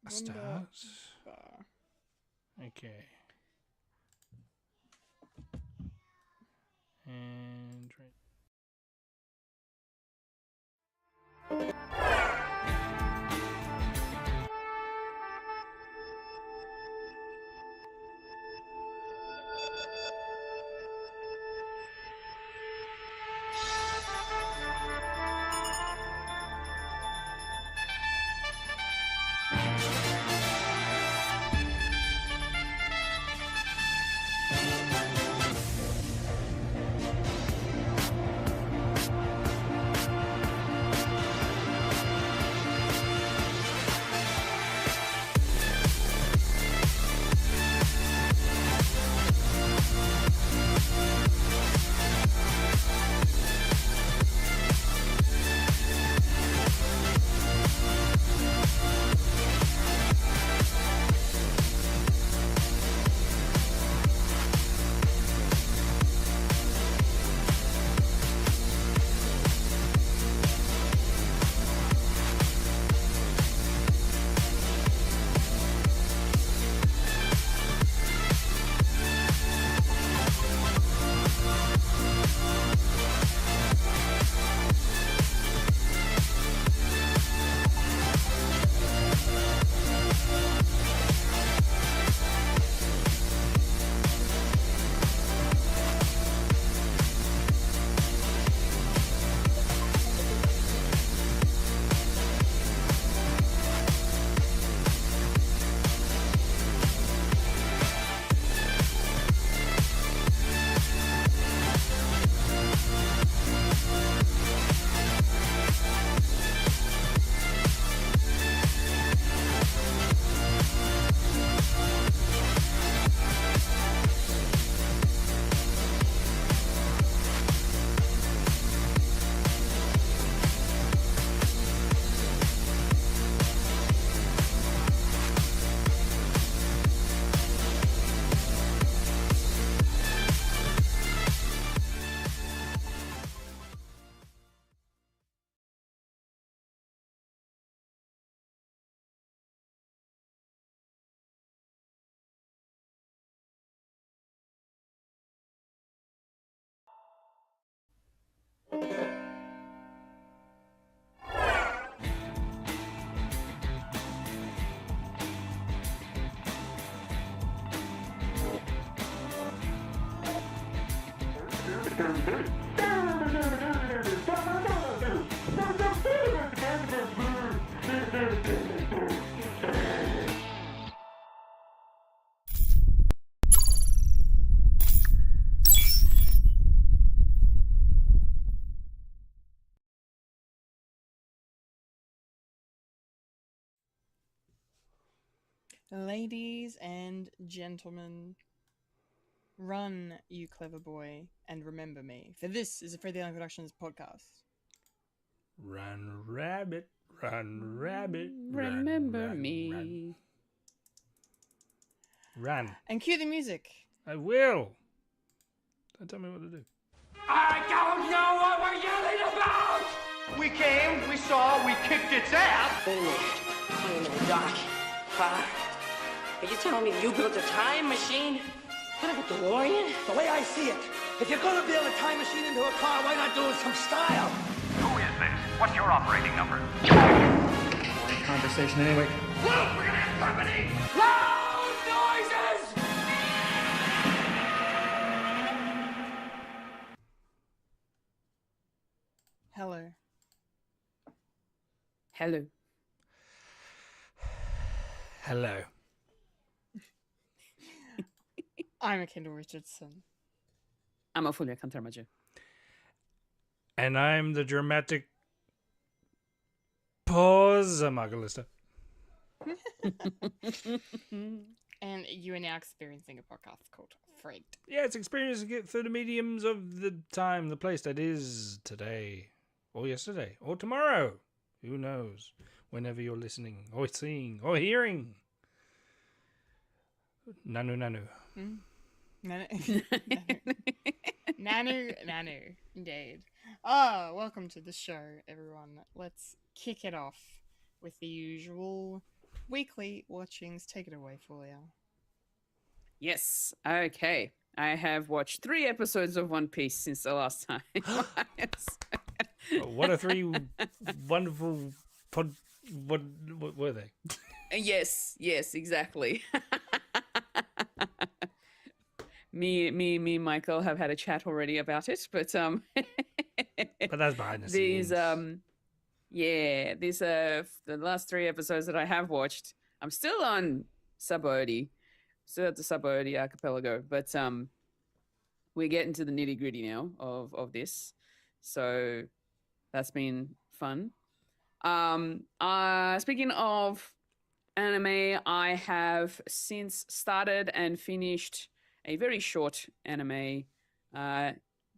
Start. Okay. And right. Ladies and gentlemen, run, you clever boy, and remember me, for this is a Fred the Allen Productions podcast. Run, rabbit. Run, rabbit. Remember run, me. Run. And cue the music. I will. Don't tell me what to do. I don't know what we're yelling about! We came, we saw, we kicked its ass! Finished. Wait a minute, Doc. Are you telling me you built a time machine? What, a DeLorean? The way I see it, if you're gonna build a time machine into a car, why not do it some style? Who is this? What's your operating number? Conversation anyway. Look, we're gonna have company! Loud noises! Hello. Hello. Hello. I'm a Kendall Richardson. I'm a Fulya and And I'm the dramatic pause, Michael Lister. And you are now experiencing a podcast called Fred. Yeah, it's experiencing it through the mediums of the time, the place that is today, or yesterday, or tomorrow. Who knows? Whenever you're listening, or seeing, or hearing. Nanu. Nanu. Nanu. Indeed. Welcome to the show, everyone. Let's kick it off with the usual weekly watchings. Take it away, Fulya. Yes. Okay. I have watched 3 episodes of One Piece since the last time. What are 3 wonderful what were they? Yes, exactly. me, Michael have had a chat already about it, but But that's behind the these scenes. these the last 3 episodes that I have watched. I'm still on Sabaody, still at the Sabaody archipelago, but we're getting to the nitty gritty now of this, so that's been fun. Speaking of anime, I have since started and finished a very short anime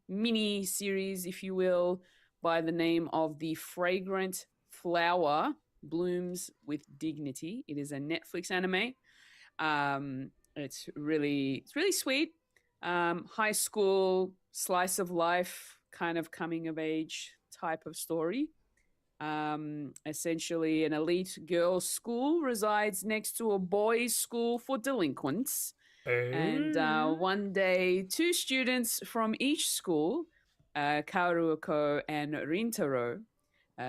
mini series, if you will, by the name of The Fragrant Flower Blooms with Dignity. It is a Netflix anime. It's really sweet. High school slice of life kind of coming of age type of story. Essentially an elite girls' school resides next to a boys' school for delinquents. And one day, 2 students from each school, Kaoruko and Rintaro,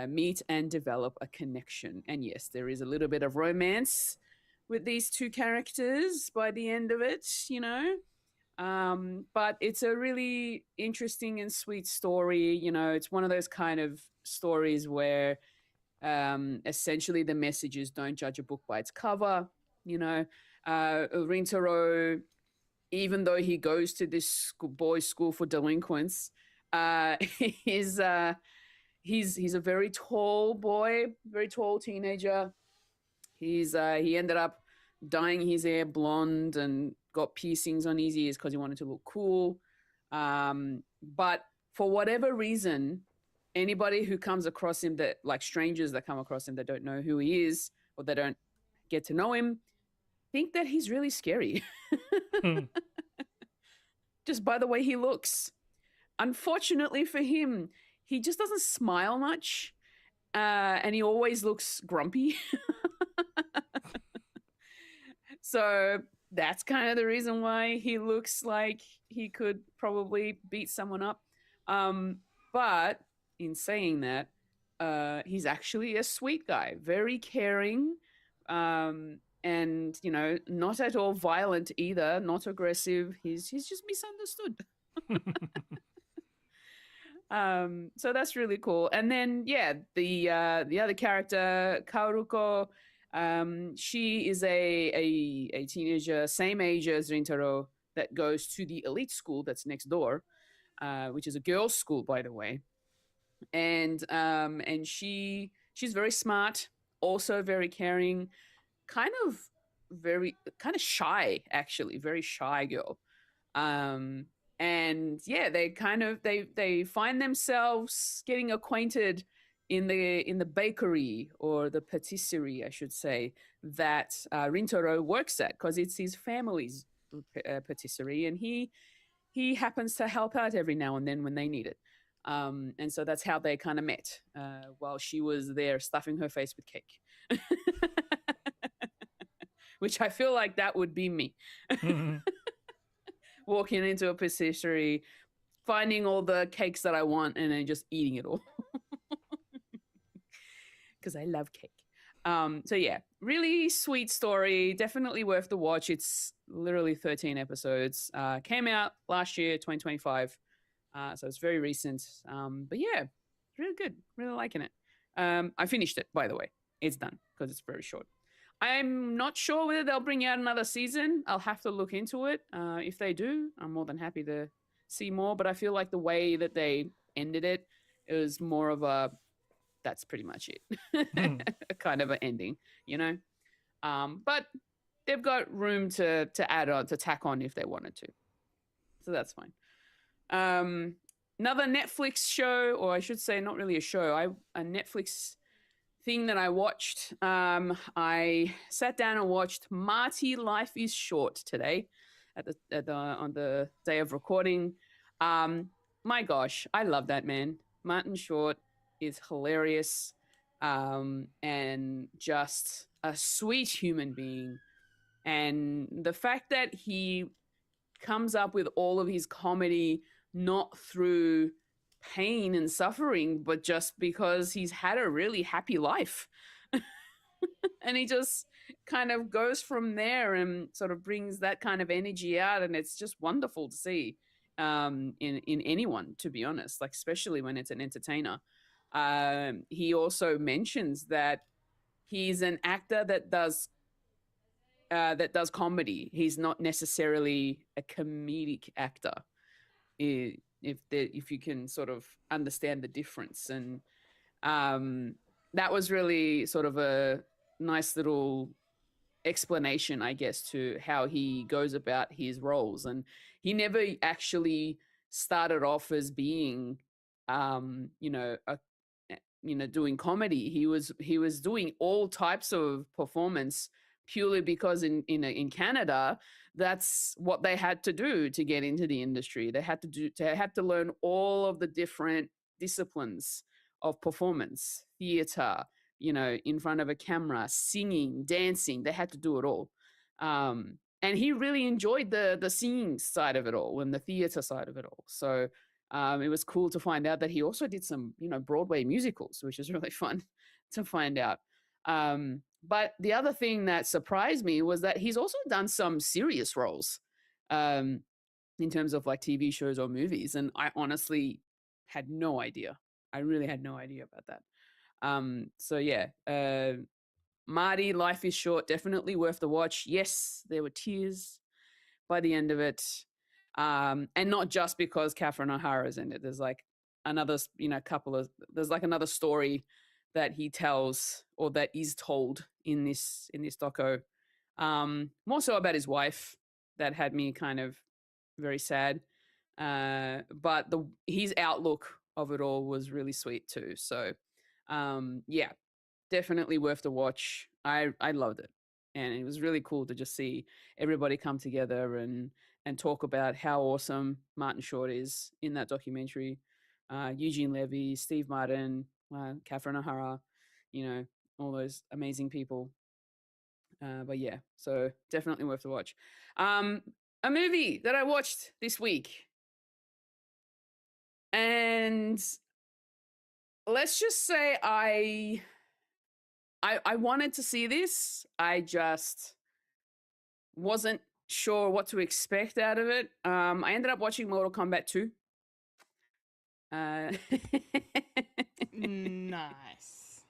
meet and develop a connection. And yes, there is a little bit of romance with these 2 characters by the end of it, you know. But it's a really interesting and sweet story. You know, it's one of those kind of stories where essentially the message is don't judge a book by its cover. You know, Rintaro, even though he goes to this boys' school for delinquents, he's a very tall boy, very tall teenager. He ended up dyeing his hair blonde and got piercings on his ears because he wanted to look cool. But for whatever reason, anybody who comes across him, that like strangers that come across him that don't know who he is or they don't get to know him, think that he's really scary. Just by the way he looks. Unfortunately for him, he just doesn't smile much, and he always looks grumpy. So that's kind of the reason why he looks like he could probably beat someone up. But in saying that, he's actually a sweet guy, very caring, and, you know, not at all violent either, not aggressive. He's just misunderstood. So that's really cool. And then, yeah, the other character, Kaoruko, she is a teenager, same age as Rintaro, that goes to the elite school that's next door, which is a girls' school, by the way. And she's very smart, also very caring, kind of shy, actually, very shy girl. And yeah, they find themselves getting acquainted in the bakery, or the patisserie, I should say, that Rintaro works at, because it's his family's patisserie, and he happens to help out every now and then when they need it. And so that's how they kind of met, while she was there stuffing her face with cake. Which I feel like that would be me. Walking into a patisserie, finding all the cakes that I want, and then just eating it all. Because I love cake. So yeah, really sweet story. Definitely worth the watch. It's literally 13 episodes. Came out last year, 2025. So it's very recent. But yeah, really good. Really liking it. I finished it, by the way. It's done because it's very short. I'm not sure whether they'll bring out another season. I'll have to look into it. If they do, I'm more than happy to see more. But I feel like the way that they ended it, it was more of a, that's pretty much it. Kind of an ending, you know? But they've got room to add on, to tack on if they wanted to. So that's fine. Another Netflix show, or I should say not really a show, a Netflix thing that I watched. I sat down and watched Marty Life is Short today on the day of recording. My gosh, I love that man. Martin Short is hilarious, and just a sweet human being. And the fact that he comes up with all of his comedy not through pain and suffering, but just because he's had a really happy life. And he just kind of goes from there and sort of brings that kind of energy out. And it's just wonderful to see in anyone, to be honest, like especially when it's an entertainer. He also mentions that he's an actor that does comedy. He's not necessarily a comedic actor, if you can sort of understand the difference. And that was really sort of a nice little explanation, I guess, to how he goes about his roles. And he never actually started off as being, doing comedy. He was doing all types of performance purely because in Canada, that's what they had to do to get into the industry. They had to learn all of the different disciplines of performance, theater, in front of a camera, singing, dancing. They had to do it all. And he really enjoyed the singing side of it all and the theater side of it all. So it was cool to find out that he also did some, Broadway musicals, which is really fun to find out. But the other thing that surprised me was that he's also done some serious roles in terms of like TV shows or movies. And I honestly had no idea. I really had no idea about that. So yeah, Marty, Life is Short, definitely worth the watch. Yes, there were tears by the end of it. And not just because Catherine O'Hara's in it. There's like another, there's like another story that he tells or that is told in this doco. More so about his wife that had me kind of very sad. But his outlook of it all was really sweet too. So yeah, definitely worth the watch. I loved it. And it was really cool to just see everybody come together and talk about how awesome Martin Short is in that documentary. Eugene Levy, Steve Martin, Catherine O'Hara, all those amazing people. But yeah, so definitely worth the watch. A movie that I watched this week. And let's just say I wanted to see this. I just wasn't sure what to expect out of it. I ended up watching Mortal Kombat 2. Nice.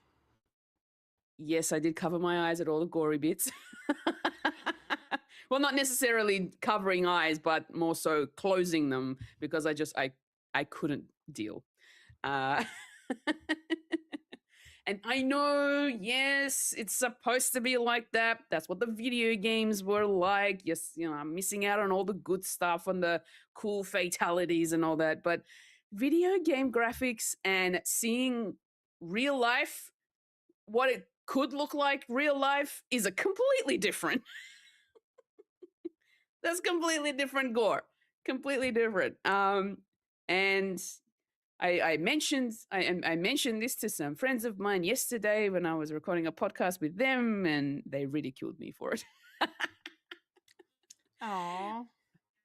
Yes, I did cover my eyes at all the gory bits. Well, not necessarily covering eyes, but more so closing them because I couldn't deal. And I know, yes, it's supposed to be like that. That's what the video games were like. Yes, I'm missing out on all the good stuff and the cool fatalities and all that. But video game graphics and seeing real life, what it could look like real life, is a completely different. That's completely different gore. Completely different. And I mentioned this to some friends of mine yesterday when I was recording a podcast with them, and they ridiculed me for it. Aww.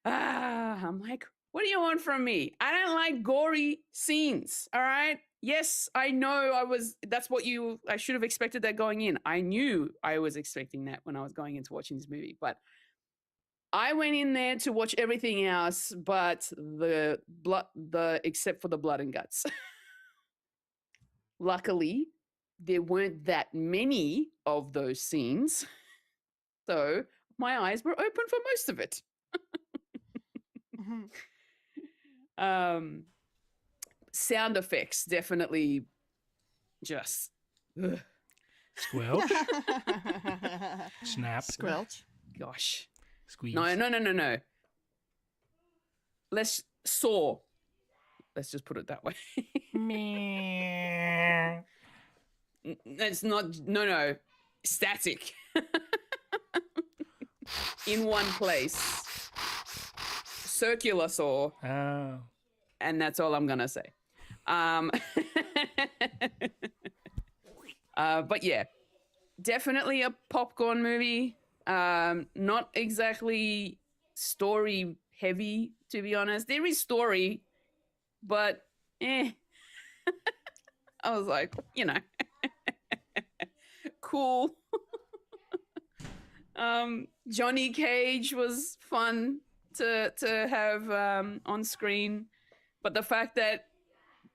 I'm like, what do you want from me? I don't like gory scenes, all right? Yes, I know I should have expected that going in. I knew I was expecting that when I was going into watching this movie, but I went in there to watch everything else but except for the blood and guts. Luckily, there weren't that many of those scenes. So my eyes were open for most of it. Sound effects definitely just Squelch. Snap. Squelch. gosh. Squeeze. No. Let's saw. Let's just put it that way. It's not. No. Static. In one place. Circular saw. Oh. And that's all I'm gonna say. But yeah, definitely a popcorn movie. Not exactly story heavy, to be honest. There is story, but I was like, cool. Johnny Cage was fun to have on screen, but the fact that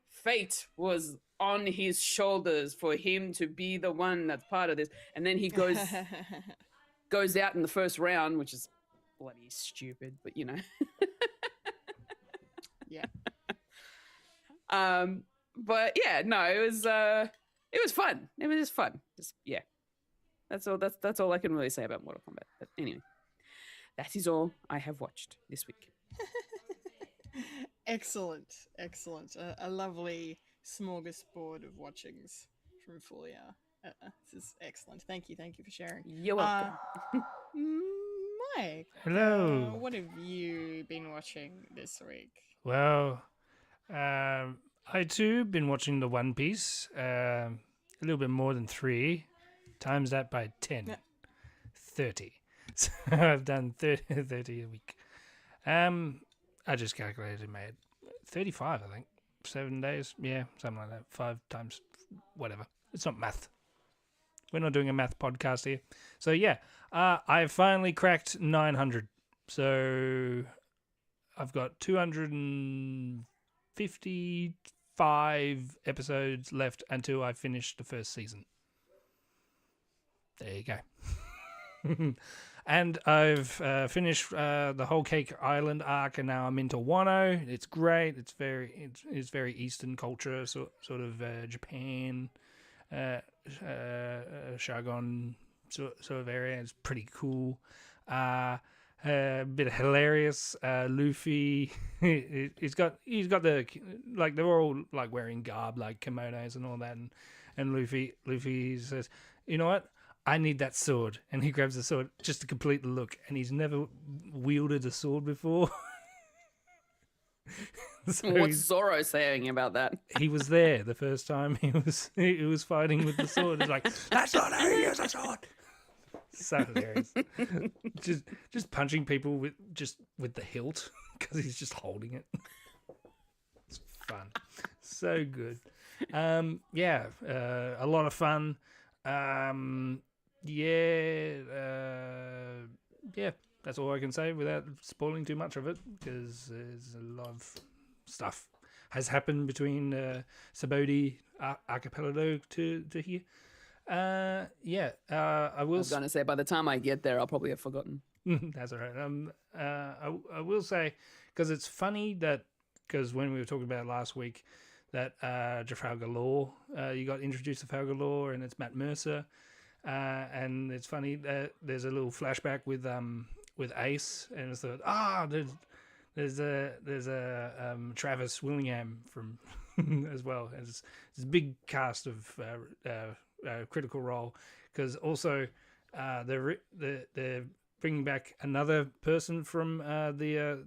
fate was on his shoulders for him to be the one that's part of this, and then he goes out in the first round, which is bloody stupid, but Yeah. But yeah, no, it was fun. It was just fun. Yeah. That's all I can really say about Mortal Kombat. But anyway, that is all I have watched this week. Excellent. A lovely smorgasbord of watchings from Fulya. This is excellent. Thank you for sharing. You're welcome. Mike. Hello. What have you been watching this week? Well, I too been watching the One Piece. A little bit more than 3. Times that by 10. 30. So I've done 30 a week. I just calculated, mate. 35, I think. 7 days. Yeah, something like that. 5 times whatever. It's not math. We're not doing a math podcast here. So yeah, I finally cracked 900. So I've got 255 episodes left until I finish the first season. There you go. And I've finished the whole Cake Island arc, and now I'm into Wano. It's great. It's very Eastern culture, sort of Japan, Shogun sort of area. It's pretty cool. A bit hilarious. Luffy, he's got the, like, they're all like wearing garb, like kimonos and all that, and Luffy says, you know what? I need that sword. And he grabs the sword just to complete the look. And he's never wielded a sword before. So what's Zoro saying about that? He was there the first time he was fighting with the sword. He's like, that's not how you use a sword. So hilarious. just punching people with the hilt because he's just holding it. It's fun. So good. Yeah, a lot of fun. Yeah, that's all I can say without spoiling too much of it, because there's a lot of stuff has happened between Sabodi Archipelago to here. I was going to say, by the time I get there, I'll probably have forgotten. That's all right. I will say, because it's funny that, because when we were talking about last week, that Trafalgar Law, you got introduced to Trafalgar Law, and it's Matt Mercer. And it's funny that there's a little flashback with Ace, and it's there's a Travis Willingham from as well. And it's a big cast of Critical Role, because also they're bringing back another person from the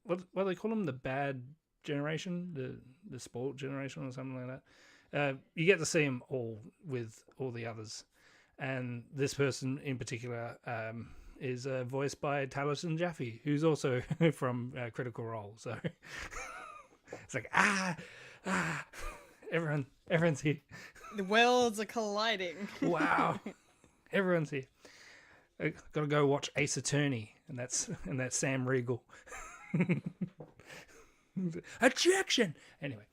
what do they call them, the bad generation, the sport generation or something like that. You get to see them all with all the others, and this person in particular is voiced by Taliesin Jaffe, who's also from Critical Role. So it's like everyone's here. The worlds are colliding. Wow, everyone's here. I gotta go watch Ace Attorney, and that's Sam Riegel. Objection. Anyway,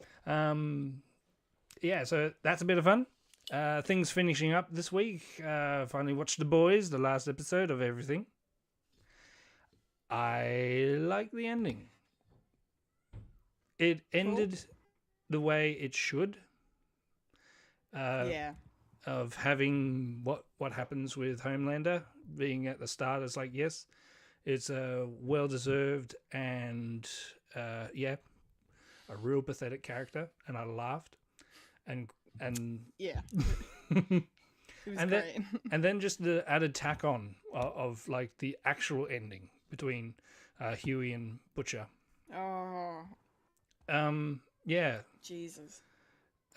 yeah, so that's a bit of fun. Things finishing up this week. Finally watched The Boys, the last episode of everything. I like the ending. It ended the way it should. Yeah. Of having what happens with Homelander being at the start. It's like, yes, it's well deserved, and yeah, a real pathetic character, and I laughed. And yeah, it was great. And then just the added tack on of like the actual ending between Huey and Butcher. Oh, yeah, Jesus.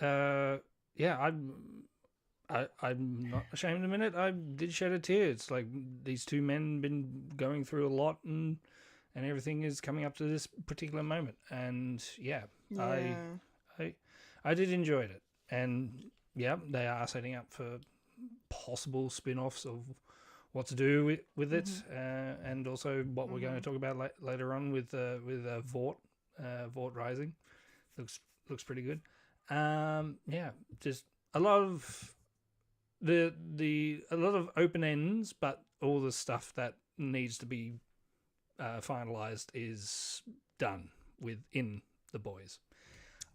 yeah, I'm not ashamed to admit it. I did shed a tear. It's like these two men been going through a lot, and everything is coming up to this particular moment. And yeah. I did enjoy it, and yeah, they are setting up for possible spin-offs of what to do with it, and also what we're going to talk about later on with Vought Rising. Looks pretty good. Yeah, just a lot of a lot of open ends, but all the stuff that needs to be finalized is done within the boys.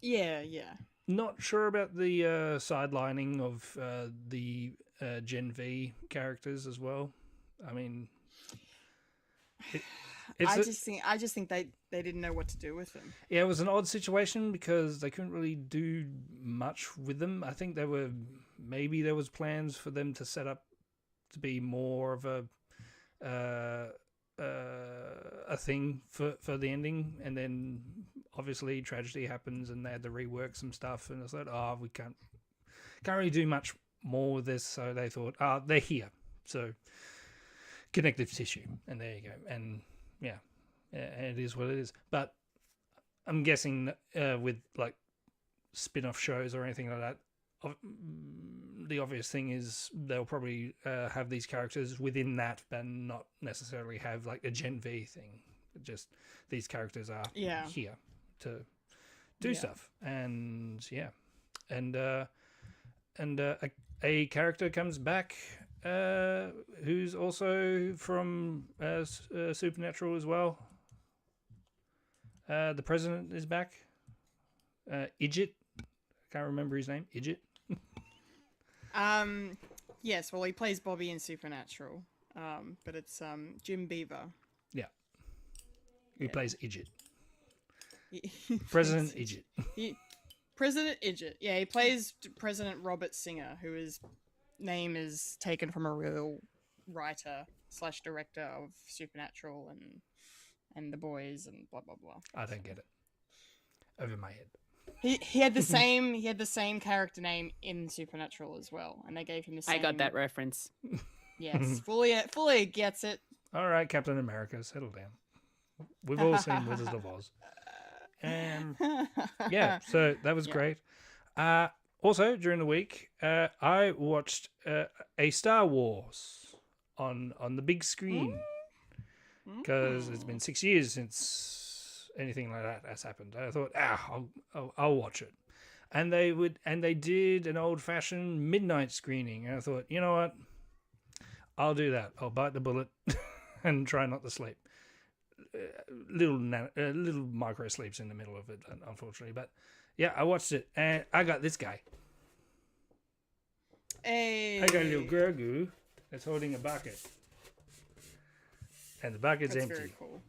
Yeah. Not sure about the sidelining of the Gen V characters as well. I mean, I just think they didn't know what to do with them. Yeah, it was an odd situation because they couldn't really do much with them. I think there was plans for them to set up to be more of a thing for the ending, and then obviously tragedy happens and they had to rework some stuff, and it's like, we can't really do much more with this, so they thought, they're here, so connective tissue, and there you go. And yeah, it is what it is. But I'm guessing with like spin-off shows or anything like that, the obvious thing is they'll probably have these characters within that, but not necessarily have like a Gen V thing. Just these characters are here to do stuff, and a character comes back who's also from Supernatural as well. The president is back. Idjit. Can't remember his name. Idjit. Yes, well, he plays Bobby in Supernatural, but it's Jim Beaver. Yeah. He plays Idjit. President Idjit. President Idjit. Yeah, he plays President Robert Singer, whose name is taken from a real writer / director of Supernatural and The Boys and blah blah blah. I don't get it. Over my head. He had the same character name in Supernatural as well, and they gave him the same. I got that reference. Yes, Fulya gets it. All right, Captain America, settle down. We've all seen Wizards of Oz. Yeah, so that was great. Also, during the week, I watched a Star Wars on the big screen because it's been 6 years since anything like that has happened. I thought, I'll watch it, and they did an old-fashioned midnight screening, and I thought, you know what, I'll do that. I'll bite the bullet and try not to sleep. Little micro sleeps in the middle of it, unfortunately, but yeah, I watched it, and I got this guy. Hey. I got a little Grogu that's holding a bucket, and the bucket's empty. Very cool.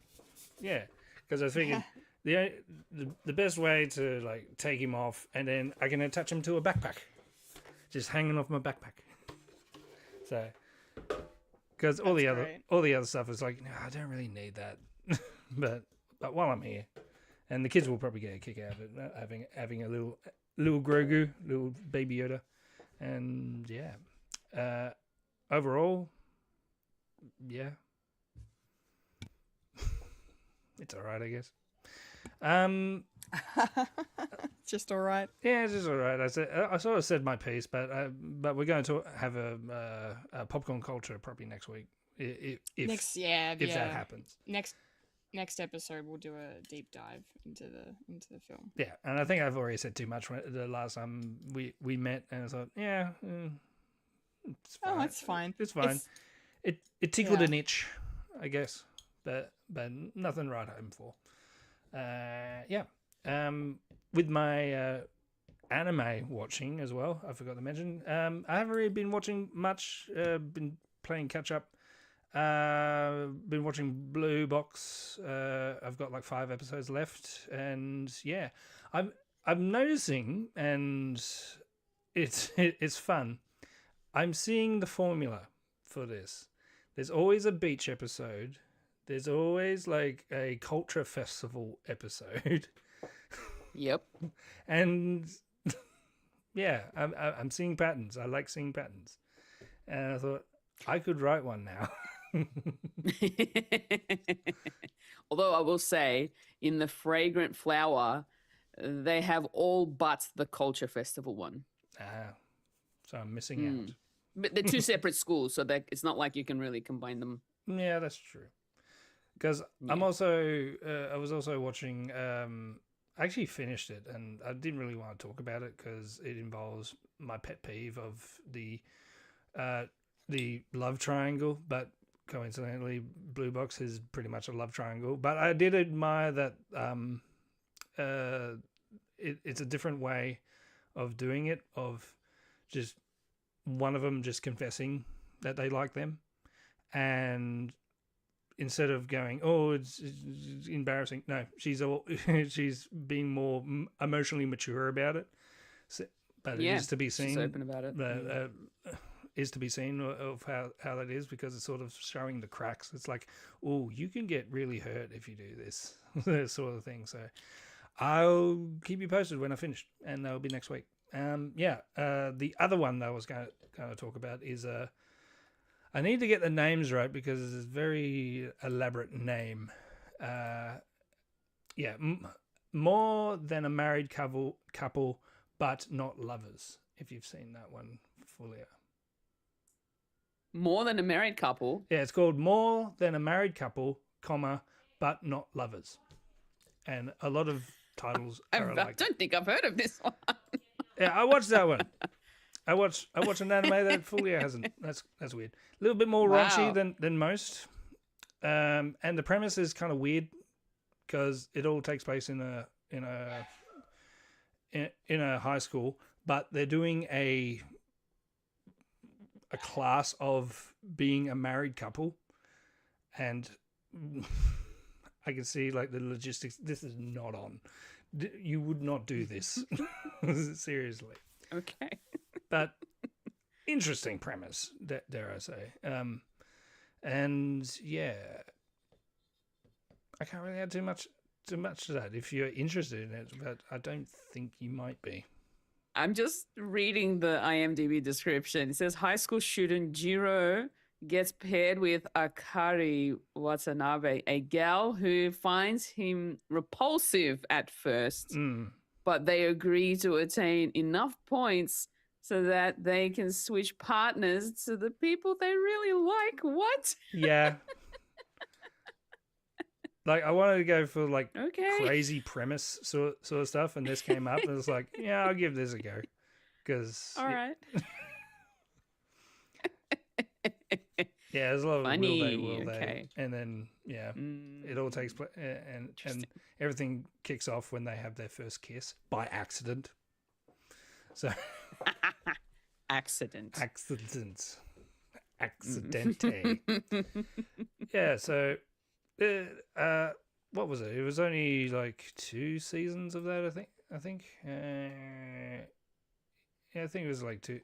Yeah, because I figured the best way to like take him off, and then I can attach him to a backpack, just hanging off my backpack. So, because all the other stuff is like, no, I don't really need that. but while I'm here, and the kids will probably get a kick out of it, having a little Grogu, little baby Yoda, and yeah, overall, yeah, it's all right, I guess. Just all right. Yeah, it's just all right. I sort of said my piece, but we're going to have a popcorn culture probably next week. If that happens. Next episode we'll do a deep dive into the film. Yeah, and I think I've already said too much the last time we met, and I thought, it's fine. Oh, it's fine. It's fine. It tickled an itch, I guess, but nothing right home for. With my anime watching as well, I forgot to mention. I haven't really been watching much. Been playing catch up. Been watching Blue Box. I've got like 5 episodes left, and yeah, I'm noticing, and it's fun. I'm seeing the formula for this. There's always a beach episode. There's always like a culture festival episode. Yep. And yeah, I'm seeing patterns. I like seeing patterns, and I thought I could write one now. Although I will say, in the Fragrant Flower, they have all but the Culture Festival one. So I'm missing out. But they're two separate schools, so that it's not like you can really combine them. Yeah, that's true. Because I was also watching. I actually finished it, and I didn't really want to talk about it because it involves my pet peeve of the love triangle. But coincidentally, Blue Box is pretty much a love triangle. But I did admire that it's a different way of doing it. Of just one of them just confessing that they like them, and instead of going, oh, it's embarrassing. No, she's being more emotionally mature about it. So, but it is to be seen. She's open about it. Is to be seen of how that is, because it's sort of showing the cracks. It's like, oh, you can get really hurt if you do this, sort of thing. So I'll keep you posted when I finish, and that'll be next week. The other one that I was going to talk about is I need to get the names right because it's a very elaborate name. More Than a Married Couple, But Not Lovers. If you've seen that one, Fulya. More Than a Married Couple? Yeah, it's called More Than a Married Couple, But Not Lovers. And a lot of titles are alike. I don't think I've heard of this one. Yeah, I watched that one. I watched an anime that Fulya hasn't. That's weird. A little bit more raunchy than most. And the premise is kind of weird because it all takes place in a high school, but they're doing a class of being a married couple, and I can see like the logistics. This is not on. You would not do this. Seriously. Okay. But interesting premise, dare I say. And yeah, I can't really add too much to that if you're interested in it, but I don't think you might be. I'm just reading the IMDb description. It says high school student Jiro gets paired with Akari Watanabe, a gal who finds him repulsive at first, but they agree to attain enough points so that they can switch partners to the people they really like. What? Yeah. Like, I wanted to go for, like, Okay. crazy premise sort of stuff, and this came up, and it's like, yeah, I'll give this a go. Because... All right. Yeah, there's a lot of Funny. will they, Okay. and then, yeah, it all takes place, and everything kicks off when they have their first kiss by accident. So... Accidente. Yeah, so... what was it? It was only like 2 seasons of that, I think. Yeah, I think it was like 2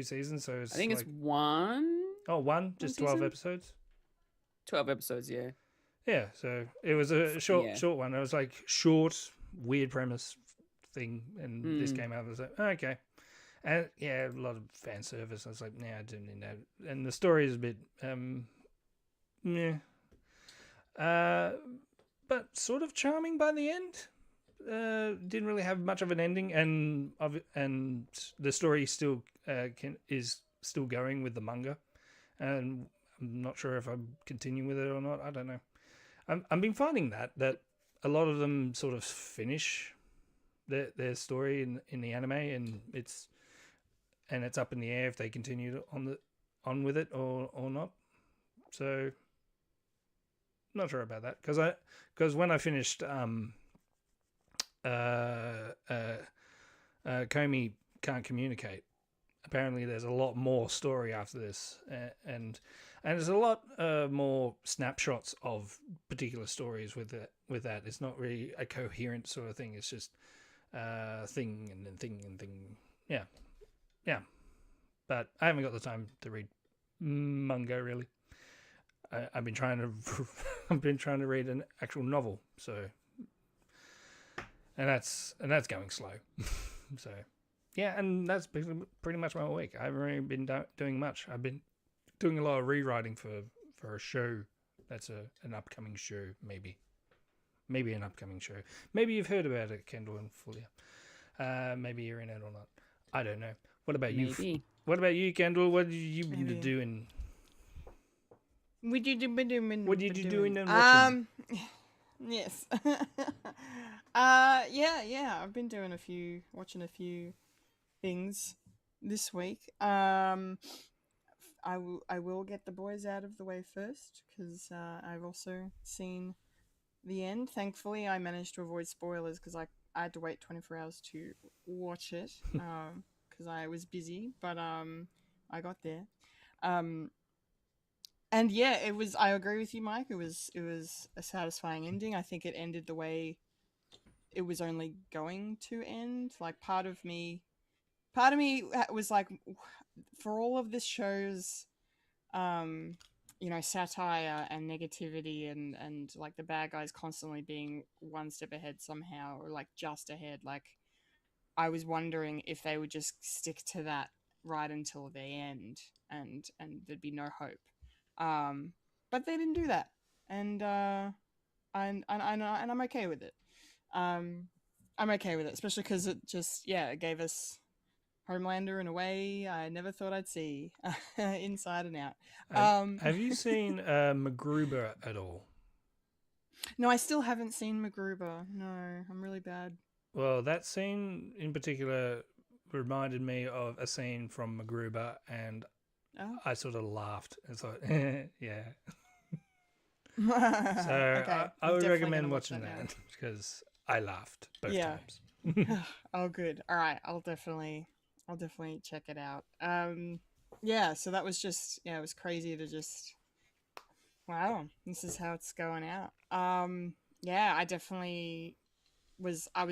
seasons. So it's I think like, it's one. Oh, one? Just 12 episodes? 12 episodes, yeah. Yeah, so it was a short one. It was like short, weird premise thing, and this came out and I was like, oh, okay. And yeah, a lot of fan service. I was like, nah, I didn't need that. And the story is a bit, but sort of charming by the end. Didn't really have much of an ending, and the story still is still going with the manga, and I'm not sure if I'm continuing with it or not. I don't know. I've been finding that a lot of them sort of finish their story in the anime, and it's up in the air if they continue on with it or not. So not sure about that, because when I finished Comey Can't Communicate, apparently there's a lot more story after this, and there's a lot more snapshots of particular stories with that. It's not really a coherent sort of thing. It's just thing and then thing and thing. Yeah. But I haven't got the time to read manga really. I've been trying to read an actual novel, so and that's going slow. So Yeah, and that's pretty much my week. I haven't really been doing much. I've been doing a lot of rewriting for a show. That's an upcoming show, maybe. Maybe an upcoming show. Maybe you've heard about it, Kendall and Fulya. Maybe you're in it or not. I don't know. What about you? Maybe. What about you, Kendall? What did you been doing? What did you been doing? What did you doing and watching? Yes. Yeah. I've been watching a few things this week. I will get The Boys out of the way first because I've also seen the end. Thankfully, I managed to avoid spoilers because I had to wait 24 hours to watch it because I was busy, but I got there. And yeah, it was. I agree with you, Mike. It was a satisfying ending. I think it ended the way it was only going to end. Like part of me was like, for all of this show's, satire and negativity and like the bad guys constantly being one step ahead somehow or like just ahead. Like I was wondering if they would just stick to that right until the end and there'd be no hope. But they didn't do that, and I'm okay with it. I'm okay with it, especially because it just it gave us Homelander in a way I never thought I'd see, inside and out. Have you seen MacGruber at all? No, I still haven't seen MacGruber. No, I'm really bad. Well, that scene in particular reminded me of a scene from MacGruber, and I sort of laughed and thought, yeah. So Okay, I would definitely recommend gonna watch watching that now. that because I laughed both Yeah. times. Oh, good. All right, I'll definitely check it out. Yeah. So that was just it was crazy to just wow. This is how it's going out. Yeah, I definitely was. I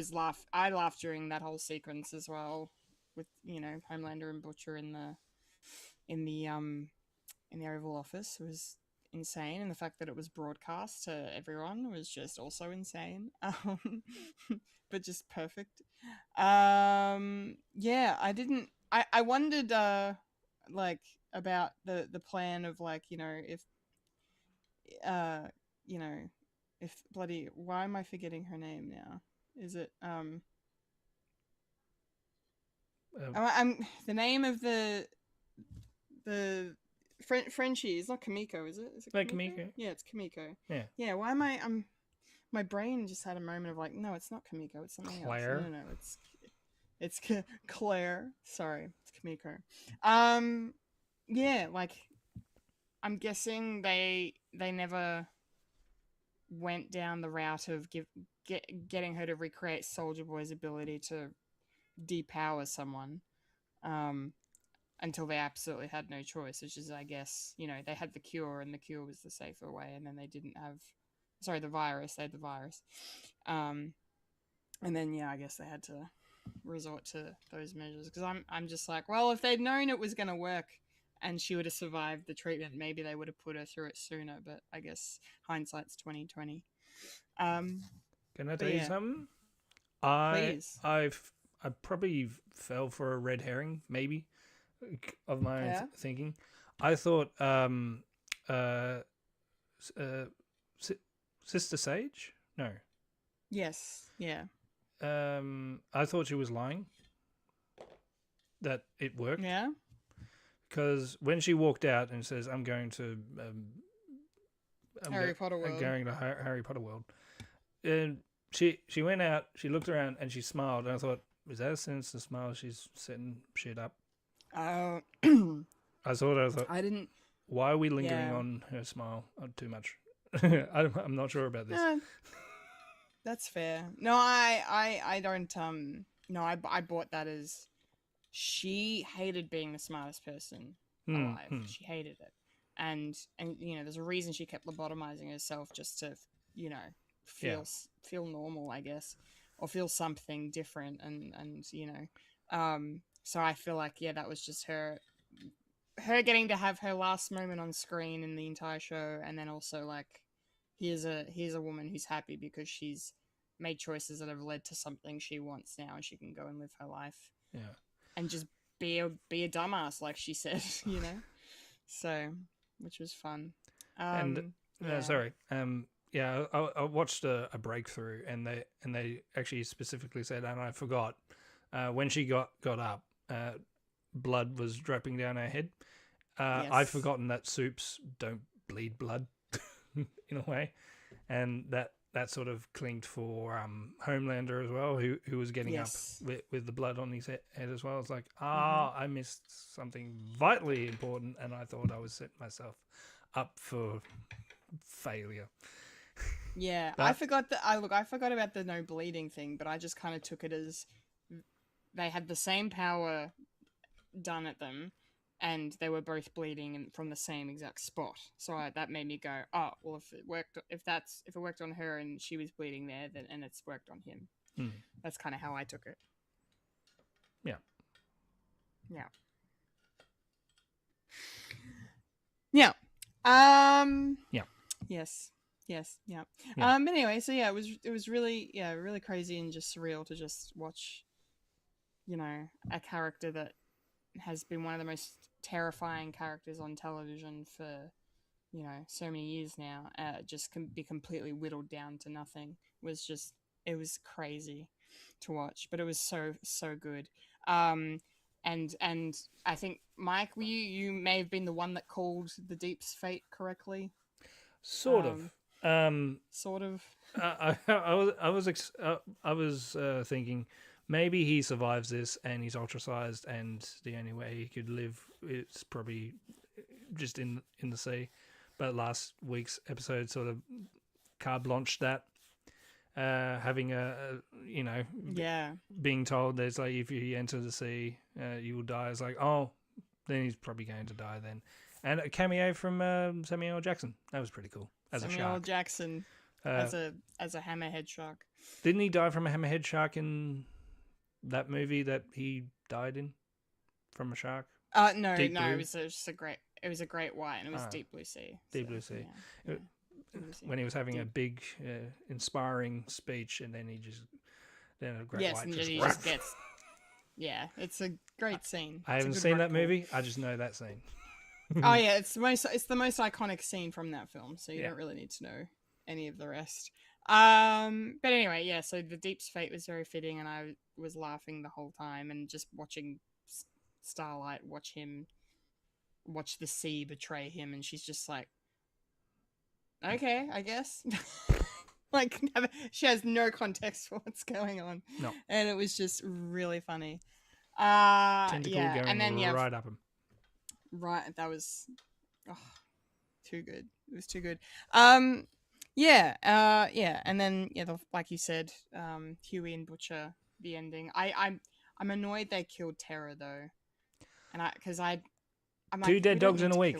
laughed during that whole sequence as well, with Homelander and Butcher in the Oval Office. It was insane, and the fact that it was broadcast to everyone was just also insane. But just perfect. Yeah, I wondered like about the plan of like if bloody why am I forgetting her name now? Is it I'm the name of the Frenchie is not Kimiko, is it? Is it Kimiko? Yeah, it's Kimiko. Yeah. Yeah, why am I my brain just had a moment of like, no, it's not Kimiko, it's something Claire? else. No, it's Claire. Sorry, it's Kimiko. Yeah, like I'm guessing they never went down the route of getting her to recreate Soldier Boy's ability to depower someone. Until they absolutely had no choice, which is, I guess, they had the cure and the cure was the safer way, and then they didn't have, the virus, they had the virus. And then, I guess they had to resort to those measures, because I'm just like, well, if they'd known it was going to work and she would have survived the treatment, maybe they would have put her through it sooner, but I guess hindsight's 2020. Can I tell you something? Please. I probably fell for a red herring, maybe, of my own thinking. I thought Sister Sage? No. Yes. Yeah. I thought she was lying. That it worked. Yeah. Because when she walked out and says, "I'm going to Harry Potter World," going to Harry Potter World, and she went out, she looked around, and she smiled, and I thought, is that a sinister smile? She's setting shit up. I thought. I didn't. Why are we lingering on her smile too much? I'm not sure about this. That's fair. No, I don't. No, I bought that as she hated being the smartest person alive. She hated it, and there's a reason she kept lobotomizing herself just to feel normal, I guess, or feel something different, and so I feel like that was just her getting to have her last moment on screen in the entire show, and then also like here's a woman who's happy because she's made choices that have led to something she wants now, and she can go and live her life. Yeah. and just be a dumbass, like she said, you know. So, which was fun. Yeah, I watched a breakthrough, and they actually specifically said, and I forgot, when she got up, blood was dripping down her head. Yes. I'd forgotten that soups don't bleed blood in a way, and that sort of clinked for Homelander as well, who was getting up with the blood on his head as well. It's like, I missed something vitally important, and I thought I was setting myself up for failure. Yeah, But- I forgot that. I forgot about the no bleeding thing, but I just kind of took it as they had the same power done at them, and they were both bleeding from the same exact spot. So that made me go, oh, well, if it worked on her and she was bleeding there, then and it's worked on him. That's kind of how I took it. Yeah. Yeah. Yeah. Yeah. Yes. Yes. Yeah. Yeah. But anyway, so yeah, it was really really crazy and just surreal to just watch, you know, a character that has been one of the most terrifying characters on television for, you know, so many years now, just can be completely whittled down to nothing. It was crazy to watch, but it was so good. And I think, Mike, you may have been the one that called the Deep's fate correctly. Sort of. Sort of. I was thinking maybe he survives this and he's ostracized, and the only way he could live is probably just in the sea. But last week's episode sort of carte blanche that, having being told there's like, if you enter the sea, you will die. It's like, oh, then he's probably going to die then. And a cameo from Samuel L. Jackson. That was pretty cool. Samuel L. Jackson as a hammerhead shark. Didn't he die from a hammerhead shark in that movie that he died in? From a shark? No, Deep Blue? it was just a great white, and it was Deep Blue Sea. Deep Blue Sea. Yeah. When he was having a big, inspiring speech, and then a great white and just... he just gets... Yeah, it's a great scene. I haven't seen that movie. I just know that scene. Oh yeah, it's the most iconic scene from that film, so you don't really need to know any of the rest. But anyway, yeah, so the Deep's fate was very fitting, and I was laughing the whole time, and just watching Starlight watch the sea betray him, and she's just like, okay, I guess. Like, she has no context for what's going on. No. And it was just really funny. Tentacle yeah, going and then right up him. Right, that was too good. It was too good. Yeah, and then like you said, Huey and Butcher, the ending. I'm annoyed they killed Terra though, and I'm like, Two dead dogs in a week.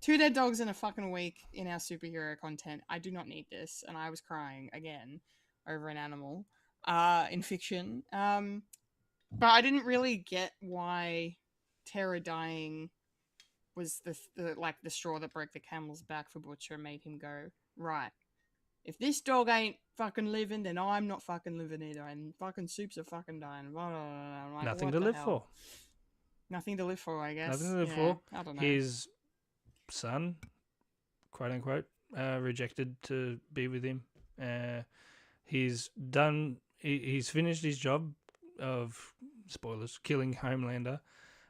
Two dead dogs in a fucking week in our superhero content. I do not need this, and I was crying again over an animal, in fiction. But I didn't really get why Terra dying was the straw that broke the camel's back for Butcher and made him go, right, if this dog ain't fucking living, then I'm not fucking living either, and fucking Soups are fucking dying. Blah, blah, blah, blah. Like, Nothing what to the live hell? for. Nothing to live for, I guess. Nothing to live for. I don't know. His son, quote unquote, rejected to be with him. He's done. He's finished his job of, spoilers, killing Homelander,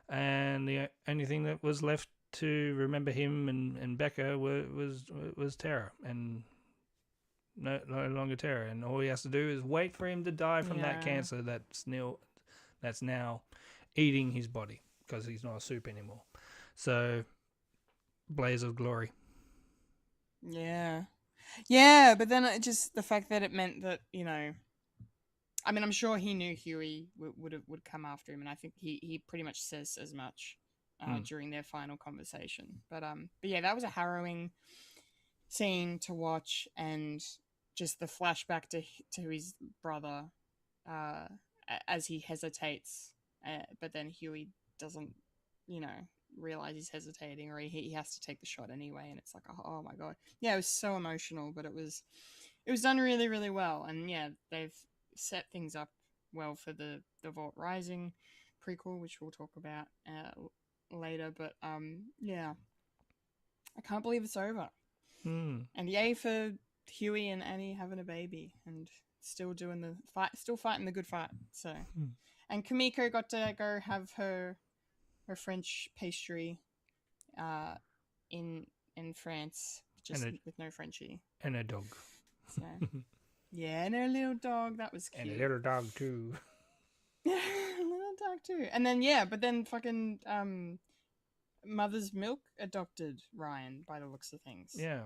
and the only thing that was left to remember him and Becca was Terra, and no longer Terra, and all he has to do is wait for him to die from that cancer that's now eating his body, because he's not a soup anymore. So, blaze of glory. Yeah, but then the fact that it meant that, you know, I mean, I'm sure he knew Huey would come after him, and I think he pretty much says as much during their final conversation. But yeah, that was a harrowing scene to watch, and just the flashback to his brother as he hesitates, but then Huey doesn't, you know, realize he's hesitating, or he has to take the shot anyway, and it's like, oh my god, yeah, it was so emotional, but it was done really, really well, and yeah, they've set things up well for the Vault Rising. prequel, which we'll talk about later. But yeah, I can't believe it's over. Hmm. And yay for Huey and Annie having a baby and still doing the fight, still fighting the good fight. So, and Kamiko got to go have her French pastry in France, just with no Frenchie. And a dog. So, yeah, and her little dog, that was cute. And a little dog too. Little dog too. And then but then fucking Mother's Milk adopted Ryan by the looks of things. Yeah.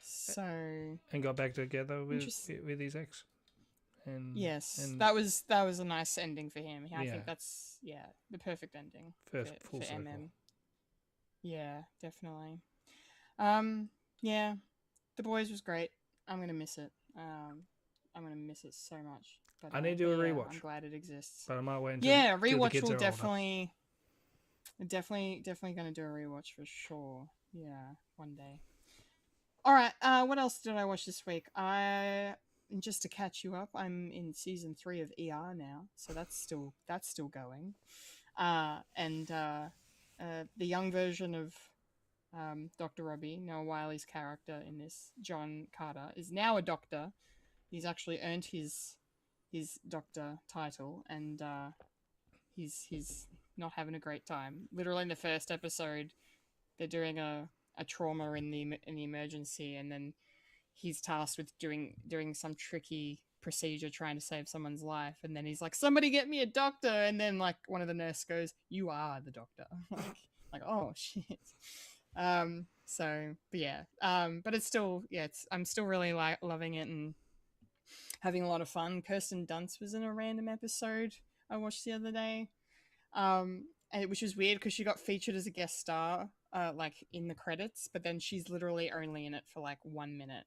So And got back together with his ex. And yes, that was a nice ending for him. I think that's the perfect ending for MM. circle. Yeah, definitely. Yeah, The Boys was great. I'm gonna miss it. I'm gonna miss it so much. But I need to do a rewatch. I'm glad it exists. But I might wait until Yeah, till the rewatch kids will are definitely gonna do a rewatch for sure. Yeah, one day. All right. What else did I watch this week? Just to catch you up, I'm in season 3 of ER now, so that's still going. And the young version of Dr. Robbie, Noah Wiley's character in this, John Carter, is now a doctor. He's actually earned his doctor title, and he's not having a great time. Literally in the first episode, they're doing a trauma in the emergency, and then he's tasked with doing some tricky procedure trying to save someone's life, and then he's like, somebody get me a doctor, and then like one of the nurses goes, you are the doctor. like oh shit. So but yeah, but it's still I'm still really loving it and having a lot of fun. Kirsten Dunst was in a random episode I watched the other day, which was weird because she got featured as a guest star like in the credits, but then she's literally only in it for like 1 minute.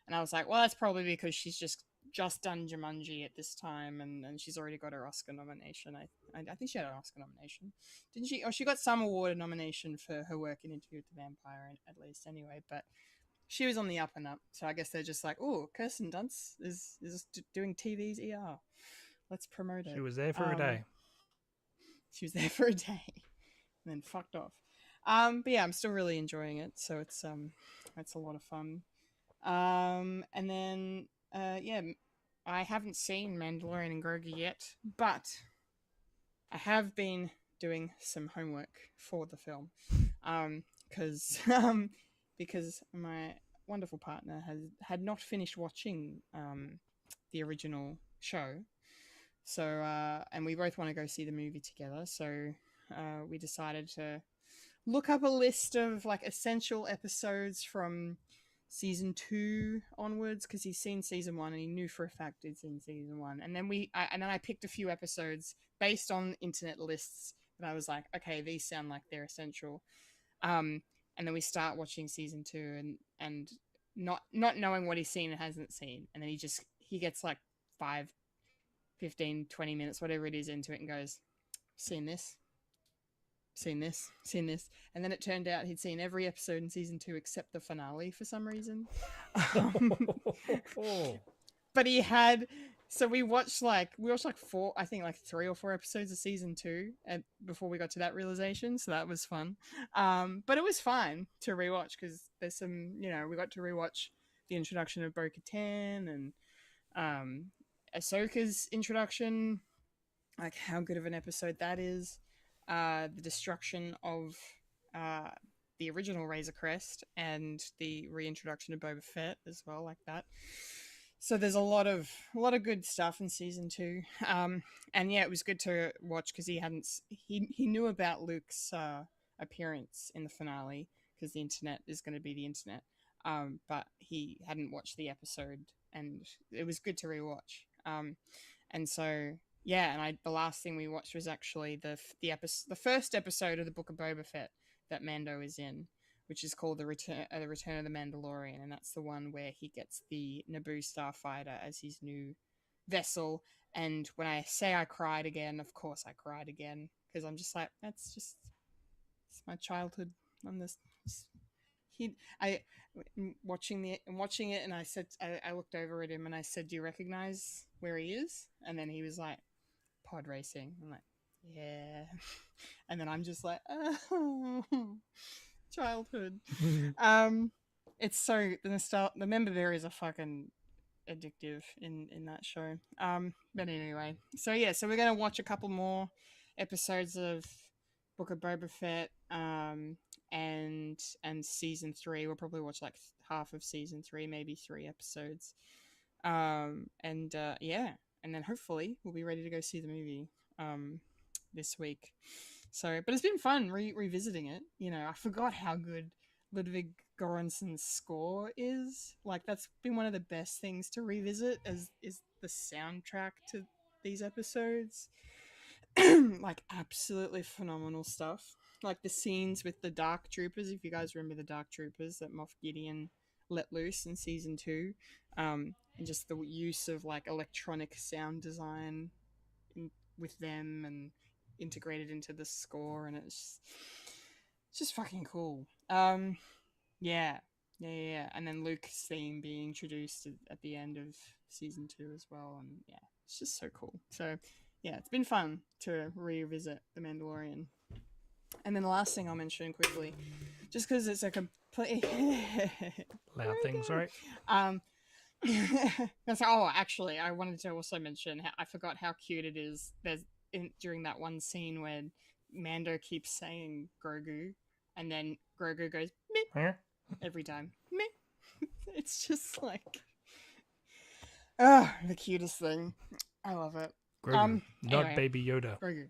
And I was like, well, that's probably because she's just done Jumanji at this time, and she's already got her Oscar nomination. I think she had an Oscar nomination, didn't she? Or she got some award nomination for her work in Interview with the Vampire, at least, anyway. But she was on the up and up, so I guess they're just like, oh, Kirsten Dunst is doing TV's ER. Let's promote it. She was there for a day. She was there for a day, and then fucked off. But yeah, I'm still really enjoying it, so it's a lot of fun. And then I haven't seen Mandalorian and Grogu yet, but I have been doing some homework for the film, because my wonderful partner had not finished watching the original show, so and we both want to go see the movie together, so we decided to look up a list of like essential episodes from season 2 onwards, because he's seen season 1 and he knew for a fact he'd seen season 1, and then I picked a few episodes based on internet lists, and I was like, okay, these sound like they're essential, and then we start watching season 2 and not knowing what he's seen and hasn't seen, and then he gets like 5, 15, 20 minutes, whatever it is, into it, and goes, seen this, and then it turned out he'd seen every episode in season 2 except the finale for some reason. But he had, so we watched like 4, I think like 3 or 4 episodes of season 2 and before we got to that realization, so that was fun. But it was fine to rewatch because there's some, we got to rewatch the introduction of Bo-Katan and Ahsoka's introduction, like how good of an episode that is. The destruction of the original Razor Crest and the reintroduction of Boba Fett as well, like that. So there's a lot of good stuff in season 2. And yeah, it was good to watch because he knew about Luke's appearance in the finale because the internet is going to be the internet. But he hadn't watched the episode, and it was good to rewatch. And so. Yeah, and the last thing we watched was actually the first episode of the Book of Boba Fett that Mando is in, which is called the Return of the Mandalorian, and that's the one where he gets the Naboo starfighter as his new vessel. And when I say I cried again, of course I cried again, because I'm just like, it's my childhood. Watching it, and I said, I looked over at him and I said, "Do you recognize where he is?" And then he was like, pod racing. I'm like, yeah. And then I'm just like, oh, childhood. It's so the member berries are fucking addictive in that show. But anyway, so yeah, so we're gonna watch a couple more episodes of Book of Boba Fett, and season 3. We'll probably watch like half of season 3, maybe 3 episodes. Yeah, and then hopefully we'll be ready to go see the movie this week. So, but it's been fun revisiting it. You know, I forgot how good Ludwig Göransson's score is. Like, that's been one of the best things to revisit, as is the soundtrack to these episodes. Like, absolutely phenomenal stuff. Like the scenes with the Dark Troopers, if you guys remember the Dark Troopers that Moff Gideon let loose in season 2, and just the use of like electronic sound design with them and integrated into the score, and it's just fucking cool. Yeah, and then Luke's theme being introduced at the end of season 2 as well, and yeah, it's just so cool. So yeah, it's been fun to revisit The Mandalorian. And then the last thing I'll mention quickly, just because it's a complete Loud things, right? Actually, I wanted to also mention, I forgot how cute it is. During that one scene where Mando keeps saying Grogu, and then Grogu goes meh every time. Meh. It's just like, the cutest thing. I love it. Grogu, not anyway, Baby Yoda. Grogu.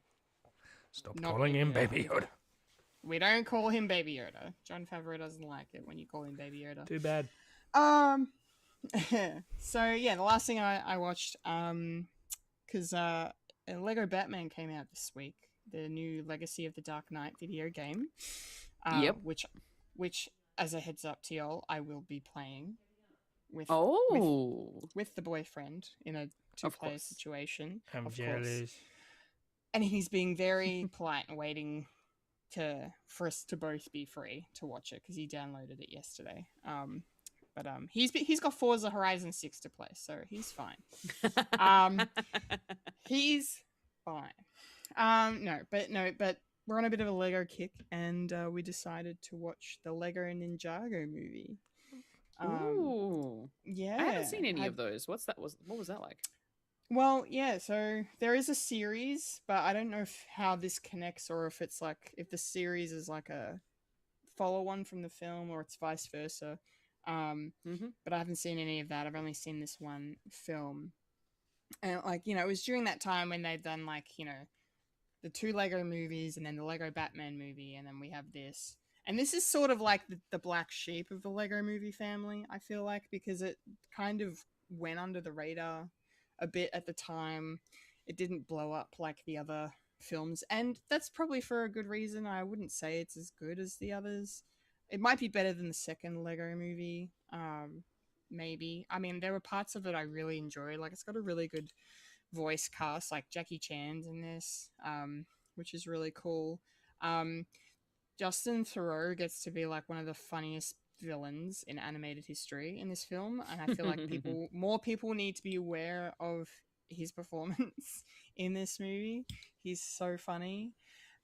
Stop Not calling him Baby Baby Yoda. We don't call him Baby Yoda. John Favreau doesn't like it when you call him Baby Yoda. Too bad. So yeah, the last thing I watched, because Lego Batman came out this week, the new Legacy of the Dark Knight video game. Yep. Which, as a heads up to y'all, I will be playing with the boyfriend in a 2-player situation. I'm of jealous. course. And he's being very polite and waiting for us to both be free to watch it because he downloaded it yesterday. But he's got Forza Horizon 6 to play, so he's fine. He's fine. But we're on a bit of a Lego kick, and we decided to watch the Lego Ninjago movie. Ooh, yeah, I haven't seen any of those. What was that like? Well, yeah, so there is a series, but I don't know how this connects, or if it's like, if the series is like a follow-on from the film, or it's vice versa. But I haven't seen any of that. I've only seen this one film. And like, you know, it was during that time when they'd done like, you know, the 2 Lego movies and then the Lego Batman movie, and then we have this. And this is sort of like the black sheep of the Lego movie family, I feel like, because it kind of went under the radar a bit at the time. It didn't blow up like the other films, and that's probably for a good reason. I wouldn't say it's as good as the others. It might be better than the second Lego movie, maybe. I mean, there were parts of it I really enjoyed. Like, it's got a really good voice cast, like Jackie Chan's in this, which is really cool. Justin Theroux gets to be like one of the funniest villains in animated history in this film, and I feel like more people need to be aware of his performance in this movie. He's so funny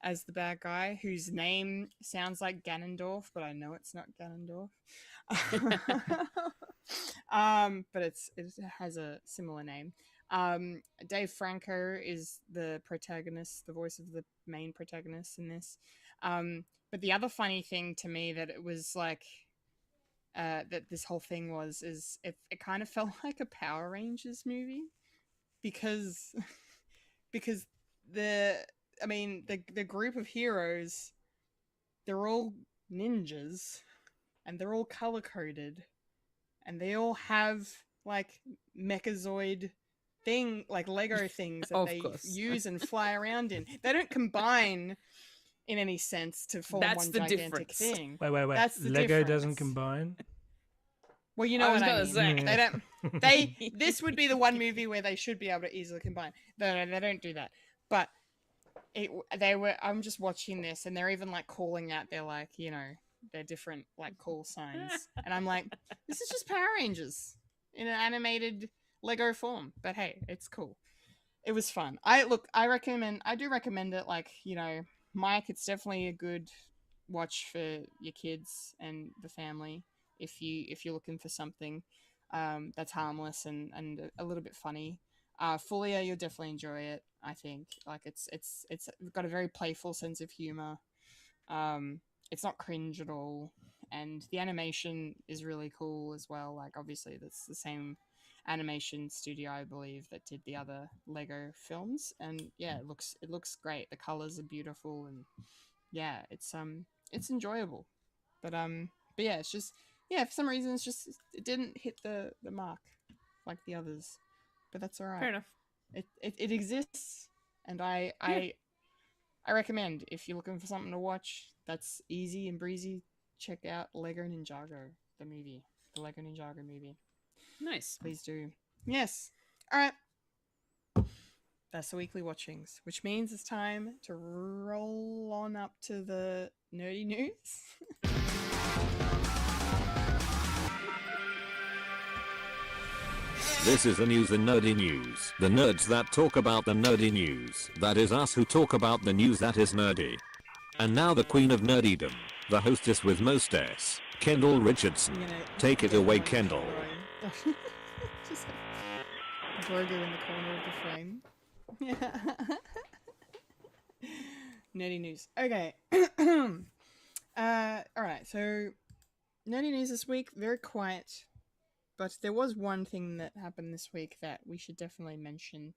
as the bad guy, whose name sounds like Ganondorf, but I know it's not Ganondorf. But it has a similar name. Dave Franco is the protagonist, the voice of the main protagonist in this. But the other funny thing to me that it was like, that this whole thing is it kind of felt like a Power Rangers movie, because the group of heroes, they're all ninjas, and they're all color coded, and they all have like Mechazoid thing, like Lego things that they use and fly around in. They don't combine in any sense to form one gigantic thing. Wait. That's the Lego difference. doesn't combine? Well, you know what I mean. Say. They don't. This would be the one movie where they should be able to easily combine. No, they don't do that. But I'm just watching this, and they're even like calling out their, like, you know, their different like call signs, and I'm like, this is just Power Rangers in an animated Lego form. But hey, it's cool. it was fun. I do recommend it. Like, you know, Mike, it's definitely a good watch for your kids and the family if you're looking for something that's harmless and a little bit funny. Fulia, you'll definitely enjoy it. I think like it's got a very playful sense of humor. It's not cringe at all, and the animation is really cool as well. Like obviously that's the same animation studio I believe that did the other Lego films, and yeah, it looks great. The colors are beautiful, and yeah, it's enjoyable. But yeah, it's just yeah, for some reason it didn't hit the mark like the others, but that's all right. Fair enough. It exists, and I recommend if you're looking for something to watch that's easy and breezy, check out Lego Ninjago, the movie, the Lego Ninjago movie. Nice. Please do. Yes. All right. That's the weekly watchings, which means it's time to roll on up to the nerdy news. This is the news, the nerdy news. The nerds that talk about the nerdy news. That is us who talk about the news that is nerdy. And now the queen of nerdydom, the hostess with mostest, Kendall Richardson. Take it away, Kendall. Just Grogu in the corner of the frame. Yeah. Nerdy news. Okay. Alright, so nerdy news this week, very quiet. But there was one thing that happened this week that we should definitely mention.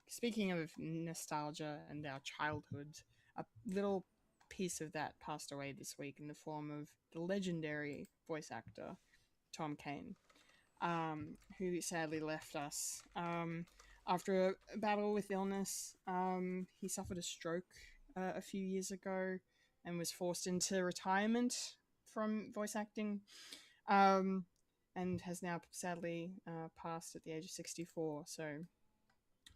Speaking of nostalgia and our childhood, a little piece of that passed away this week in the form of the legendary voice actor, Tom Kane, who sadly left us. After a battle with illness, he suffered a stroke a few years ago and was forced into retirement from voice acting. And has now sadly passed at the age of 64, so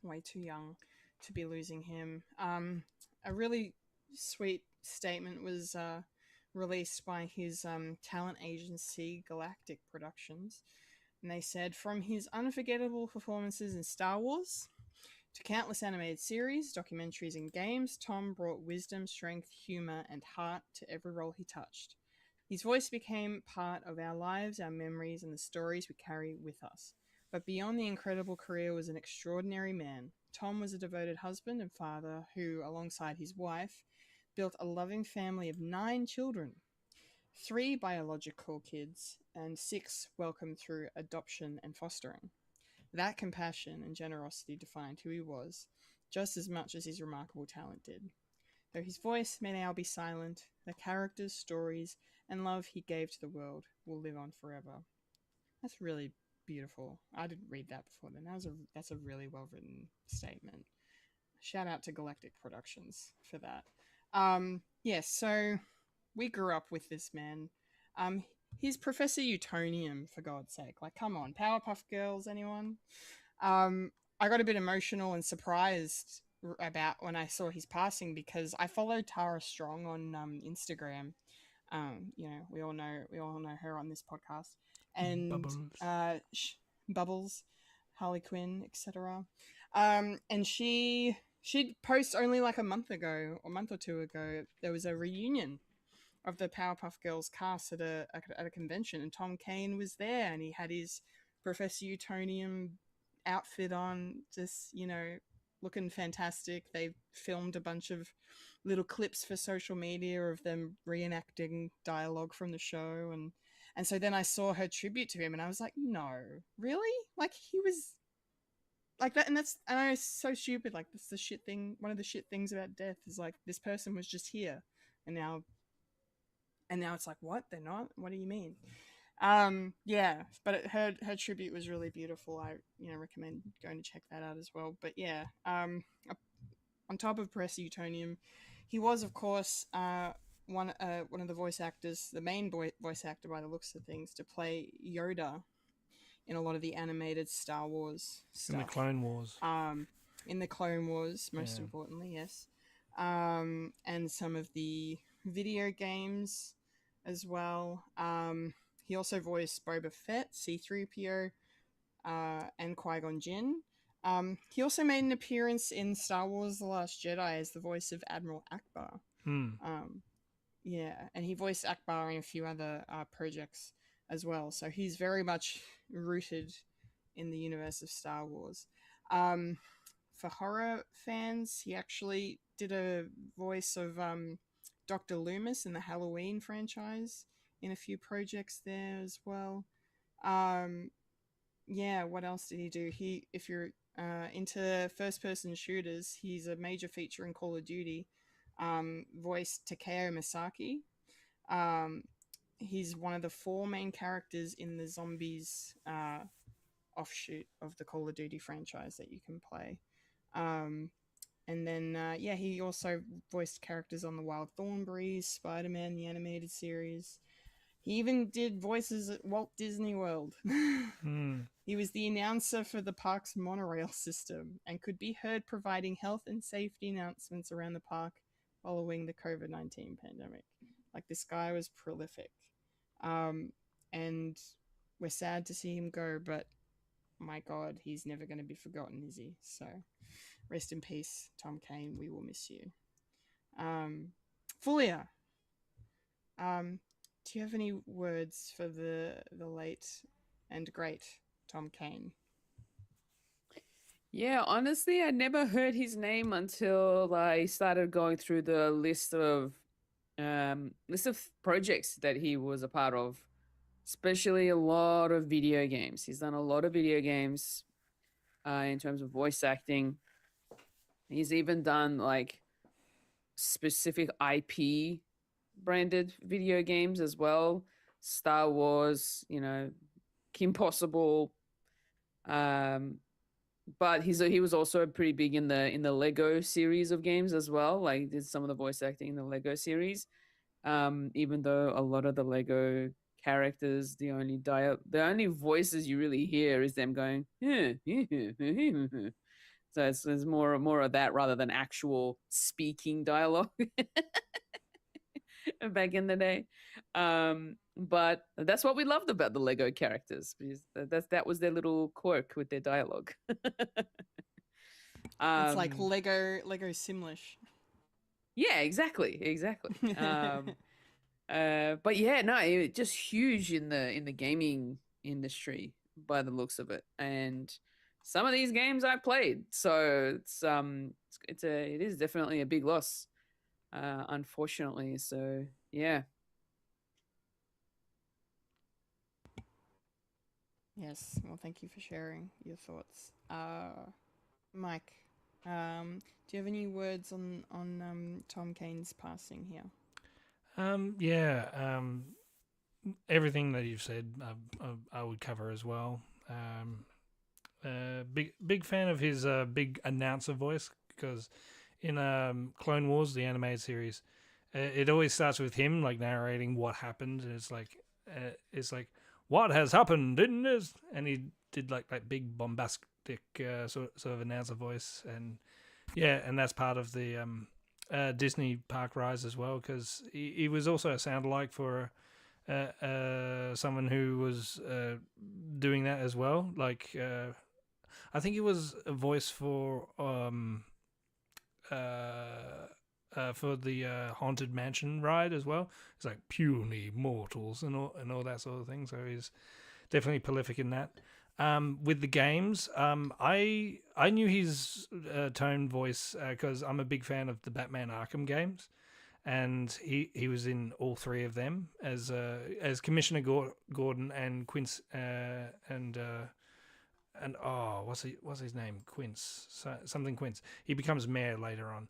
way too young to be losing him. A really sweet statement was released by his talent agency, Galactic Productions, and they said, from his unforgettable performances in Star Wars to countless animated series, documentaries, and games, Tom brought wisdom, strength, humor, and heart to every role he touched. His voice became part of our lives, our memories, and the stories we carry with us. But beyond the incredible career was an extraordinary man. Tom was a devoted husband and father who, alongside his wife, built a loving family of 9 children. 3 biological kids and 6 welcomed through adoption and fostering. That compassion and generosity defined who he was, just as much as his remarkable talent did. Though his voice may now be silent, the characters, stories, and love he gave to the world will live on forever. That's really beautiful. I didn't read that before then. That's a really well written statement. Shout out to Galactic Productions for that. Yes, so we grew up with this man. He's Professor Utonium, for God's sake. Like, come on, Powerpuff Girls, anyone? I got a bit emotional and surprised about when I saw his passing because I followed Tara Strong on Instagram. You know, we all know her on this podcast, and Bubbles, Harley Quinn, etc. And she'd post only like a month or 2 ago. There was a reunion of the Powerpuff Girls cast at a convention, and Tom Kane was there, and he had his Professor Utonium outfit on, just, you know, looking fantastic. They filmed a bunch of little clips for social media of them reenacting dialogue from the show, and so then I saw her tribute to him, and I was like, no, really? Like, he was like that. And I know it's so stupid, like, that's the shit thing. One of the shit things about death is like, this person was just here, and now it's like, what? They're not? What do you mean? Yeah, but her tribute was really beautiful. I recommend going to check that out as well. But yeah, on top of Professor Utonium, he was, of course, one of the voice actors, the main voice actor by the looks of things, to play Yoda in a lot of the animated Star Wars stuff. In the Clone Wars. In the Clone Wars, most importantly, yes. And some of the video games as well. He also voiced Boba Fett, C-3PO, and Qui-Gon Jinn. He also made an appearance in Star Wars: The Last Jedi as the voice of Admiral Akbar. Yeah, and he voiced Akbar in a few other projects as well. So he's very much rooted in the universe of Star Wars. For horror fans, he actually did a voice of Dr. Loomis in the Halloween franchise in a few projects there as well. Yeah, what else did he do? If you're into first-person shooters, he's a major feature in Call of Duty. Voiced Takeo Misaki. He's one of the 4 main characters in the Zombies offshoot of the Call of Duty franchise that you can play. And then, yeah, he also voiced characters on the Wild Thornberrys, Spider-Man, the animated series. He even did voices at Walt Disney World. He was the announcer for the park's monorail system and could be heard providing health and safety announcements around the park following the COVID-19 pandemic. Like, this guy was prolific. And we're sad to see him go, but my God, he's never going to be forgotten, is he? So, rest in peace, Tom Kane. We will miss you. Fulya, do you have any words for the late and great Tom Kane? Yeah, honestly, I never heard his name until I started going through the list of projects that he was a part of, especially a lot of video games. He's done a lot of video games in terms of voice acting. He's even done like specific IP branded video games as well. Star Wars, Kim Possible. But he was also pretty big in the Lego series of games as well. Like, did some of the voice acting in the Lego series. Even though a lot of the Lego characters, the only voices you really hear is them going, so it's more of that rather than actual speaking dialogue back in the day. But that's what we loved about the Lego characters, because that was their little quirk with their dialogue. It's like Lego Simlish. Yeah, exactly. But yeah, no, just huge in the gaming industry by the looks of it, and some of these games I played, so it is definitely a big loss, unfortunately. So yeah. Yes, well, thank you for sharing your thoughts. Mike, do you have any words on Tom Kane's passing here? Yeah, everything that you've said, I would cover as well. Big fan of his big announcer voice, because in Clone Wars, the animated series, it always starts with him like narrating what happened, and it's like what has happened in this, and he did like that big bombastic sort of announcer voice, and yeah, and that's part of the Disney Park Rise as well, because he was also a sound-alike for someone who was doing that as well. Like, I think he was a voice for the Haunted Mansion ride as well. It's like puny mortals and all that sort of thing. So he's definitely prolific in that. With the games, I knew his tone voice because I'm a big fan of the Batman Arkham games, and he was in all 3 of them as Commissioner Gordon and Quince and what's his name, Quince, something Quince. He becomes mayor later on,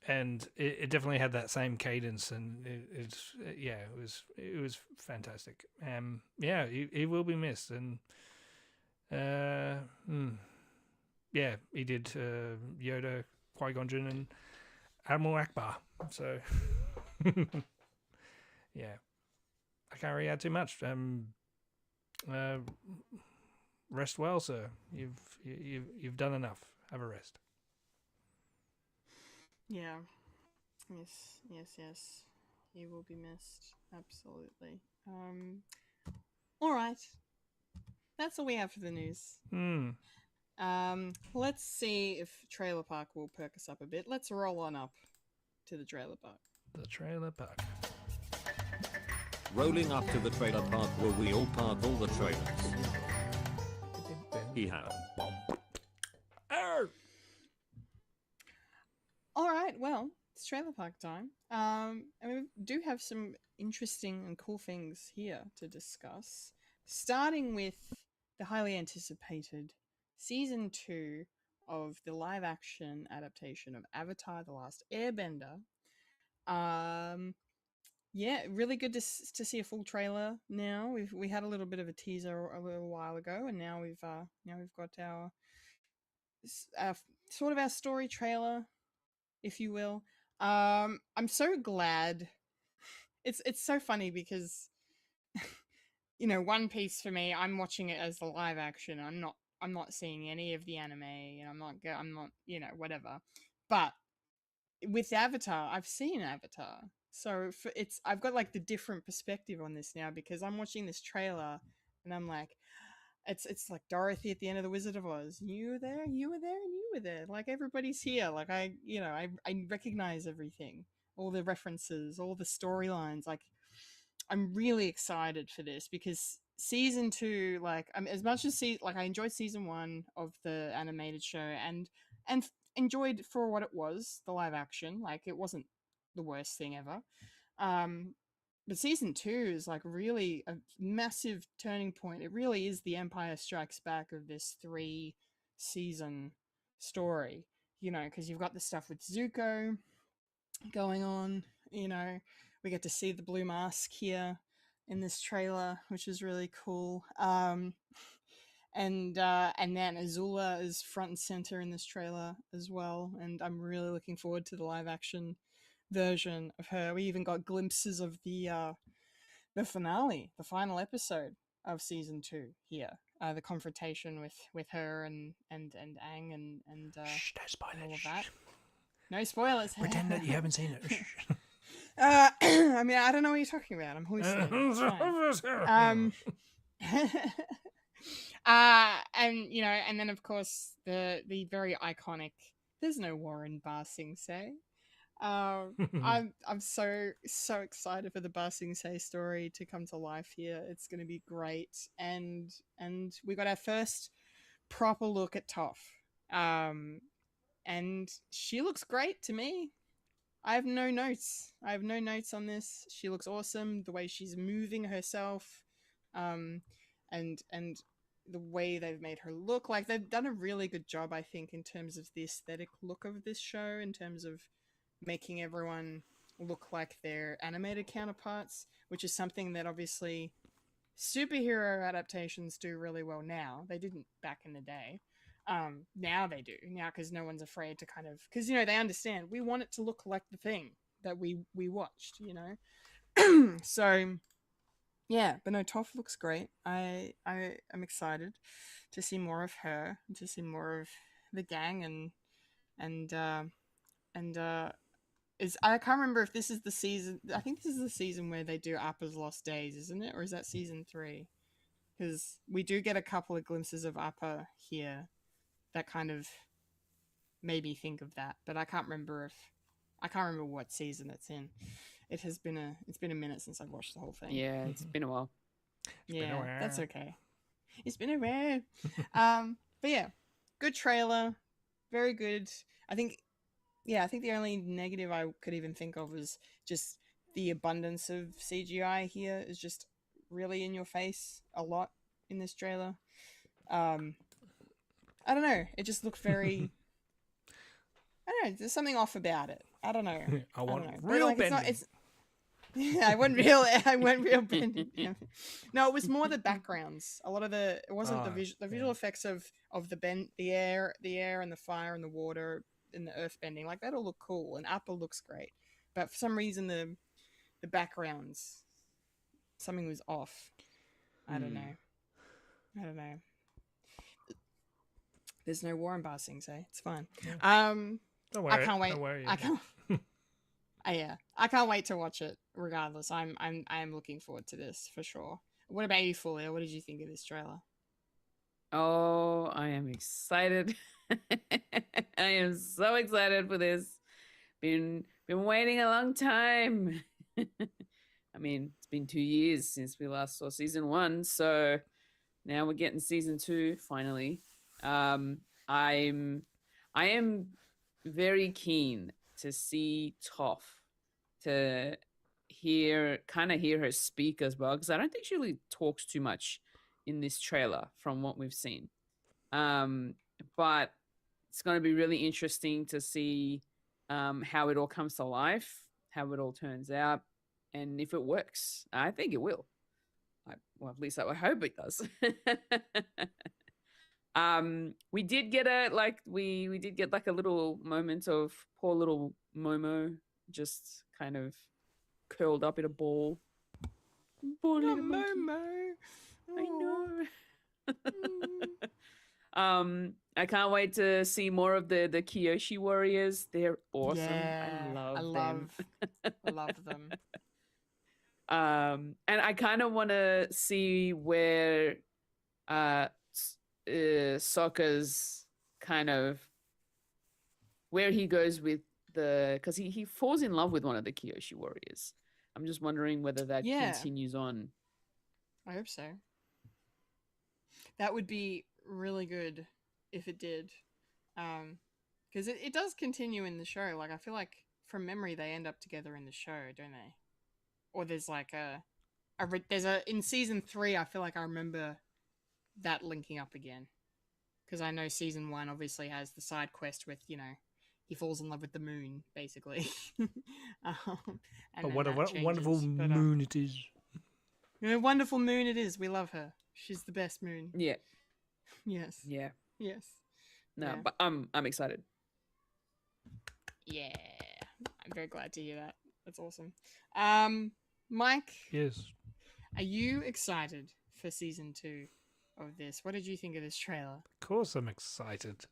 and it definitely had that same cadence, and it was fantastic. Yeah, he will be missed, and yeah, he did Yoda, Qui-Gon Jinn, and Admiral Akbar. So yeah, I can't really add too much. Rest well, sir. You've done enough. Have a rest. Yeah. Yes. He will be missed. Absolutely. All right. That's all we have for the news. Let's see if Trailer Park will perk us up a bit. Let's roll on up to the Trailer Park. The trailer park. Rolling up to the trailer park where we all park all the trailers. Yeah. Arr! All right, well, it's Trailer Park time. And we do have some interesting and cool things here to discuss. Starting with the highly anticipated season 2 of the live action adaptation of Avatar: The Last Airbender. Yeah, really good to see a full trailer now. We had a little bit of a teaser a little while ago, and now we've got our sort of our story trailer, if you will. I'm so glad. It's so funny because One Piece for me, I'm watching it as the live action. I'm not seeing any of the anime, and I'm not whatever. But with Avatar, I've seen Avatar. So I've got like the different perspective on this now because I'm watching this trailer and I'm like, it's like Dorothy at the end of The Wizard of Oz. You were there, and you were there. Like everybody's here. Like I recognize everything, all the references, all the storylines. Like I'm really excited for this because season 2, like as much as I enjoyed season 1 of the animated show and enjoyed for what it was, the live action. Like it wasn't the worst thing ever. But season 2 is like really a massive turning point. It really is the Empire Strikes Back of this 3-season story, because you've got the stuff with Zuko going on. We get to see the blue mask here in this trailer, which is really cool. And then Azula is front and center in this trailer as well, and I'm really looking forward to the live action version of her. We even got glimpses of the finale, the final episode of season 2 here. The confrontation with her and Aang and Shh, no spoilers. all of that. No spoilers. Pretend that you haven't seen it. Shh. I mean, I don't know what you're talking about. I'm hallucinating. It's fine. And then of course the very iconic "There's no war in Ba Sing Se." I'm so excited for the Ba Sing Se story to come to life here. It's going to be great, and we got our first proper look at Toph, and she looks great to me. I have no notes on this. She looks awesome. The way she's moving herself, and the way they've made her look. Like they've done a really good job, I think, in terms of the aesthetic look of this show, in terms of making everyone look like their animated counterparts, which is something that obviously superhero adaptations do really well now. They didn't back in the day. Now they do. Now, because no one's afraid to because they understand we want it to look like the thing that we watched. So yeah, but no, Toph looks great. I'm excited to see more of her, to see more of the gang, and I can't remember if this is the season. I think this is the season where they do Appa's Lost Days, isn't it? Or is that season 3? Because we do get a couple of glimpses of Appa here that kind of made me think of that, but I can't remember what season it's in. It's been a minute since I've watched the whole thing. Yeah, it's been a while. That's okay. It's been a while. But yeah, good trailer, very good. I think the only negative I could even think of is just the abundance of CGI here is just really in your face a lot in this trailer. I don't know. It just looked very. I don't know. There's something off about it. I don't know. I want don't know. real But, bending. Yeah, I went real bending. Yeah. No, it was more the backgrounds. A lot of it wasn't the visual effects of the air and the fire and the water and the earth bending. Like that all look cool, and Appa looks great. But for some reason the backgrounds, something was off. I don't know. There's no war in Ba Sing Se. It's fine. Yeah. Don't worry. I can't wait. Don't worry. I can't. I can't wait to watch it. Regardless, I'm looking forward to this for sure. What about you, Fulya? What did you think of this trailer? Oh, I am excited. I am so excited for this. Been waiting a long time. I mean, it's been 2 years since we last saw season 1, so now we're getting season 2 finally. I am very keen to see Toph, to hear her speak as well, because I don't think she really talks too much in this trailer from what we've seen. But it's going to be really interesting to see how it all comes to life, how it all turns out, and if it works. I think it will. Well, at least I hope it does. We did get a little moment of poor little Momo just kind of curled up in a ball. Poor little Momo. I know. I can't wait to see more of the Kyoshi warriors. They're awesome. Yeah, I love them. And I kind of want to see where Sokka's kind of where he goes with because he falls in love with one of the Kyoshi warriors. I'm just wondering whether that continues on. I hope so. That would be really good if it did, because it does continue in the show. Like, I feel like from memory they end up together in the show, don't they? Or there's like in season 3, I feel like I remember that linking up again, because I know season 1 obviously has the side quest with, he falls in love with the moon, basically. But what a wonderful moon it is. A wonderful moon it is. We love her. She's the best moon. Yeah. Yes. Yeah. Yes. No, Yeah. but I'm excited. Yeah. I'm very glad to hear that. That's awesome. Mike? Yes. Are you excited for season 2 of this? What did you think of this trailer? Of course I'm excited.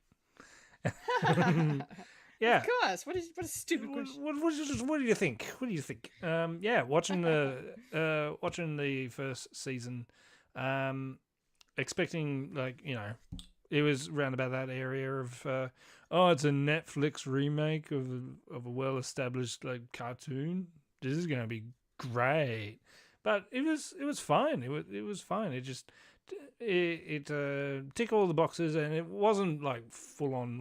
Yeah. Of course. What a stupid question. What do you think? What do you think? Yeah, watching the first season, expecting it was around about that area of it's a Netflix remake of a well established cartoon. This is gonna be great. But it was fine. It was fine. It just it ticked all the boxes, and it wasn't full on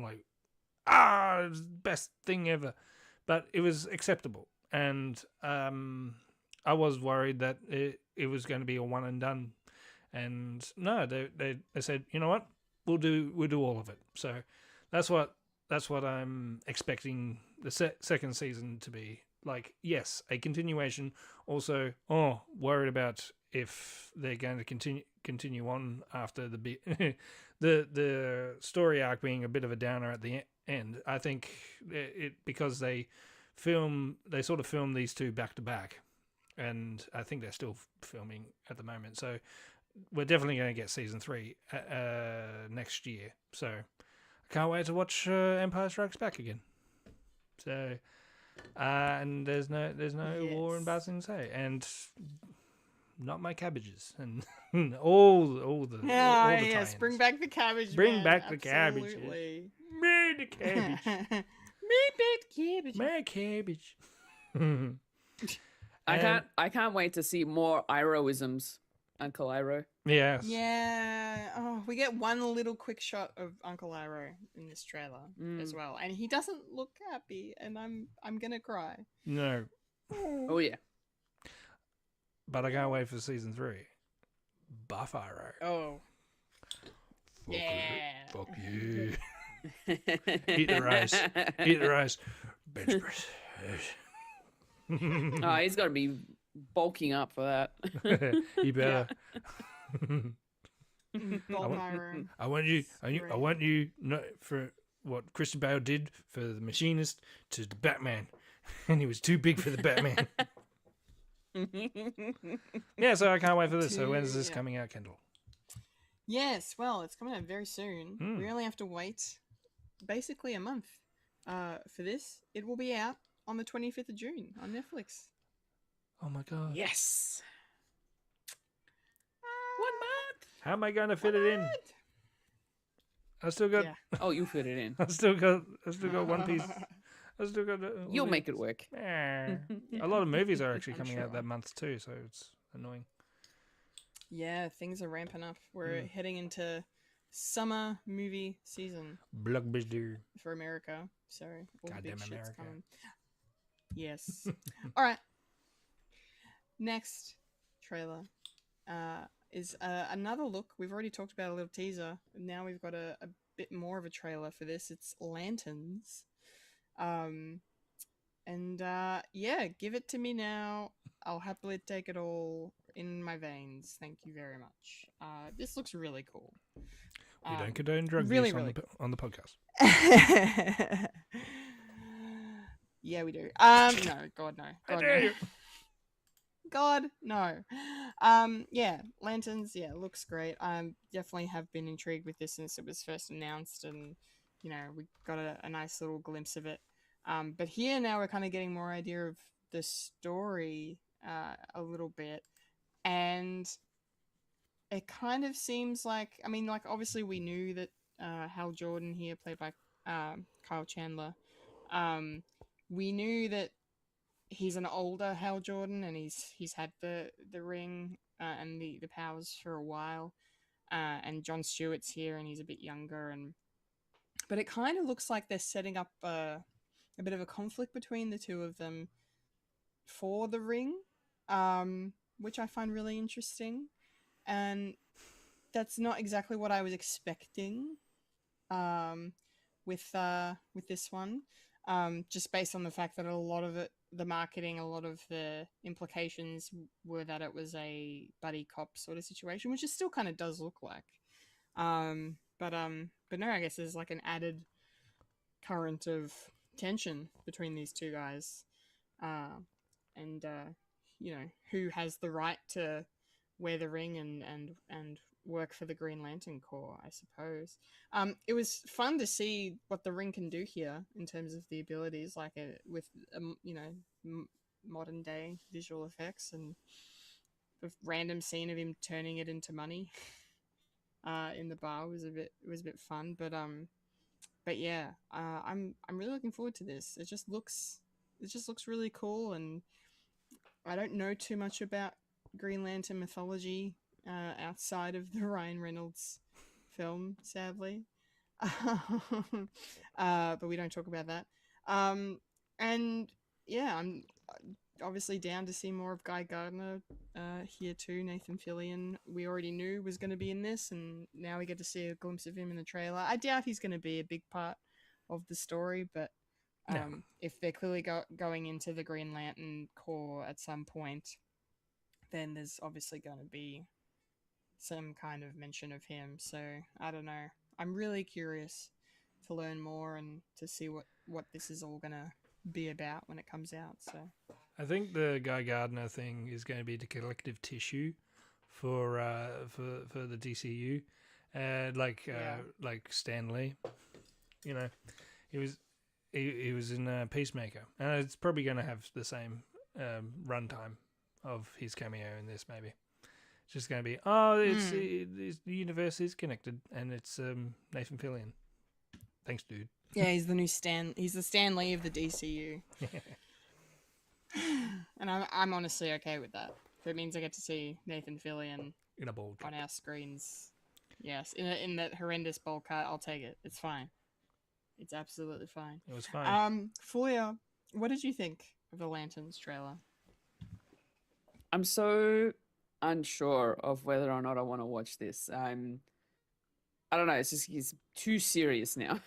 it's the best thing ever, but it was acceptable. And I was worried that it was going to be a one and done, and no, they said, you know what, we'll do all of it. So that's what I'm expecting the second season to be like. Yes, a continuation. Also, worried about if they're going to continue on after the story arc being a bit of a downer at the end. I think because they sort of film these two back to back, and I think they're still filming at the moment. So we're definitely going to get season 3 next year. So I can't wait to watch Empire Strikes Back again. So and there's no war in Ba Sing Se, and not my cabbages, and all the yes, tie-ins. Bring back the cabbage. Bring man. back the Absolutely. cabbages. Bring the cabbage. My cabbage. I can't wait to see more Iroisms, Uncle Iroh. Yes. Yeah. Oh, we get one little quick shot of Uncle Iroh in this trailer as well, and he doesn't look happy, and I'm gonna cry. No. Oh yeah. But I can't wait for season 3. Buff Iroh. Oh. Fuck you. Eat the rice. Eat the rice. Bench press. Oh, he's got to be bulking up for that. You better. I want you not for what Christian Bale did for the Machinist to the Batman, and he was too big for the Batman. Yeah, so I can't wait for this. So when is this coming out, Kendall? Yes, well, it's coming out very soon. We only have to wait basically a month for this. It will be out on the 25th of June on Netflix. Oh my god. Yes. 1 month. How am I going to fit it in? I still got. Yeah. Oh, you fit it in. I still got One Piece. I still got. You'll make it work. A lot of movies are actually I'm coming out sure. that month too, so it's annoying. Yeah, things are ramping up. We're heading into summer movie season Blockbuster. for America. So all the big Goddamn shit's America. coming. Yes. All right. Next trailer is another look. We've already talked about a little teaser. Now we've got a bit more of a trailer for this. It's Lanterns. Yeah, give it to me now. I'll happily take it all in my veins. Thank you very much. This looks really cool. We don't condone drug really, use really on the podcast. Yeah, we do. No, God, no. How God, dare no. you? God, no. Yeah, Lanterns, yeah, looks great. Definitely have been intrigued with this since it was first announced, and, you know, we got a nice little glimpse of it. But here now we're kind of getting more idea of the story a little bit, and it kind of seems like, I mean, like, obviously we knew that Hal Jordan here, played by Kyle Chandler, we knew that he's an older Hal Jordan, and he's had the ring and the powers for a while, and Jon Stewart's here, and he's a bit younger, but it kind of looks like they're setting up a bit of a conflict between the two of them for the ring, which I find really interesting, and that's not exactly what I was expecting with this one. Just based on the fact that a lot of it, the marketing, a lot of the implications were that it was a buddy cop sort of situation, which it still kind of does look like. But no, I guess there's like an added current of tension between these two guys, and you know, who has the right to wear the ring and work for the Green Lantern Corps, I suppose. It was fun to see what the ring can do here in terms of the abilities, like with you know, modern day visual effects, and the random scene of him turning it into money in the bar was a bit fun. But yeah, I'm really looking forward to this. It just looks really cool, and I don't know too much about Green Lantern mythology outside of the Ryan Reynolds film, sadly. But we don't talk about that. And yeah, I'm obviously down to see more of Guy Gardner here too. Nathan Fillion, we already knew was going to be in this, and now we get to see a glimpse of him in the trailer. I doubt he's going to be a big part of the story, but if they're clearly going into the Green Lantern Corps at some point, then there's obviously going to be some kind of mention of him. So I don't know. I'm really curious to learn more and to see what this is all going to be about when it comes out. So I think the Guy Gardner thing is going to be the collective tissue for the DCU, like Stan Lee. You know, he was in Peacemaker, and it's probably going to have the same runtime of his cameo in this. Maybe it's just going to be the universe is connected, and it's Nathan Fillion. Thanks, dude. yeah, he's the new He's the Stan Lee of the DCU. And I'm honestly okay with that. If it means I get to see Nathan Fillion In a ball on our screens, yes, in that horrendous bowl cut, I'll take it. It's fine. It's absolutely fine. It was fine. Fulya, what did you think of the Lanterns trailer? I'm so unsure of whether or not I want to watch this. I don't know. It's too serious now.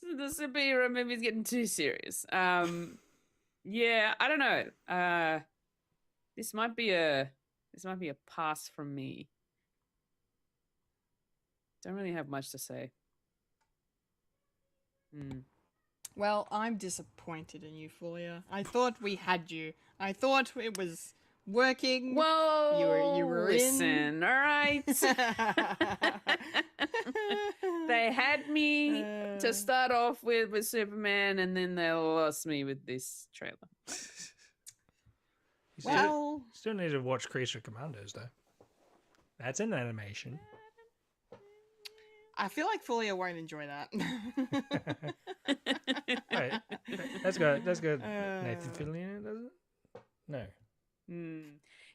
The superhero movie's getting too serious. Yeah, I don't know. This might be a pass from me. Don't really have much to say. Well, I'm disappointed in you, Fulya. I thought we had you. I thought it was working. Well, you were listen, in. all right. They had me to start off with Superman, and then they lost me with this trailer. Still need to watch Creature Commandos though. That's an animation. I feel like Fulya won't enjoy that. Wait, that's got Nathan Fillion, does it? No.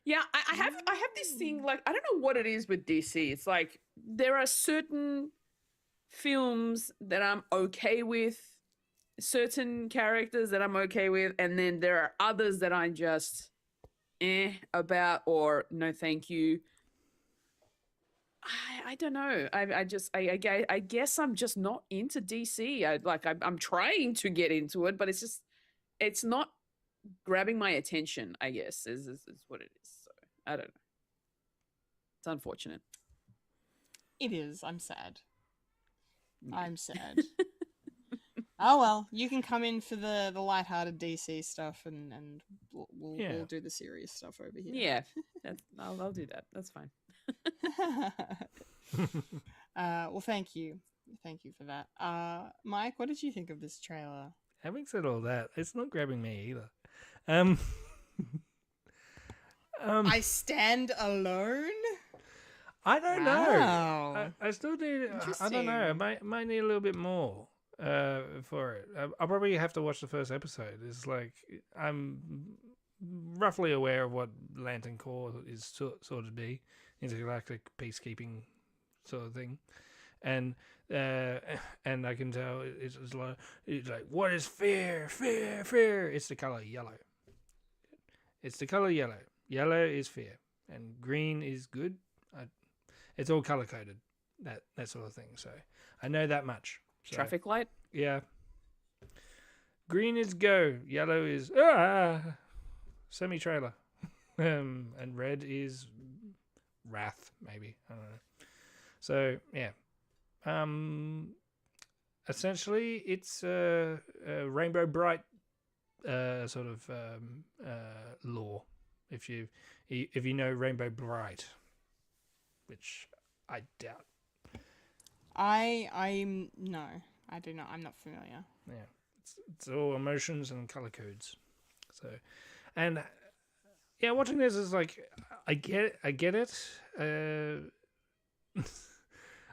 Yeah, I have this thing, like, I don't know what it is with DC. It's like there are certain films that I'm okay with, certain characters that I'm okay with, and then there are others that I'm just about, or no thank you. I don't know. I guess I'm just not into DC. I'm trying to get into it, but it's not grabbing my attention, I guess, is what it is. So I don't know. It's unfortunate. It is. I'm sad. I'm sad. Oh well, you can come in for the lighthearted DC stuff, and we'll do the serious stuff over here. Yeah, I'll do that. That's fine. Well, thank you for that. Mike, what did you think of this trailer? Having said all that, it's not grabbing me either. I stand alone. I don't Wow. know. I still need. I don't know. I might need a little bit more for it. I'll probably have to watch the first episode. It's like I'm roughly aware of what Lantern Corps is sort of be, intergalactic peacekeeping sort of thing, and I can tell it's like what is fear? Fear. It's the color yellow. It's the color yellow. Yellow is fear, and green is good. It's all color coded, that sort of thing. So I know that much. So, Traffic light. Yeah. Green is go. Yellow is semi trailer, and red is wrath. Maybe I don't know. So yeah. Essentially, it's a Rainbow Bright sort of lore. If you know Rainbow Bright, which I doubt. No, I do not. I'm not familiar. Yeah, it's all emotions and color codes. So, and yeah, watching this is like I get it.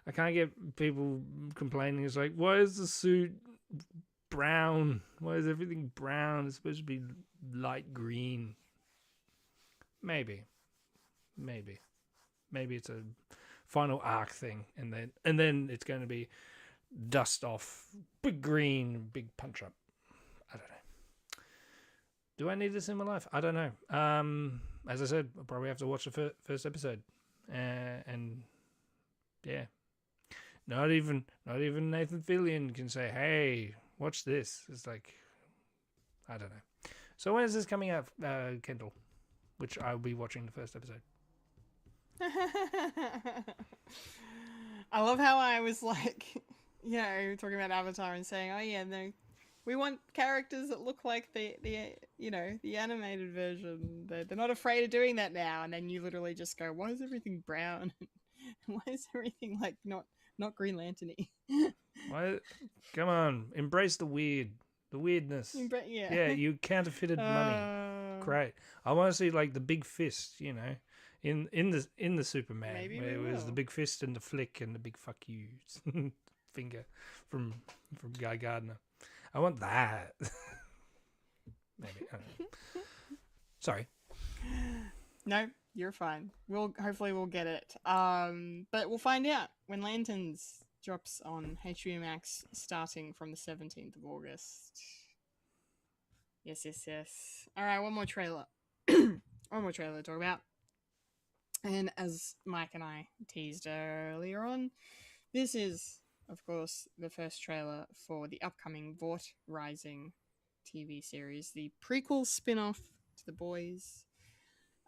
I can't get people complaining. It's like, why is the suit brown? Why is everything brown? It's supposed to be light green. Maybe it's a final arc thing, and then it's going to be dust off, big green, big punch up. I don't know. Do I need this in my life? I don't know. As I said, I'll probably have to watch the first episode, and yeah, not even Nathan Fillion can say, "Hey, watch this." It's like, I don't know. So when is this coming out, Kendall? Which I'll be watching the first episode. I love how I was like, talking about Avatar and saying, "Oh yeah, no, we want characters that look like the animated version. They're not afraid of doing that now." And then you literally just go, "Why is everything brown? Why is everything like not Green Lantern-y?" Why? Come on, embrace the weirdness. Yeah, you counterfeited money. Great. I want to see like the big fist, in the Superman, Maybe where we it was will. the big fist and the flick and the big fuck you finger from Guy Gardner. I want that. Maybe. I don't know. Sorry. No, you're fine. Hopefully we'll get it. But we'll find out when Lanterns drops on HBO Max starting from the 17th of August. Yes. All right, one more trailer. One more trailer to talk about. And as Mike and I teased earlier on, this is, of course, the first trailer for the upcoming Vought Rising TV series, the prequel spin-off to The Boys.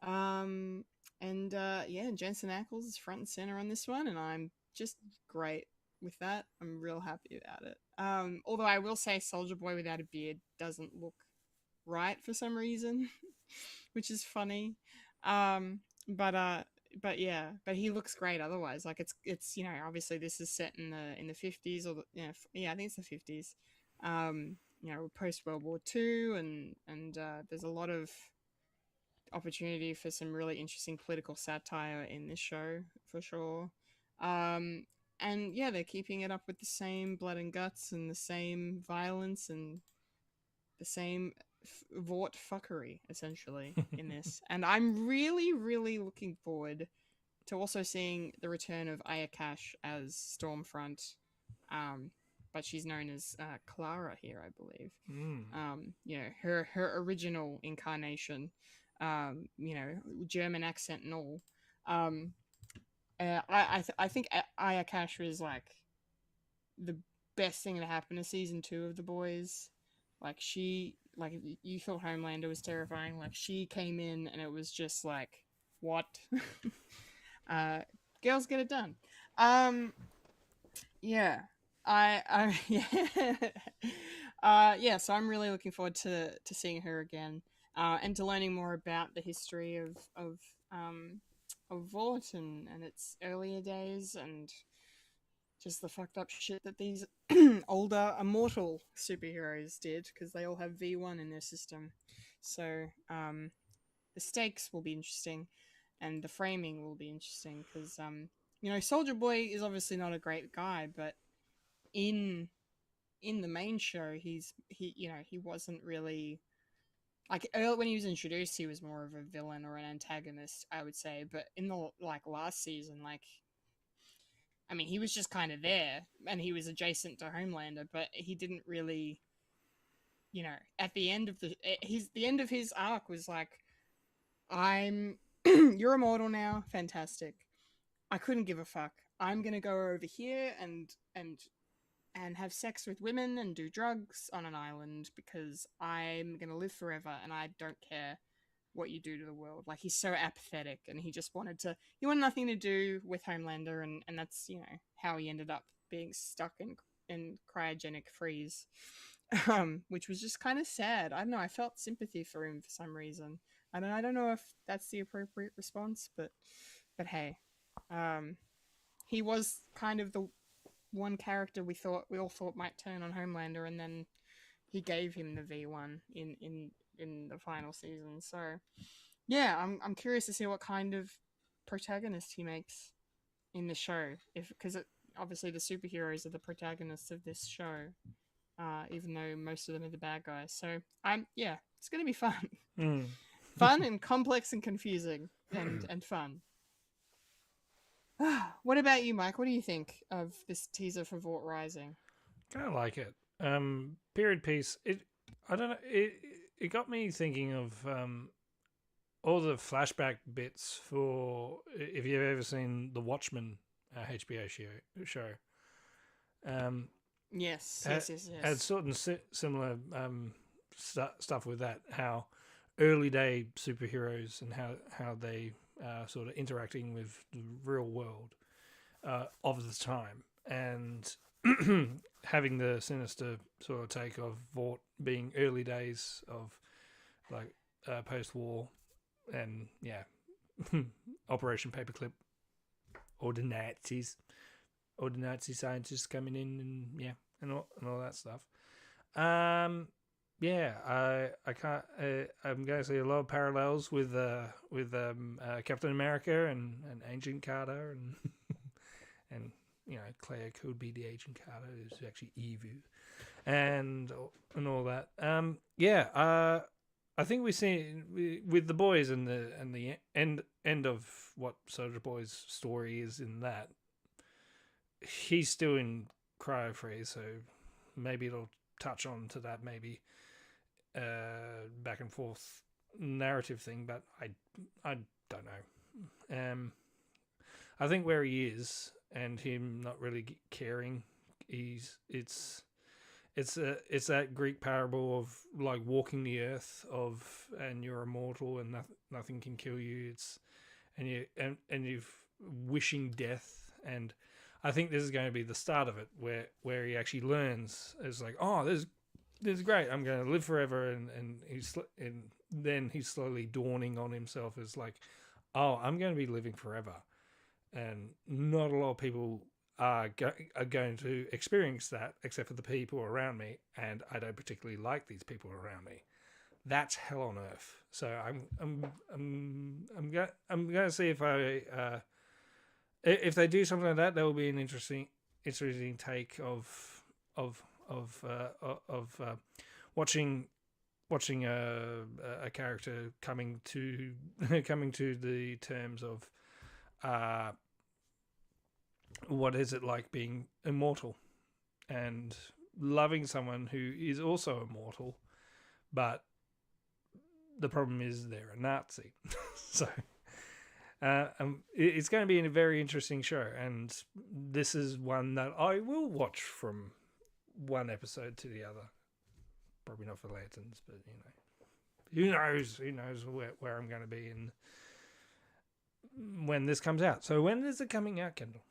Jensen Ackles is front and center on this one, and I'm just great with that. I'm real happy about it. Although I will say Soldier Boy without a beard doesn't look right for some reason, which is funny. But he looks great otherwise. Like it's obviously this is set in the 50s or I think it's the 50s. Post World War II, and there's a lot of opportunity for some really interesting political satire in this show for sure. And yeah, they're keeping it up with the same blood and guts and the same violence and the same Vought fuckery, essentially, in this. And I'm really, really looking forward to also seeing the return of Ayakash as Stormfront. But she's known as Clara here, I believe. You know, her original incarnation, you know, German accent and all. I think Ayakash was like the best thing to happen to season 2 of The Boys. Like you thought Homelander was terrifying. Like she came in and it was just like, what? Girls get it done. Yeah. Yeah. So I'm really looking forward to seeing her again, and to learning more about the history of Vought and its earlier days, and just the fucked up shit that these older immortal superheroes did, because they all have V1 in their system. So the stakes will be interesting, and the framing will be interesting, because you know, Soldier Boy is obviously not a great guy, but in the main show, he wasn't really like, when he was introduced, he was more of a villain or an antagonist, I would say. But in the last season, like, I mean, he was just kind of there, and he was adjacent to Homelander, but he didn't really, you know, at the end of the end of his arc was like, you're immortal now, fantastic. I couldn't give a fuck. I'm gonna go over here and have sex with women and do drugs on an island because I'm gonna live forever and I don't care what you do to the world. Like, he's so apathetic, and he wanted nothing to do with Homelander, and that's, you know, how he ended up being stuck in cryogenic freeze, which was just kind of sad. I don't know, I felt sympathy for him for some reason. I don't know if that's the appropriate response, but hey, he was kind of the one character we all thought might turn on Homelander, and then he gave him the V1 in the final season. So yeah, I'm curious to see what kind of protagonist he makes in the show, because obviously the superheroes are the protagonists of this show, even though most of them are the bad guys. So it's gonna be fun. Fun and complex and confusing and fun. What about you, Mike? What do you think of this teaser for Vought Rising? Kind of like it. Period piece. I don't know. It got me thinking of all the flashback bits for, if you've ever seen the Watchmen HBO show. Yes. Had sort of similar stuff with that. How early day superheroes and how they sort of interacting with the real world of the time, and having the sinister sort of take of Vought being early days of like post-war, and Operation Paperclip, or the Nazi scientists coming in, and all that stuff. I can't. I'm going to see a lot of parallels with Captain America and Agent Carter, and you know, Claire could be the Agent Carter who's actually evil, and all that. I think we see with the boys and the end of what Soldier Boy's story is in that. He's still in cryo freeze, so maybe it'll touch on to that, maybe back and forth narrative thing, but I don't know. I think where he is and him not really caring, it's that Greek parable of like walking the earth and you're immortal and nothing can kill you. And you're wishing death, and I think this is going to be the start of it, where he actually learns. It's like, oh, this is great. I'm going to live forever, and then he's slowly dawning on himself as like, oh, I'm going to be living forever, and not a lot of people are going to experience that, except for the people around me, and I don't particularly like these people around me. That's hell on earth. So I'm going to see if they do something like that. That will be an interesting take of watching a character coming to the terms of what is it like being immortal and loving someone who is also immortal, but the problem is they're a Nazi. So it's going to be a very interesting show, and this is one that I will watch from one episode to the other. Probably not for Lanterns, but who knows where I'm going to be in when this comes out. So when is it coming out, Kendall?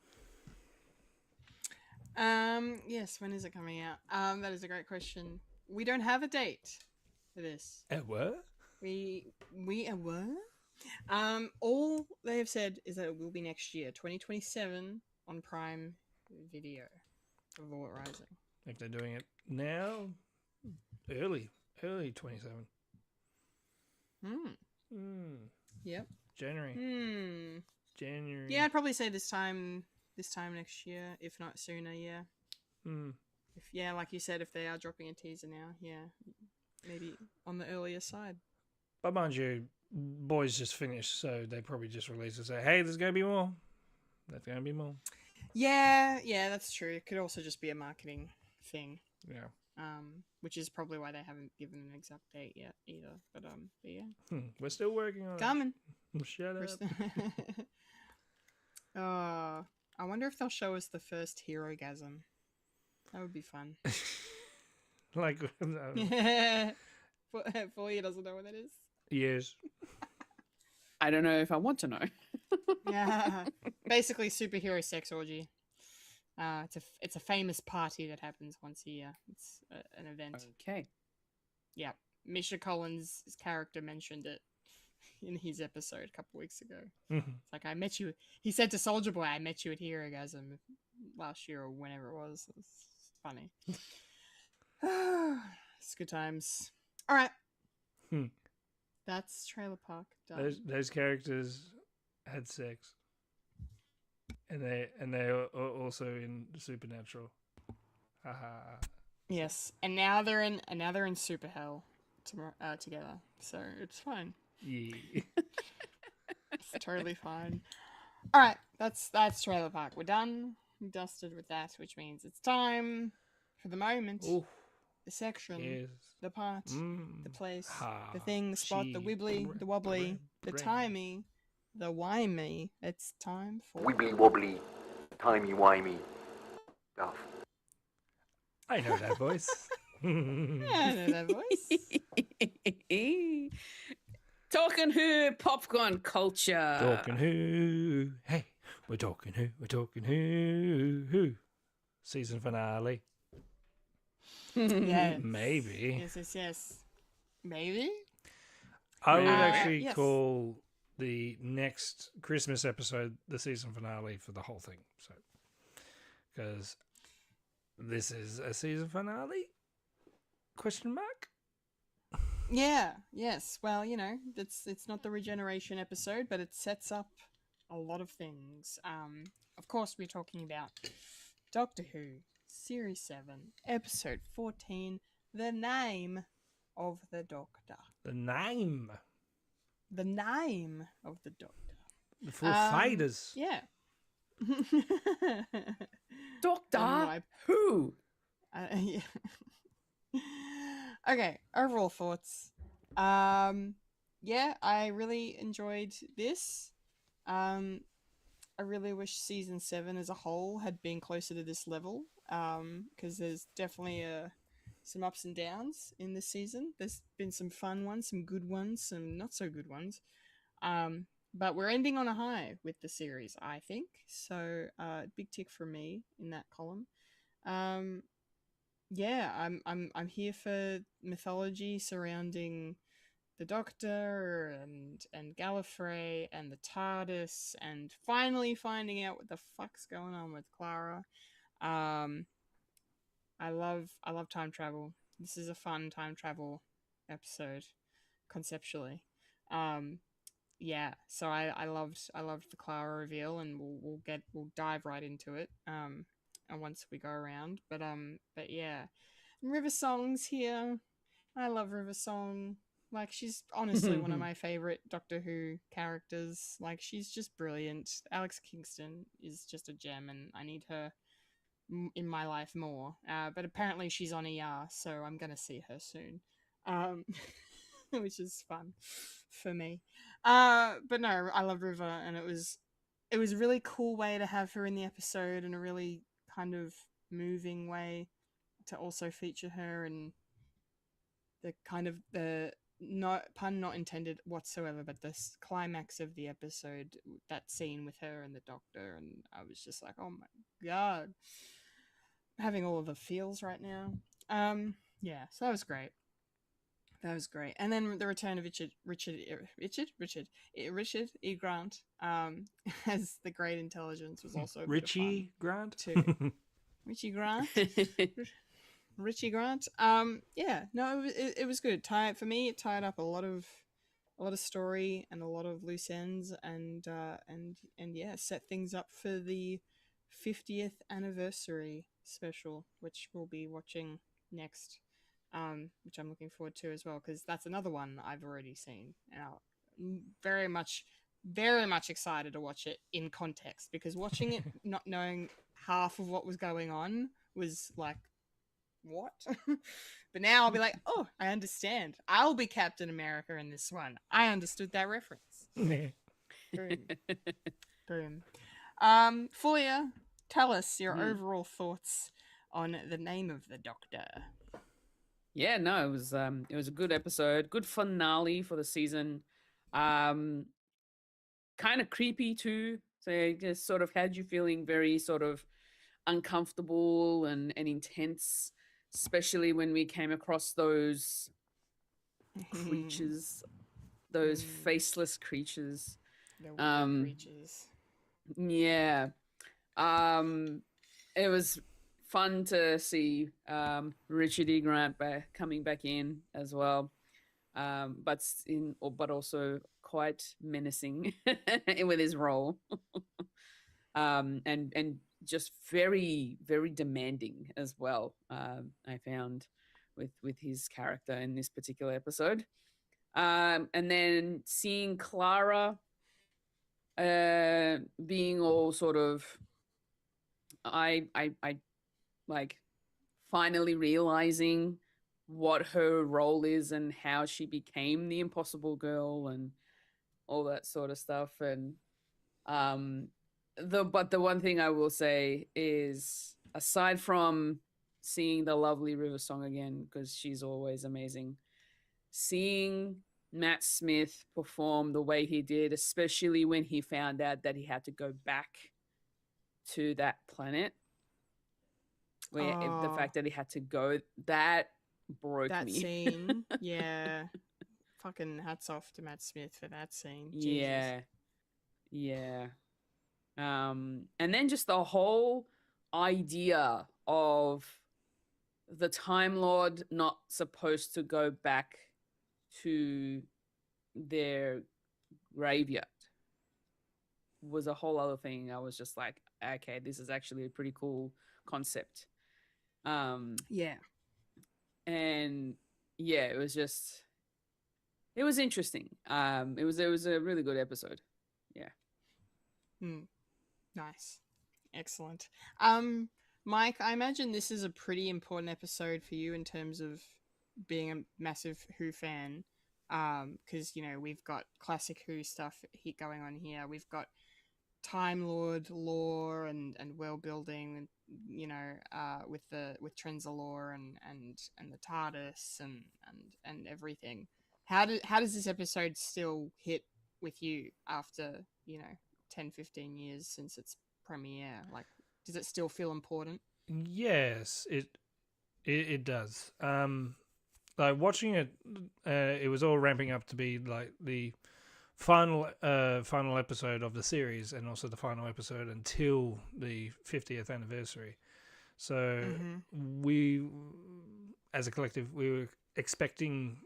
Yes, when is it coming out? That is a great question. We don't have a date for this. What? We what? All they have said is that it will be next year, 2027, on Prime Video for Vault Rising. If they're doing it now, early 27. Yep. January. January. Yeah, I'd probably say this time next year, if not sooner. Yeah. If like you said, if they are dropping a teaser now, yeah, maybe on the earlier side. But mind you, boys just finished, so they probably just released and say, "Hey, there's going to be more. There's going to be more." Yeah, that's true. It could also just be a marketing thing. Yeah. Which is probably why they haven't given an exact date yet either. But yeah. We're still working on Coming. it. Shut up. I wonder if they'll show us the first hero-gasm. That would be fun. Like, Fulya doesn't know what that is. Yes. I don't know if I want to know. Yeah. Basically, superhero sex orgy. It's a famous party that happens once a year. It's an event. Okay. Yeah. Misha Collins' character mentioned it in his episode a couple weeks ago. It's like, I met you. He said to Soldier Boy, "I met you at Herogasm last year or whenever it was." It's funny. It's good times. All right. That's Trailer Park done. Those characters had sex, and they are also in Supernatural. Yes, and now they're in Super Hell together, so it's fine. Yeah. It's totally fine. All right, that's Trailer Park. We're done. We dusted with that, which means it's time for the moment, the section, the part, the place, the thing, the spot, the wibbly, the wobbly, the timey, the wimey. It's time for wibbly wobbly, timey wimey stuff. I know that voice. I know that voice. Talking Who popcorn culture. Talking Who. Hey, we're talking Who. We're talking Who. Season finale. Yes. Maybe. Yes. Maybe? I would actually call the next Christmas episode the season finale for the whole thing. So, because this is a season finale? Question mark? Yeah, yes. Well, it's not the regeneration episode, but it sets up a lot of things. Of course, we're talking about Doctor Who, Series 7, Episode 14, The Name of the Doctor. The name? The name of the Doctor. The Foo Fighters. Yeah. Doctor Who? Yeah. Okay, overall thoughts. Yeah, I really enjoyed this. I really wish season 7 as a whole had been closer to this level. Because there's definitely some ups and downs in this season. There's been some fun ones, some good ones, some not so good ones. But we're ending on a high with the series, I think. So, big tick for me in that column. Yeah, I'm here for mythology surrounding the Doctor and Gallifrey and the TARDIS and finally finding out what the fuck's going on with Clara. I love time travel. This is a fun time travel episode conceptually. Yeah, so I loved the Clara reveal, and we'll dive right into it. once we go around. But yeah, and River Song's here. I love River Song. Like, she's honestly one of my favorite Doctor Who characters. Like, she's just brilliant. Alex Kingston is just a gem, and I need her in my life more. But apparently she's on ER, so I'm gonna see her soon, which is fun for me. But no, I love River, and it was a really cool way to have her in the episode, and a really kind of moving way to also feature her, and the kind of the not pun not intended whatsoever, but this climax of the episode, that scene with her and the Doctor, and I was just like, oh my god, I'm having all of the feels right now. Yeah, so that was great. That was great. And then the return of Richard E. Grant, as the Great Intelligence was also a bit of fun Grant too. Richie Grant. Richie Grant. Yeah, no, it was good. For me, it tied up a lot of story and a lot of loose ends, and yeah, set things up for the 50th anniversary special, which we'll be watching next. Which I'm looking forward to as well, because that's another one I've already seen, and I'm very much excited to watch it in context, because watching it not knowing half of what was going on was like, what? But now I'll be like, oh, I understand. I'll be Captain America in this one. I understood that reference. Boom. Boom. Fulya, tell us your overall thoughts on the name of the Doctor. Yeah, no, it was a good episode, good finale for the season. Kind of creepy too. So it just sort of had you feeling very sort of uncomfortable and intense, especially when we came across those creatures, those faceless creatures. The weird creatures. Yeah. It was fun to see Richard E. Grant coming back in as well, but also quite menacing with his role, and just very, very demanding as well. I found with his character in this particular episode, and then seeing Clara being all sort of, I like finally realizing what her role is and how she became the Impossible Girl and all that sort of stuff. And the one thing I will say is, aside from seeing the lovely River Song again, because she's always amazing, seeing Matt Smith perform the way he did, especially when he found out that he had to go back to that planet, where the fact that he had to go, that broke that me. Scene, yeah. Fucking hats off to Matt Smith for that scene. Jesus. Yeah. And then just the whole idea of the Time Lord not supposed to go back to their graveyard was a whole other thing. I was just like, okay, this is actually a pretty cool concept. Yeah. And yeah, it was interesting. It was a really good episode. Yeah. Nice. Excellent. Mike, I imagine this is a pretty important episode for you in terms of being a massive Who fan. Because, you know, we've got classic Who stuff going on here. We've got Time Lord lore and world building, you know, with Trenzalore and the TARDIS and everything. How does this episode still hit with you after, you know, 10-15 years since its premiere? Like, does it still feel important? Yes, it does. Like watching it, it was all ramping up to be like the final episode of the series, and also the final episode until the 50th anniversary. So we, as a collective, we were expecting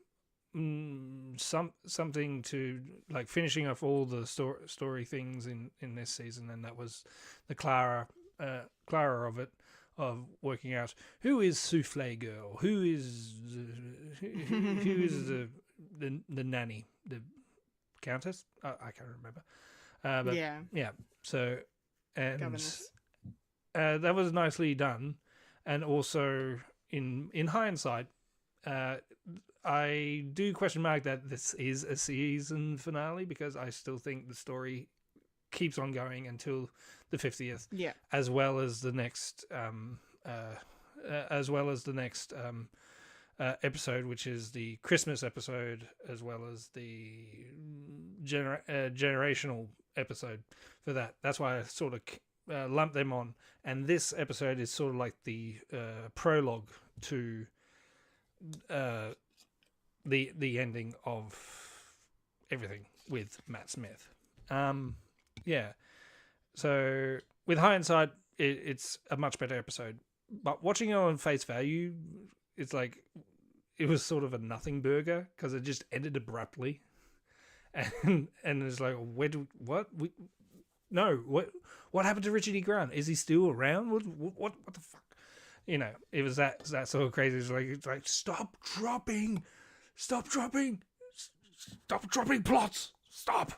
something to, like, finishing off all the story things in this season, and that was the Clara of it. working out who is Souffle Girl, who is the nanny, the countess. I can't remember. But yeah. So and Governess. that was nicely done, and also in hindsight, I do question mark that this is a season finale because I still think the story keeps on going until the 50th, as well as the next episode, which is the Christmas episode, as well as the generational episode for that. That's why I sort of lumped them on. And this episode is sort of like the prologue to the ending of everything with Matt Smith. Yeah. So with hindsight, it's a much better episode. But watching it on face value, it's like it was sort of a nothing burger because it just ended abruptly, and it's like, what happened to Richard E. Grant? Is he still around? What the fuck? You know, it was that sort of crazy. It's like stop dropping plots. Stop.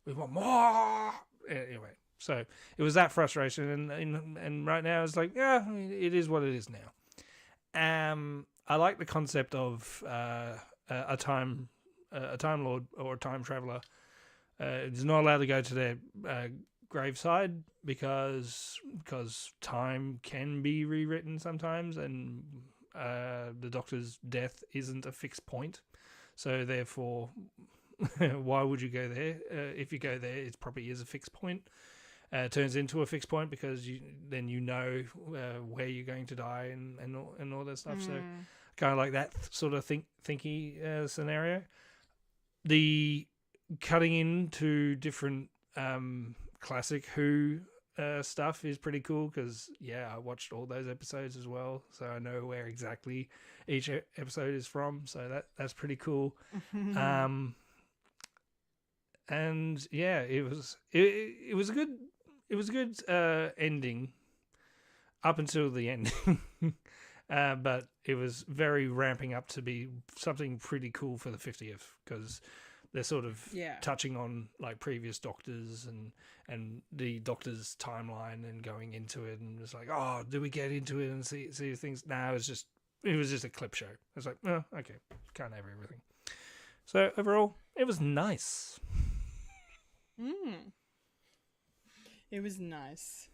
We want more. Anyway, so it was that frustration, and right now it's like, yeah, it is what it is now. I like the concept of a time lord or a time traveler is not allowed to go to their graveside because time can be rewritten sometimes, and the Doctor's death isn't a fixed point. So therefore, why would you go there? If you go there, it probably is a fixed point. Turns into a fixed point because then you know where you're going to die and all that stuff. So kind of like that sort of thinky scenario. The cutting into different classic Who stuff is pretty cool because I watched all those episodes as well, so I know where exactly each episode is from. So that's pretty cool. And yeah, it was a good ending up until the ending. But it was very ramping up to be something pretty cool for the 50th because they're sort of touching on like previous Doctors and the Doctor's timeline and going into it, and it's like, oh, do we get into it and see things? No, it was just a clip show. It's like, oh, okay, can't have everything. So overall, it was nice. It was nice.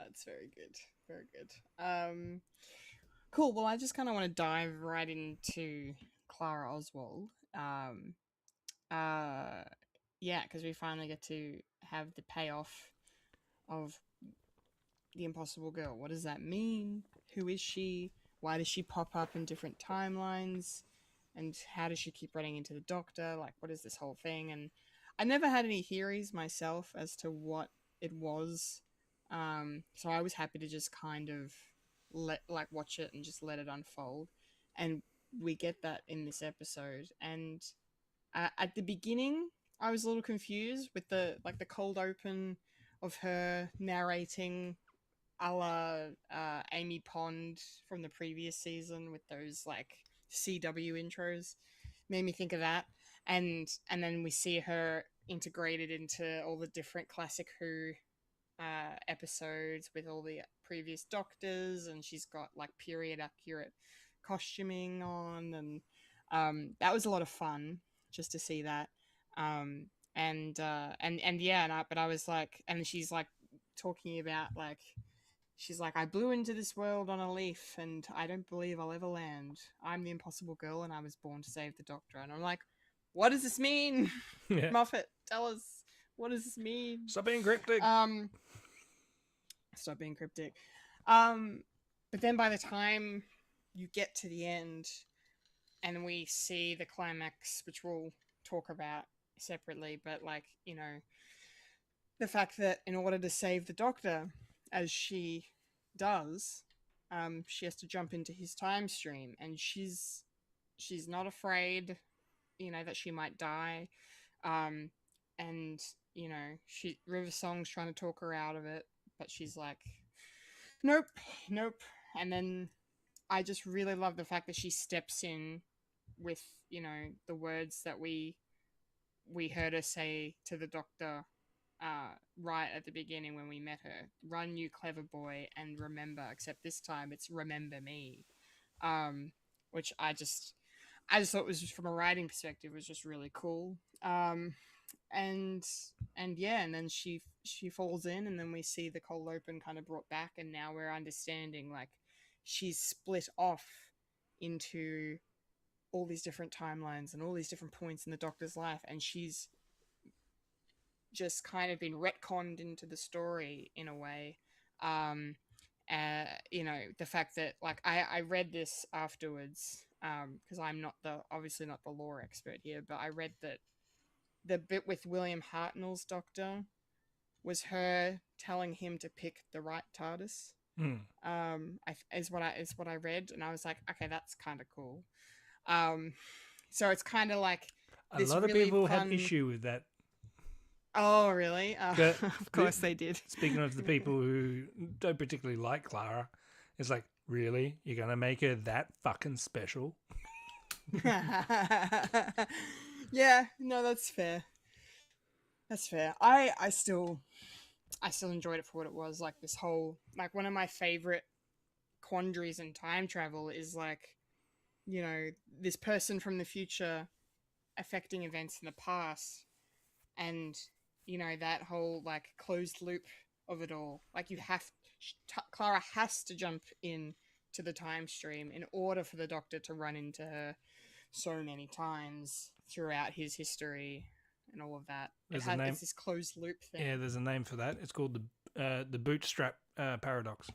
It's very good. Very good. Cool. Well, I just kind of want to dive right into Clara Oswald. Because we finally get to have the payoff of the Impossible Girl. What does that mean? Who is she? Why does she pop up in different timelines? And how does she keep running into the Doctor? Like, what is this whole thing? And I never had any theories myself as to what it was. So I was happy to just kind of watch it and just let it unfold. And we get that in this episode. And at the beginning, I was a little confused with the cold open of her narrating a la Amy Pond from the previous season with those like CW intros. Made me think of that. And then we see her integrated into all the different classic Who episodes with all the previous Doctors, and she's got like period accurate costuming on, and that was a lot of fun just to see that. But I was like, and she's like talking about like, she's like, I blew into this world on a leaf and I don't believe I'll ever land. I'm the Impossible Girl and I was born to save the Doctor. And I'm like, what does this mean? Moffat, tell us, what does this mean? Stop being cryptic. Stop being cryptic. But then by the time you get to the end and we see the climax, which we'll talk about separately, but like, you know, the fact that in order to save the Doctor, as she does, she has to jump into his time stream, and she's not afraid, you know, that she might die. And, you know, River Song's trying to talk her out of it, but she's like, nope. And then I just really love the fact that she steps in with, you know, the words that we heard her say to the doctor right at the beginning when we met her. Run, you clever boy, and remember, except this time it's remember me. Which I just thought was just, from a writing perspective, was just really cool. And yeah, and then she falls in, and then we see the cold open kind of brought back, and now we're understanding like she's split off into all these different timelines and all these different points in the doctor's life, and she's just kind of been retconned into the story in a way. You know, the fact that like I read this afterwards, because I'm obviously not the lore expert here, but I read that the bit with William Hartnell's doctor was her telling him to pick the right TARDIS. Is what I read, and I was like, okay, that's kind of cool. So it's kind of like a lot of really people fun... had issue with that. Oh, really? Of course they did. Speaking of the people who don't particularly like Clara, it's like, really? You're going to make her that fucking special? Yeah, no, that's fair. That's fair. I still enjoyed it for what it was. Like this whole, like one of my favorite quandaries in time travel is like, you know, this person from the future affecting events in the past, and you know, that whole like closed loop of it all. Like Clara has to jump in to the time stream in order for the doctor to run into her so many times throughout his history and all of that. It's this closed loop thing. Yeah, there's a name for that. It's called the bootstrap paradox.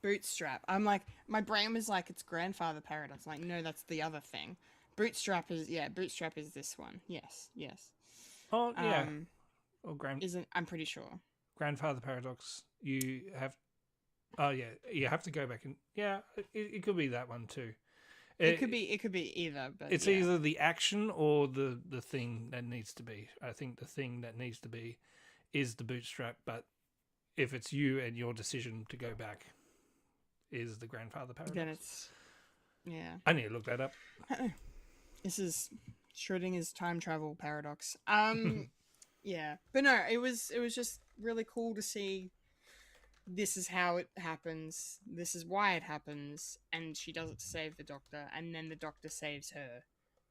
Bootstrap. I'm like, my brain was like, it's grandfather paradox. I'm like, no, that's the other thing. Bootstrap is this one. Yes. Oh yeah. I'm pretty sure. Grandfather paradox. You have. Oh yeah, you have to go back and it could be that one too. It could be either, but it's either the action or the thing that needs to be. I think the thing that needs to be is the bootstrap, but if it's you and your decision to go back is the grandfather paradox. Then it's I need to look that up. This is Schrodinger's time travel paradox. Yeah, but no, it was just really cool to see. This is how it happens. This is why it happens, and she does it to save the doctor, and then the doctor saves her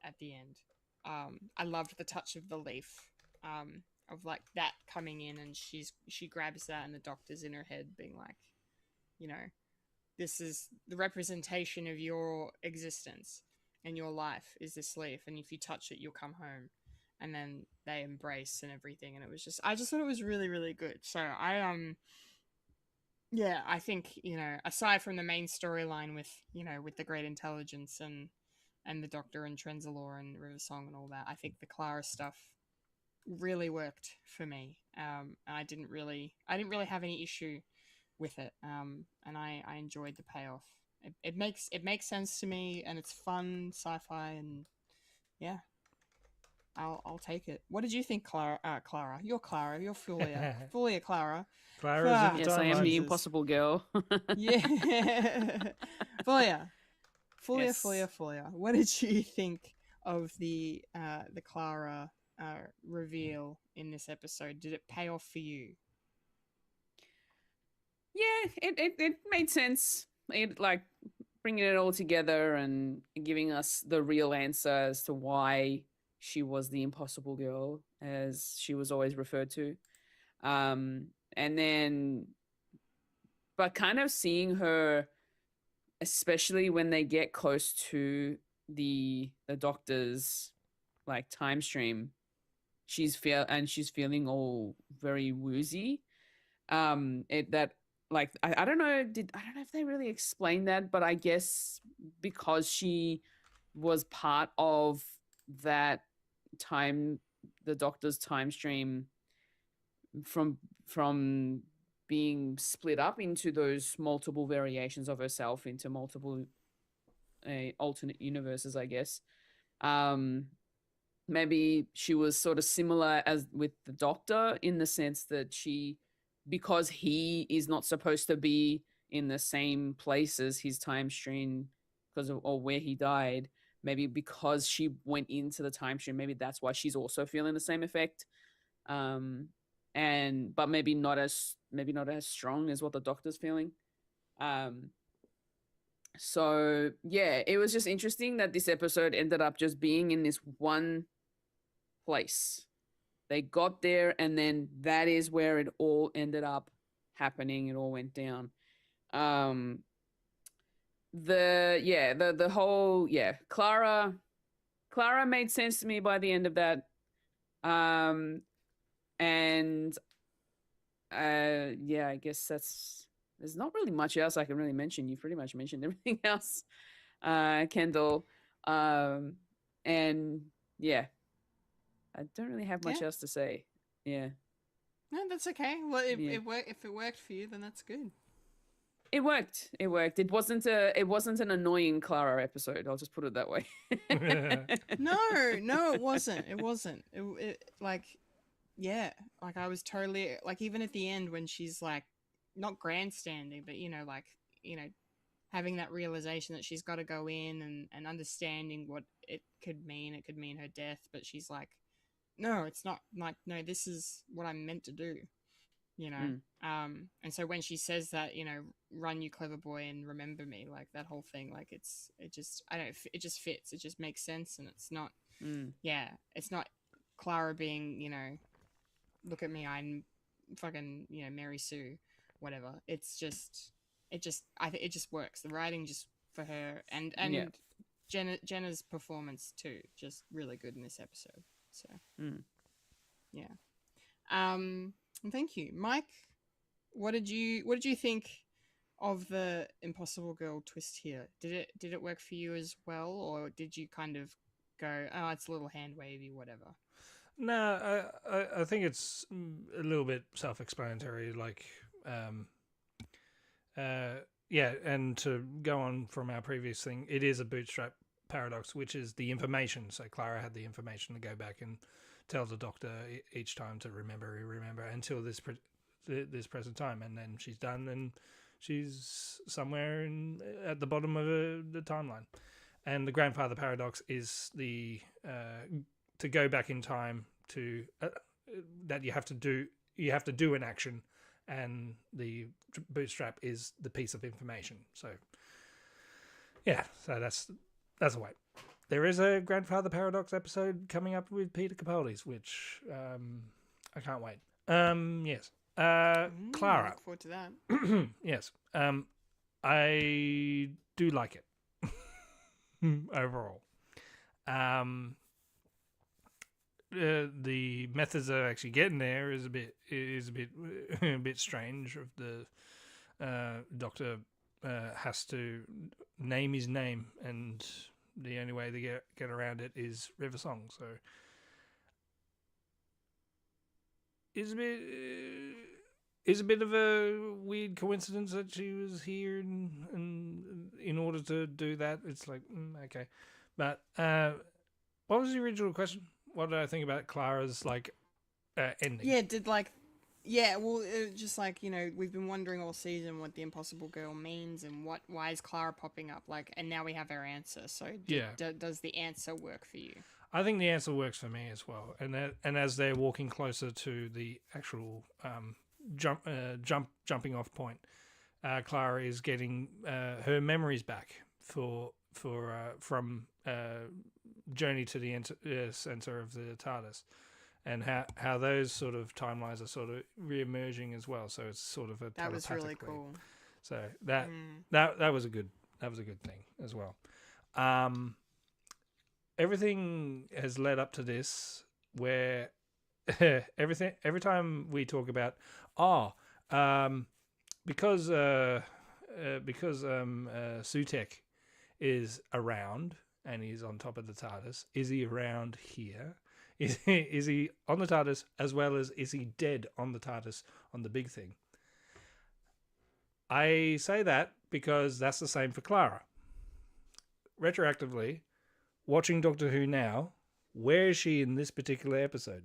at the end. I loved the touch of the leaf, of like that coming in, and she grabs that, and the doctor's in her head, being like, you know, this is the representation of your existence and your life is this leaf, and if you touch it, you'll come home. And then they embrace and everything, and it was just, I just thought it was really, really good. So I think, you know, aside from the main storyline with, you know, with the Great Intelligence and the Doctor and Trenzalore and River Song and all that, I think the Clara stuff really worked for me. I didn't really have any issue with it. And I enjoyed the payoff. It makes sense to me, and it's fun sci-fi, and yeah. I'll take it. What did you think, Clara? You're Clara. You're Fulya. Fulya, Clara. Clara is yes, I am the impossible girl. Yeah. Fulya. Yes. Fulya. What did you think of the Clara reveal in this episode? Did it pay off for you? Yeah, it made sense. It like bringing it all together and giving us the real answer as to why she was the impossible girl, as she was always referred to. And then, but kind of seeing her, especially when they get close to the doctor's like time stream, she's feeling all very woozy. I don't know if they really explained that, but I guess because she was part of that time, the doctor's time stream, from being split up into those multiple variations of herself into multiple alternate universes, I guess. Maybe she was sort of similar as with the Doctor in the sense that because he is not supposed to be in the same place as his time stream because of, or where he died. Maybe because she went into the time stream, maybe that's why she's also feeling the same effect. But maybe not as strong as what the Doctor's feeling. So yeah, it was just interesting that this episode ended up just being in this one place. They got there, and then that is where it all ended up happening. It all went down. The whole Clara made sense to me by the end of that. I guess there's not really much else I can really mention. You pretty much mentioned everything else, Kendall. And yeah, I don't really have much else to say. Yeah. No, that's okay. Well, if it worked for you, then that's good. It worked. It wasn't an annoying Clara episode. I'll just put it that way. No, it wasn't. It wasn't. Like I was totally like, even at the end when she's like not grandstanding, but having that realization that she's got to go in and understanding what it could mean. It could mean her death, but she's like, no, it's not. Like, no, this is what I'm meant to do. And so when she says that, run, you clever boy, and remember me, like that whole thing, like it just fits. It just makes sense. And it's not, it's not Clara being, look at me, I'm fucking, Mary Sue, whatever. It just works. The writing just for her and Jenna's performance too, just really good in this episode. So, thank you, Mike. What did you think of the Impossible Girl twist here? Did it work for you as well, or did you kind of go, oh, it's a little hand wavy, whatever? No, I think it's a little bit self-explanatory. Like, and to go on from our previous thing, it is a bootstrap paradox, which is the information. So Clara had the information to go back and tell the Doctor each time to remember until this present time, and then she's done, and she's somewhere at the bottom of the timeline. And the grandfather paradox is the to go back in time to that you have to do an action, and the bootstrap is the piece of information. So yeah, so that's a way. There is a grandfather paradox episode coming up with Peter Capaldi's, which I can't wait. Yes. Clara. Look forward to that. Yes. I do like it overall. The methods of actually getting there is a bit strange. Of the Doctor has to name his name, and the only way to get around it is River Song. So it's a bit of a weird coincidence that she was here, and in order to do that, it's like okay. But what was the original question? What did I think about Clara's ending? Yeah, well, just like, we've been wondering all season what the Impossible Girl means and why is Clara popping up, and now we have our answer. So does the answer work for you? I think the answer works for me as well. And as they're walking closer to the actual jumping off point, Clara is getting her memories back from Journey to the center of the TARDIS. And how those sort of timelines are sort of re-emerging as well. So it's sort of a that was really cool. So that was a good thing as well. Everything has led up to this, where every time we talk about because Sutek is around and he's on top of the TARDIS, is he around here? Is he on the TARDIS as well as is he dead on the TARDIS on the big thing? I say that because that's the same for Clara. Retroactively, watching Doctor Who now, where is she in this particular episode?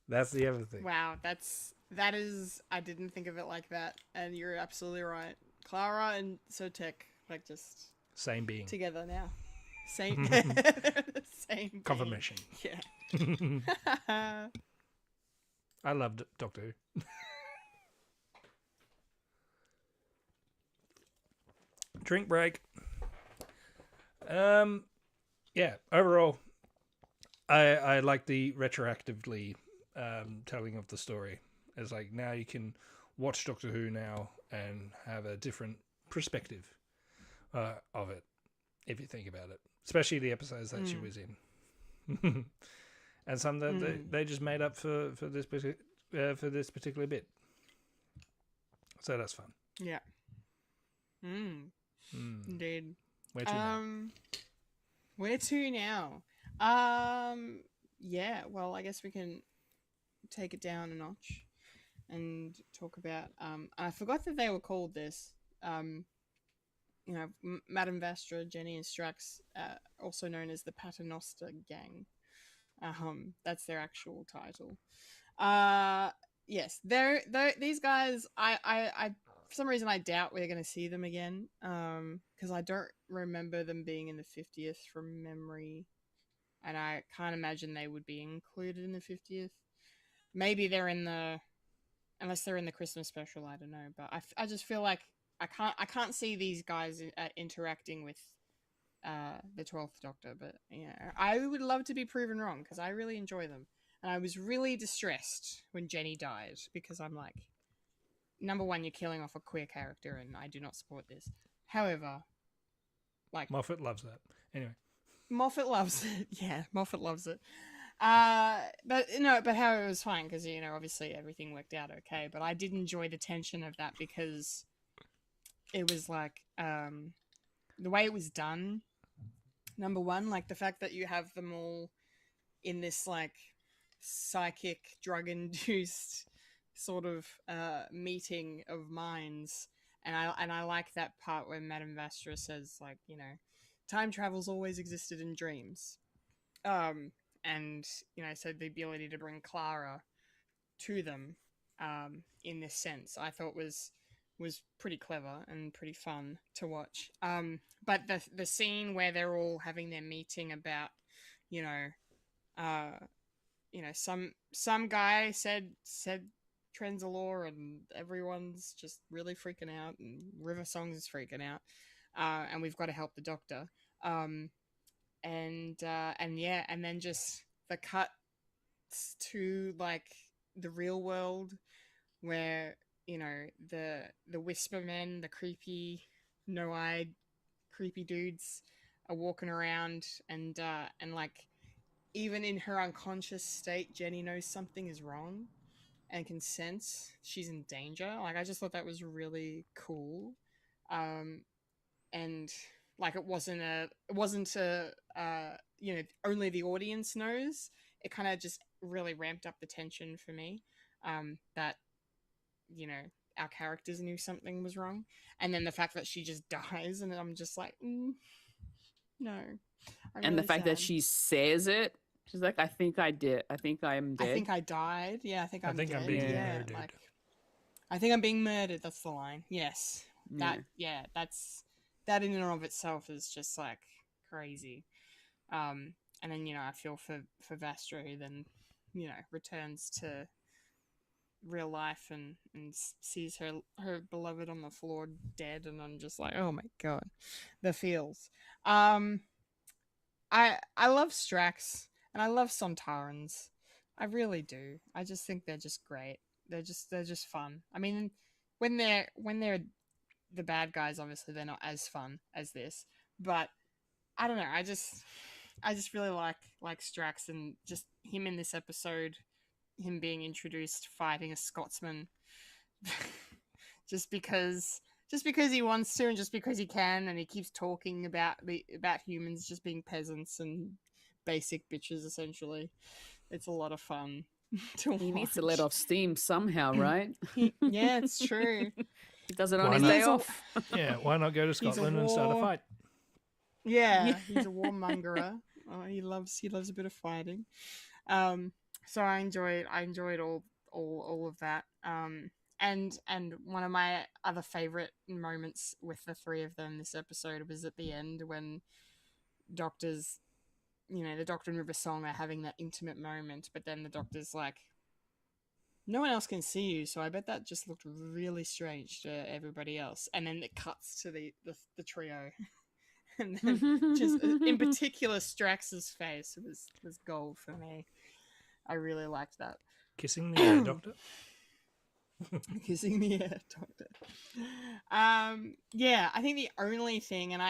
That's the other thing. Wow, that is. I didn't think of it like that, and you're absolutely right. Clara and Sotek, like, just Same being. together now. Same, the same being. Confirmation. Yeah. I loved Doctor Who. Drink break. Yeah. Overall, I like the retroactively telling of the story. It's like now you can watch Doctor Who now and have a different perspective of it, if you think about it. Especially the episodes that she was in, and some that they just made up for this particular bit. So that's fun. Yeah. Indeed. Where to now? Where to now? Yeah. Well, I guess we can take it down a notch and talk about. I forgot that they were called this. You know, Madame Vastra, Jenny, and Strax, also known as the Paternoster Gang. That's their actual title. Yes, these guys. I for some reason I doubt we're going to see them again. Because I don't remember them being in the 50th from memory, and I can't imagine they would be included in the 50th. Maybe they're in the, unless they're in the Christmas special. I don't know, but I just feel like I can't see these guys interacting with the 12th Doctor, but yeah, I would love to be proven wrong because I really enjoy them. And I was really distressed when Jenny died because I'm like, number one, you're killing off a queer character and I do not support this. However, like, Moffat loves that. Anyway. Moffat loves it. Yeah, Moffat loves it. But how it was fine because, you know, obviously everything worked out okay, but I did enjoy the tension of that because it was like, the way it was done, number one, like the fact that you have them all in this like psychic drug-induced sort of meeting of minds, and I like that part where Madame Vastra says, like, you know, time travel's always existed in dreams, and, you know, so the ability to bring Clara to them in this sense I thought was pretty clever and pretty fun to watch. But the scene where they're all having their meeting about, you know, some guy said Trenzalore and everyone's just really freaking out and River Songs is freaking out, and we've got to help the Doctor. And then just the cut to like the real world where, you know, the Whisper Men, the creepy, no-eyed, creepy dudes are walking around, and like, even in her unconscious state, Jenny knows something is wrong, and can sense she's in danger. Like, I just thought that was really cool, and like it wasn't a you know, only the audience knows. It kind of just really ramped up the tension for me. That, you know, our characters knew something was wrong, and then the fact that she just dies, and I'm just like, no. I'm and really the fact that sad. she says it, she's like, I think I did. I think I am dead. I think I died. Yeah, I think I'm I'm dead. being Yeah, murdered. like, I think I'm being murdered. That's the line. Yes. Yeah. That in and of itself is just like crazy. And then, you know, I feel for Vastra, who then, you know, returns to real life and sees her beloved on the floor dead, and I'm just like, oh my god, the feels. I love Strax and I love Sontarans. I really do. I just think they're just great. They're just fun. I mean, when they're the bad guys, obviously they're not as fun as this, but I don't know. I just really like Strax, and just him in this episode, him being introduced fighting a Scotsman, just because he wants to, and just because he can, and he keeps talking about humans just being peasants and basic bitches, essentially. It's a lot of fun to watch. He needs to let off steam somehow, right? Yeah, it's true. He does it on Why his not? day off. Yeah, why not go to Scotland and start a fight? Yeah, he's a warmongerer. Oh, he loves a bit of fighting. So I enjoyed all of that. And one of my other favorite moments with the three of them this episode was at the end when doctors, the Doctor and River Song are having that intimate moment, but then the Doctor's like, no one else can see you, so I bet that just looked really strange to everybody else. And then it cuts to the trio. And then just in particular Strax's face was gold for me. I really liked that. Kissing the air, Doctor. Kissing the air, Doctor. Yeah, I think the only thing, and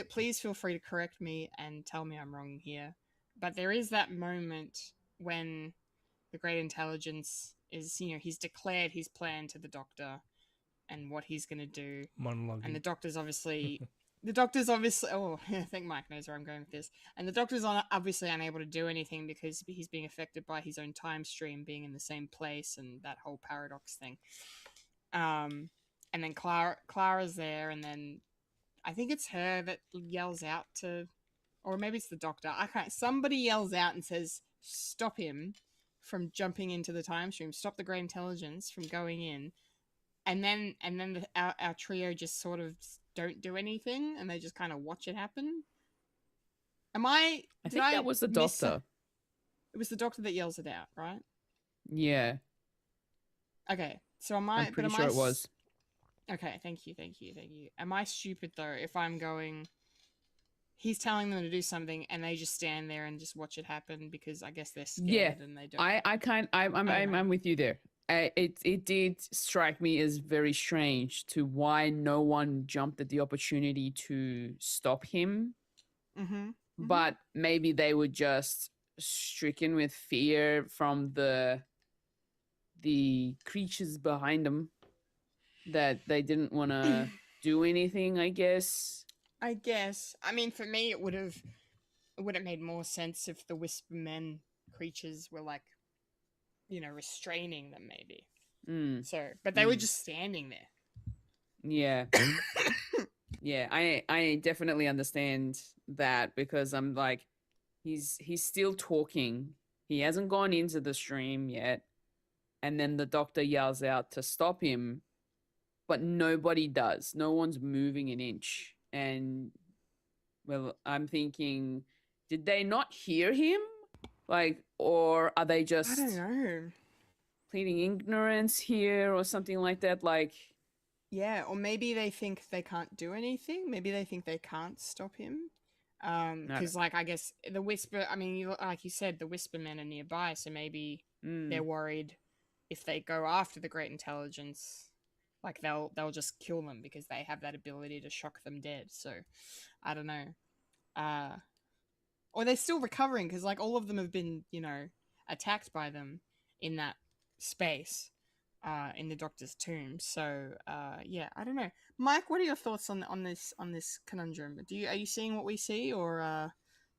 please feel free to correct me and tell me I'm wrong here, but there is that moment when the Great Intelligence is, he's declared his plan to the Doctor and what he's going to do. Monologue. And the Doctor's obviously... oh, I think Mike knows where I'm going with this. And the Doctor's obviously unable to do anything because he's being affected by his own time stream being in the same place and that whole paradox thing. And then Clara's there, and then I think it's her that yells out to, or maybe it's the Doctor. Somebody yells out and says, "Stop him from jumping into the time stream. Stop the Great Intelligence from going in." And then our trio just sort of don't do anything, and they just kind of watch it happen. I think that was the Doctor. It was the Doctor that yells it out, right? Yeah. Okay, so I'm pretty sure it was. Okay, thank you. Am I stupid though if I'm going? He's telling them to do something, and they just stand there and just watch it happen because I guess they're scared and they don't. I'm with you there. It did strike me as very strange to why no one jumped at the opportunity to stop him. Mm-hmm. But maybe they were just stricken with fear from the creatures behind them that they didn't want to do anything, I guess. I mean, for me, it would have made more sense if the Whisper Men creatures were like, restraining them maybe. So, but they were just standing there. Yeah. Yeah, I definitely understand that because I'm like, he's still talking. He hasn't gone into the stream yet. And then the Doctor yells out to stop him, but nobody does. No one's moving an inch. And, well, I'm thinking, did they not hear him? Like, or are they just... I don't know. Pleading ignorance here or something like that? Like... Yeah, or maybe they think they can't do anything. Maybe they think they can't stop him. Because, I guess the Whisper... I mean, like you said, the Whisper Men are nearby, so maybe they're worried if they go after the Great Intelligence, like, they'll just kill them because they have that ability to shock them dead. So, I don't know. Or they're still recovering because, like, all of them have been, attacked by them in that space, in the Doctor's tomb. So, yeah, I don't know. Mike, what are your thoughts on this conundrum? Are you seeing what we see, or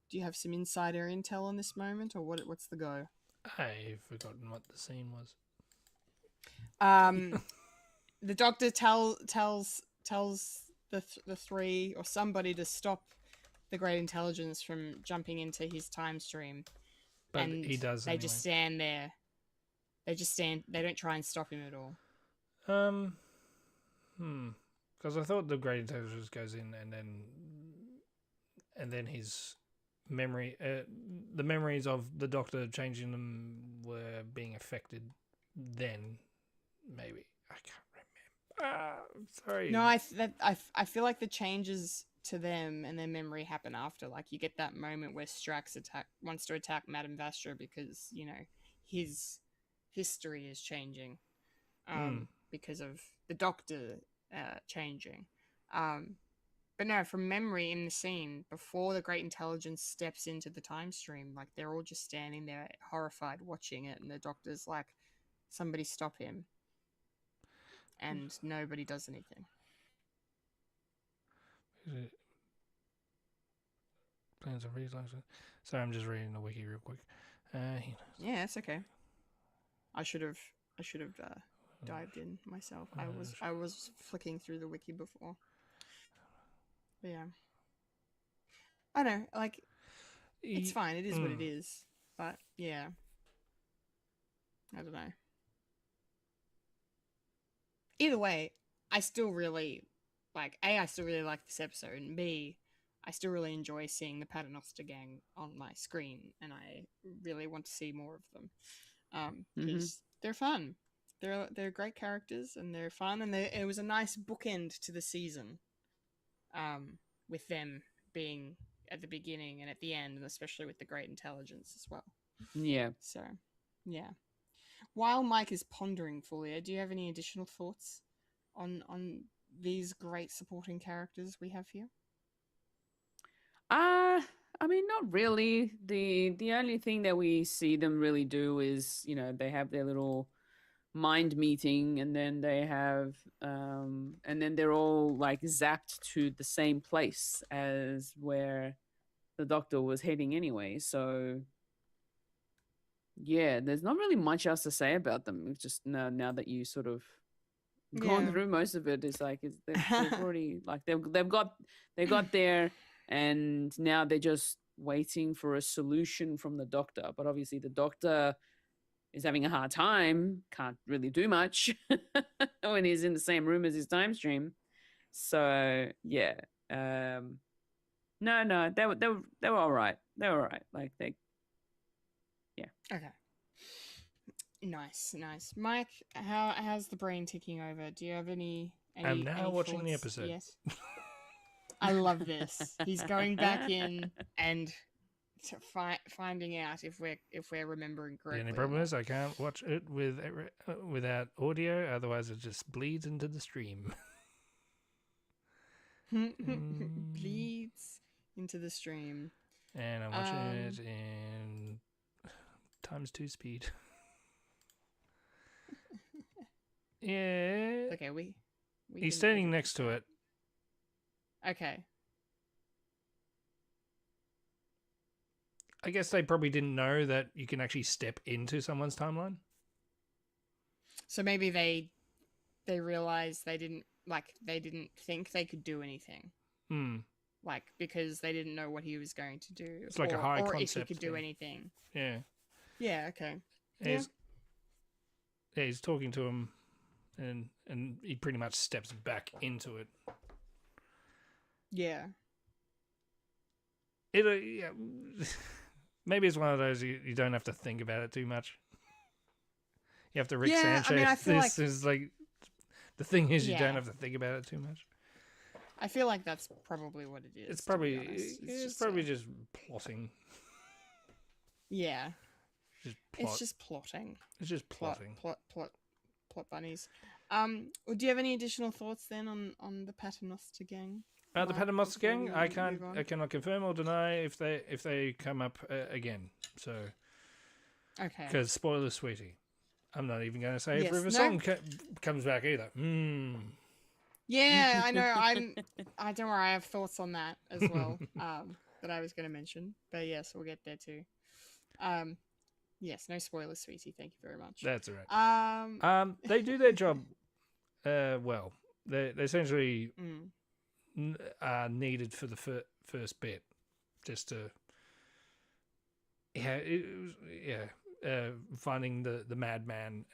do you have some insider intel on this moment, or what's the go? I've forgotten what the scene was. The Doctor tells the three or somebody to stop the Great Intelligence from jumping into his time stream, but and he does. They anyway. just stand there. They just stand. They don't try and stop him at all. Because I thought the Great Intelligence goes in, and then his memory, the memories of the Doctor changing them were being affected. Then maybe I can't remember. Sorry. No, I feel like the changes to them and their memory happen after. Like, you get that moment where Strax wants to attack Madame Vastra because his history is changing, because of the Doctor changing. But no, from memory in the scene before the Great Intelligence steps into the time stream, like, they're all just standing there horrified watching it, and the Doctor's like, somebody stop him, and nobody does anything. Plans of realizing. Sorry, I'm just reading the wiki real quick. Yeah, it's okay. I should have dived in myself. I was flicking through the wiki before. But yeah, I know. Like, it's fine. It is what it is. But yeah, I don't know. Either way, I still really like A, I still really like this episode, and B, I still really enjoy seeing the Paternoster gang on my screen, and I really want to see more of them. Because they're fun. They're great characters, and they're fun, and it was a nice bookend to the season. With them being at the beginning and at the end, and especially with the great intelligence as well. Yeah. So, yeah. While Mike is pondering, Fulya, do you have any additional thoughts on these great supporting characters we have here? I mean, not really. The only thing that we see them really do is, they have their little mind meeting, and then they have and then they're all like zapped to the same place as where the doctor was heading anyway. So yeah, there's not really much else to say about them. It's just now that you sort of gone through most of it, it's like they've already like they've got there, and now they're just waiting for a solution from the doctor. But obviously the doctor is having a hard time, can't really do much when he's in the same room as his time stream. So yeah, no, they were all right. They were all right. Like yeah. Okay. Nice. Mike, how's the brain ticking over? Do you have any I'm now watching the thoughts? episode. Yes. I love this. He's going back in and finding out if we're remembering The correctly. only problem is I can't watch it without audio, otherwise it just bleeds into the stream. Bleeds into the stream. And I'm watching it in ×2 speed. Yeah. Okay, we He's can standing edit next to it. Okay. I guess they probably didn't know that you can actually step into someone's timeline. So maybe they realized they didn't think they could do anything. Like, because they didn't know what he was going to do. It's like a high or if he concept could do thing. anything. Yeah. Yeah, okay. He's talking to him, and he pretty much steps back into it. Yeah. Yeah. Maybe it's one of those you don't have to think about it too much. You have to Rick Sanchez. I mean, I feel this is like the thing is you Yeah. don't have to think about it too much. I feel like that's probably what it is. It's probably to be honest. it's probably just plotting. Yeah. Just plot. It's just plotting. It's just plotting. Plot bunnies. Do you have any additional thoughts then on the Paternoster gang? The Paternoster gang, before I we move on? cannot confirm or deny if they come up again. So, Okay. because spoiler, sweetie, I'm not even going to say if Yes, River no. Song comes back either. Yeah, I know. I don't worry. I have thoughts on that as well. That I was going to mention, but yes, we'll get there too. Yes, no spoilers, sweetie. Thank you very much. That's all right. They do their job well. They essentially are needed for the first bit, just to finding the madman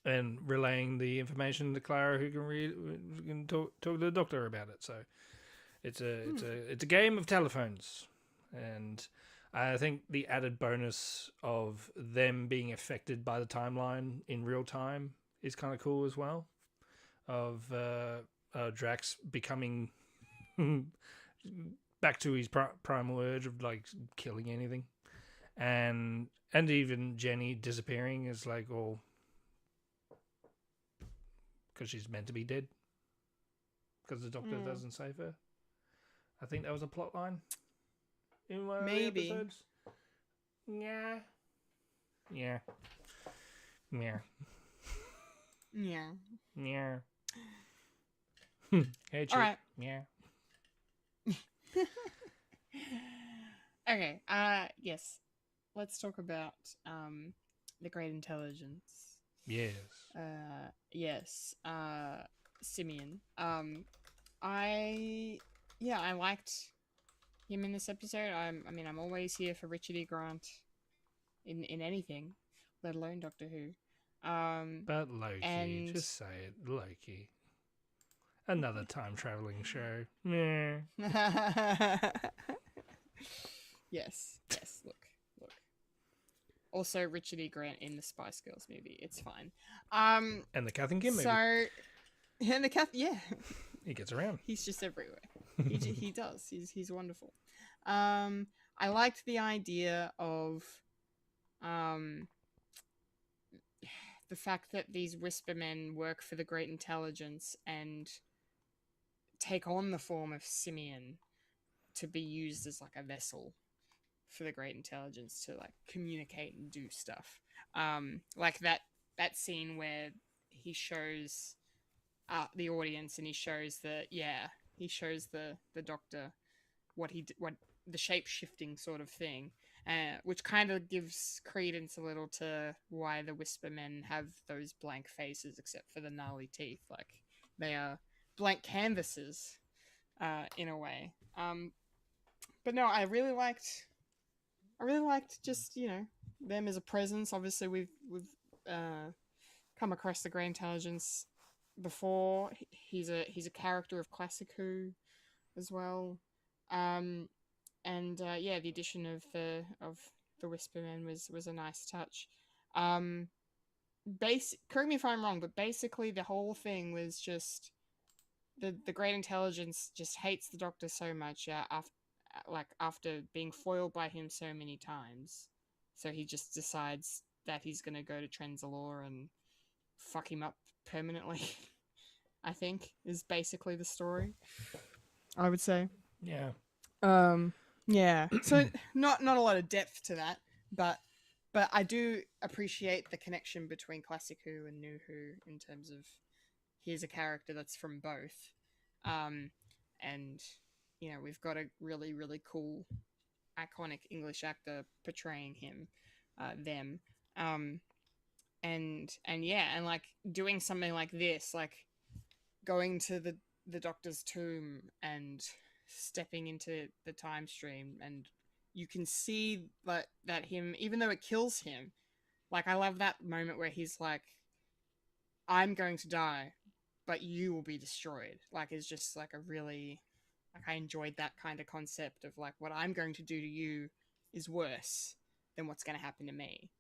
and relaying the information to Clara, who can talk to the doctor about it. So it's a game of telephones, and I think the added bonus of them being affected by the timeline in real time is kind of cool as well. Of Drax becoming back to his primal urge of like killing anything, and even Jenny disappearing is like all because she's meant to be dead because the doctor doesn't save her. I think that was a plot line in one of the episodes. Yeah. Hey, chick. All right. Yeah. Okay. Yes. Let's talk about the great intelligence. Yes. Yes. Simeon. I liked him in this episode. I'm always here for Richard E. Grant in anything. let alone Doctor Who. But Loki, and just say it, Loki. Another time traveling show. Meh. yes, look. Also, Richard E. Grant in the Spice Girls movie. It's fine. And the Kath and Kim movie. So, and the Kath, yeah, He gets around. he's just everywhere. He does. He's wonderful. I liked the idea of, the fact that these Whispermen work for the Great Intelligence and take on the form of Simeon to be used as like a vessel for the Great Intelligence to like communicate and do stuff. Like that scene where he shows the audience and he shows the Doctor what the shape shifting sort of thing, which kind of gives credence a little to why the Whispermen have those blank faces, except for the gnarly teeth. Like they are blank canvases, in a way. But no, I really liked just them as a presence. Obviously, we've come across the Great Intelligence before. He's a character of Classic Who as well. The addition of the Whispermen was a nice touch. Correct me if I'm wrong, but basically the whole thing was just the Great Intelligence just hates the Doctor so much. After being foiled by him so many times, so he just decides that he's gonna go to Trenzalore and fuck him up permanently. I think is basically the story, I would say. Yeah. Yeah. So not a lot of depth to that, but I do appreciate the connection between Classic Who and New Who in terms of here's a character that's from both. And we've got a really, really cool, iconic English actor portraying them. And like doing something like this, like going to the Doctor's tomb and stepping into the time stream, and you can see that him, even though it kills him, like I love that moment where he's like, I'm going to die, but you will be destroyed. Like it's just like a really, like I enjoyed that kind of concept of like what I'm going to do to you is worse than what's going to happen to me,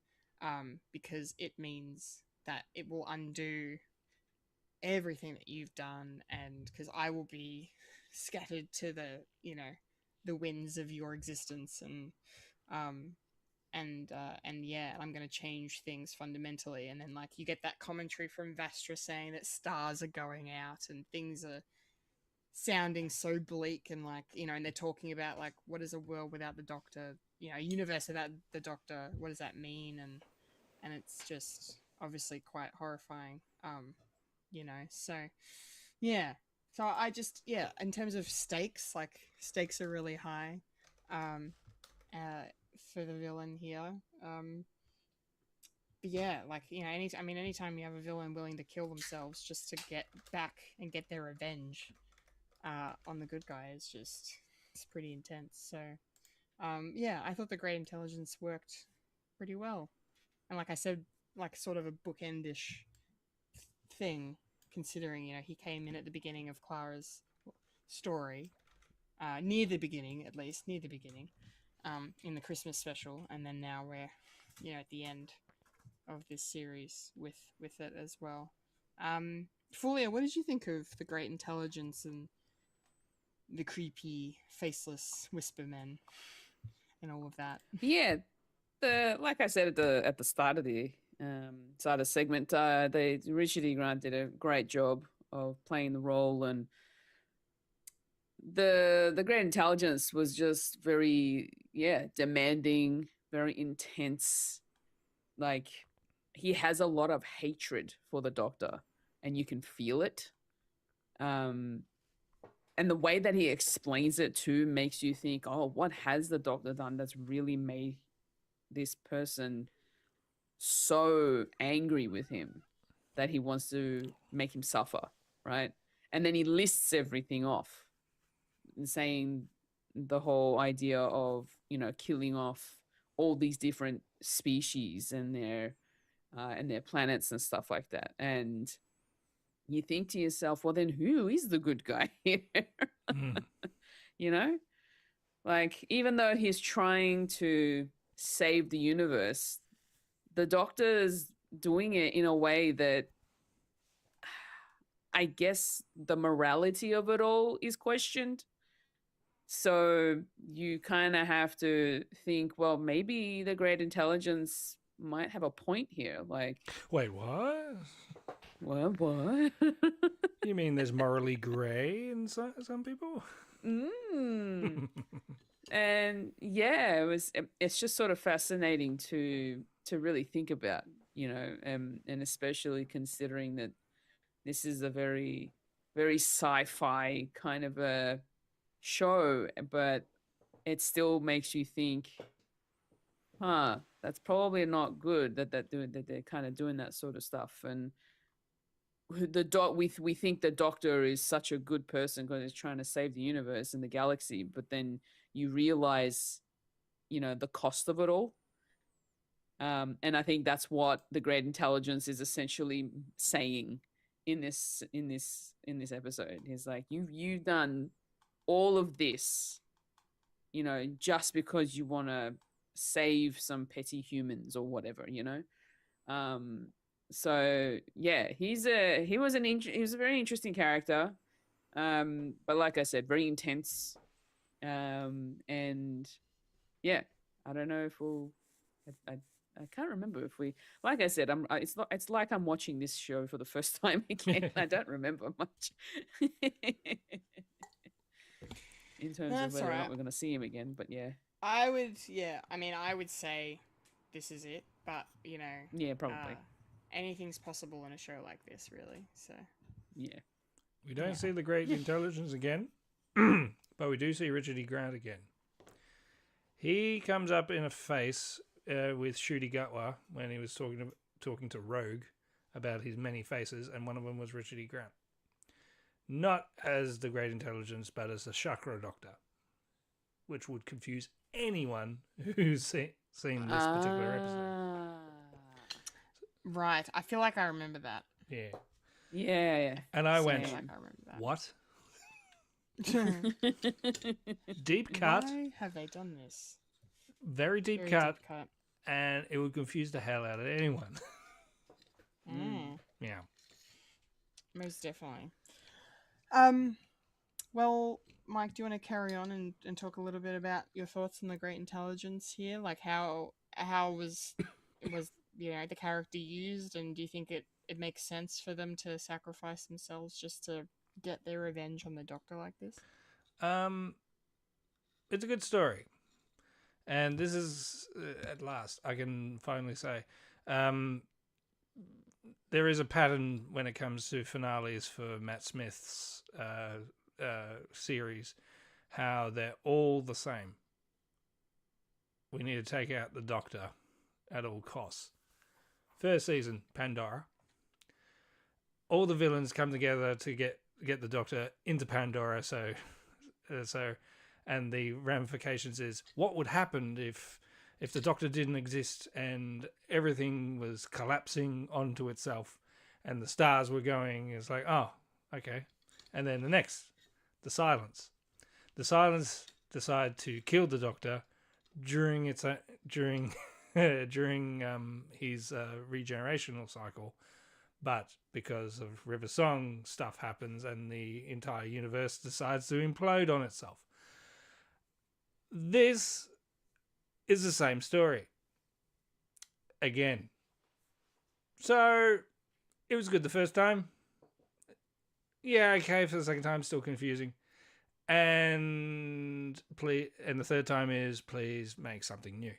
because it means that it will undo everything that you've done, and because I will be scattered to the winds of your existence, and I'm going to change things fundamentally. And then like you get that commentary from Vastra saying that stars are going out and things are sounding so bleak, and like and they're talking about like what is a world without the Doctor, a universe without the Doctor, what does that mean? And it's just obviously quite horrifying. So yeah, so I just in terms of stakes, like stakes are really high for the villain here. But yeah, like anytime you have a villain willing to kill themselves just to get back and get their revenge on the good guy, it's pretty intense. So I thought the Great Intelligence worked pretty well, and like I said, like sort of a bookendish thing, considering he came in at the beginning of Clara's story, near the beginning, in the Christmas special, and then now we're at the end of this series with it as well. Fulia, what did you think of the Great Intelligence and the creepy faceless Whispermen and all of that? Yeah, like I said at the start of the segment, Richard E. Grant did a great job of playing the role, and the Great Intelligence was just very demanding, very intense. Like he has a lot of hatred for the Doctor, and you can feel it. And the way that he explains it too makes you think, oh, what has the Doctor done that's really made this person so angry with him that he wants to make him suffer, right? And then he lists everything off, saying the whole idea of killing off all these different species and their and their planets and stuff like that. And you think to yourself, well, then who is the good guy here? You know, like even though he's trying to save the universe, the Doctor's doing it in a way that I guess the morality of it all is questioned. So you kind of have to think, well, maybe the great intelligence might have a point here. Like, Wait, what? what? You mean there's morally grey in some people? And yeah, it's just sort of fascinating to really think about, you know, and especially considering that this is a very, very sci-fi kind of a show, but it still makes you think, that's probably not good that they're kind of doing that sort of stuff. And we think the Doctor is such a good person because he's trying to save the universe and the galaxy, but then you realize, you know, the cost of it all. And I think that's what the great intelligence is essentially saying in this episode. He's like, you've done all of this, you know, just because you want to save some petty humans or whatever, you know. So yeah, he was a very interesting character, but like I said, very intense, and yeah, I don't know if we'll. I can't remember if we. Like I said, it's like I'm watching this show for the first time again. I don't remember much in terms of whether or not we're going to see him again. But yeah, I would say this is it. But you know, yeah, probably. Anything's possible in a show like this, really. So, yeah. We don't see the great intelligence again, but we do see Richard E. Grant again. He comes up in a face with Ncuti Gatwa when he was talking to Rogue about his many faces, and one of them was Richard E. Grant. Not as the great intelligence, but as the chakra doctor, which would confuse anyone who's seen this particular episode. Right. I feel like I remember that. Yeah. Yeah. And I went, like I remember that. What? Deep cut. Why have they done this? Very deep cut. And it would confuse the hell out of anyone. Yeah. Most definitely. Well, Mike, do you want to carry on and talk a little bit about your thoughts on the great intelligence here? Like how was you know, the character used, and do you think it makes sense for them to sacrifice themselves just to get their revenge on the Doctor like this? It's a good story. And this is, at last, I can finally say, there is a pattern when it comes to finales for Matt Smith's series, how they're all the same. We need to take out the Doctor at all costs. First season, Pandora. All the villains come together to get the Doctor into Pandora. So, and the ramifications is what would happen if the Doctor didn't exist and everything was collapsing onto itself, and the stars were going. It's like, oh, okay. And then the Silence. The Silence decide to kill the Doctor during his regenerational cycle, but because of River Song, stuff happens and the entire universe decides to implode on itself. This is the same story again. So it was good the first time. Yeah, okay, for the second time, still confusing. And the third time is please make something new.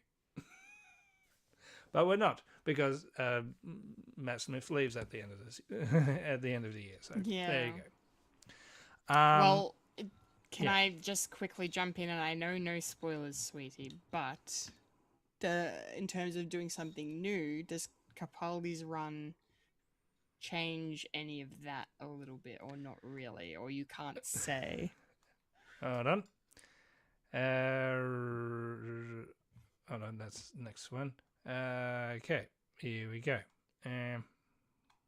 But we're not, because Matt Smith leaves at the end of this at the end of the year. So there you go. Well, can I just quickly jump in? And I know no spoilers, sweetie, but in terms of doing something new, does Capaldi's run change any of that a little bit, or not really, or you can't say? Hold on. Hold on, that's the next one. Okay, here we go.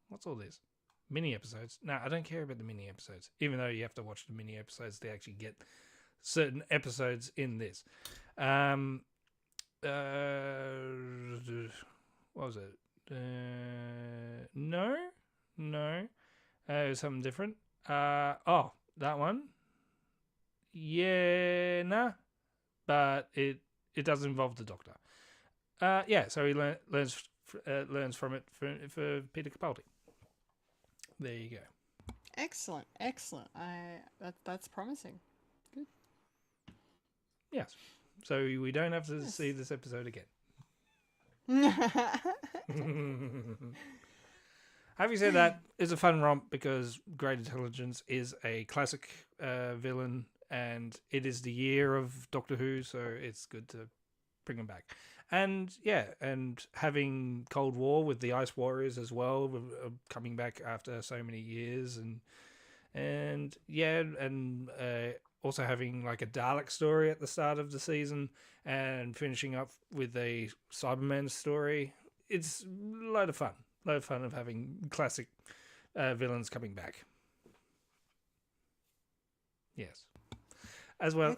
What's all this? Mini episodes? No, I don't care about the mini episodes, even though you have to watch the mini episodes to actually get certain episodes in this. What was it? No. It was something different. That one. Yeah, nah. But it does involve the Doctor. So he learns from it for Peter Capaldi. There you go. Excellent. That's promising. Good. Yes. So we don't have to see this episode again. Having said that, it's a fun romp because Great Intelligence is a classic villain, and it is the year of Doctor Who, so it's good to bring him back. And and having Cold War with the Ice Warriors as well, coming back after so many years, and also having like a Dalek story at the start of the season, and finishing up with a Cyberman story. It's a load of fun of having classic villains coming back. Yes. As well,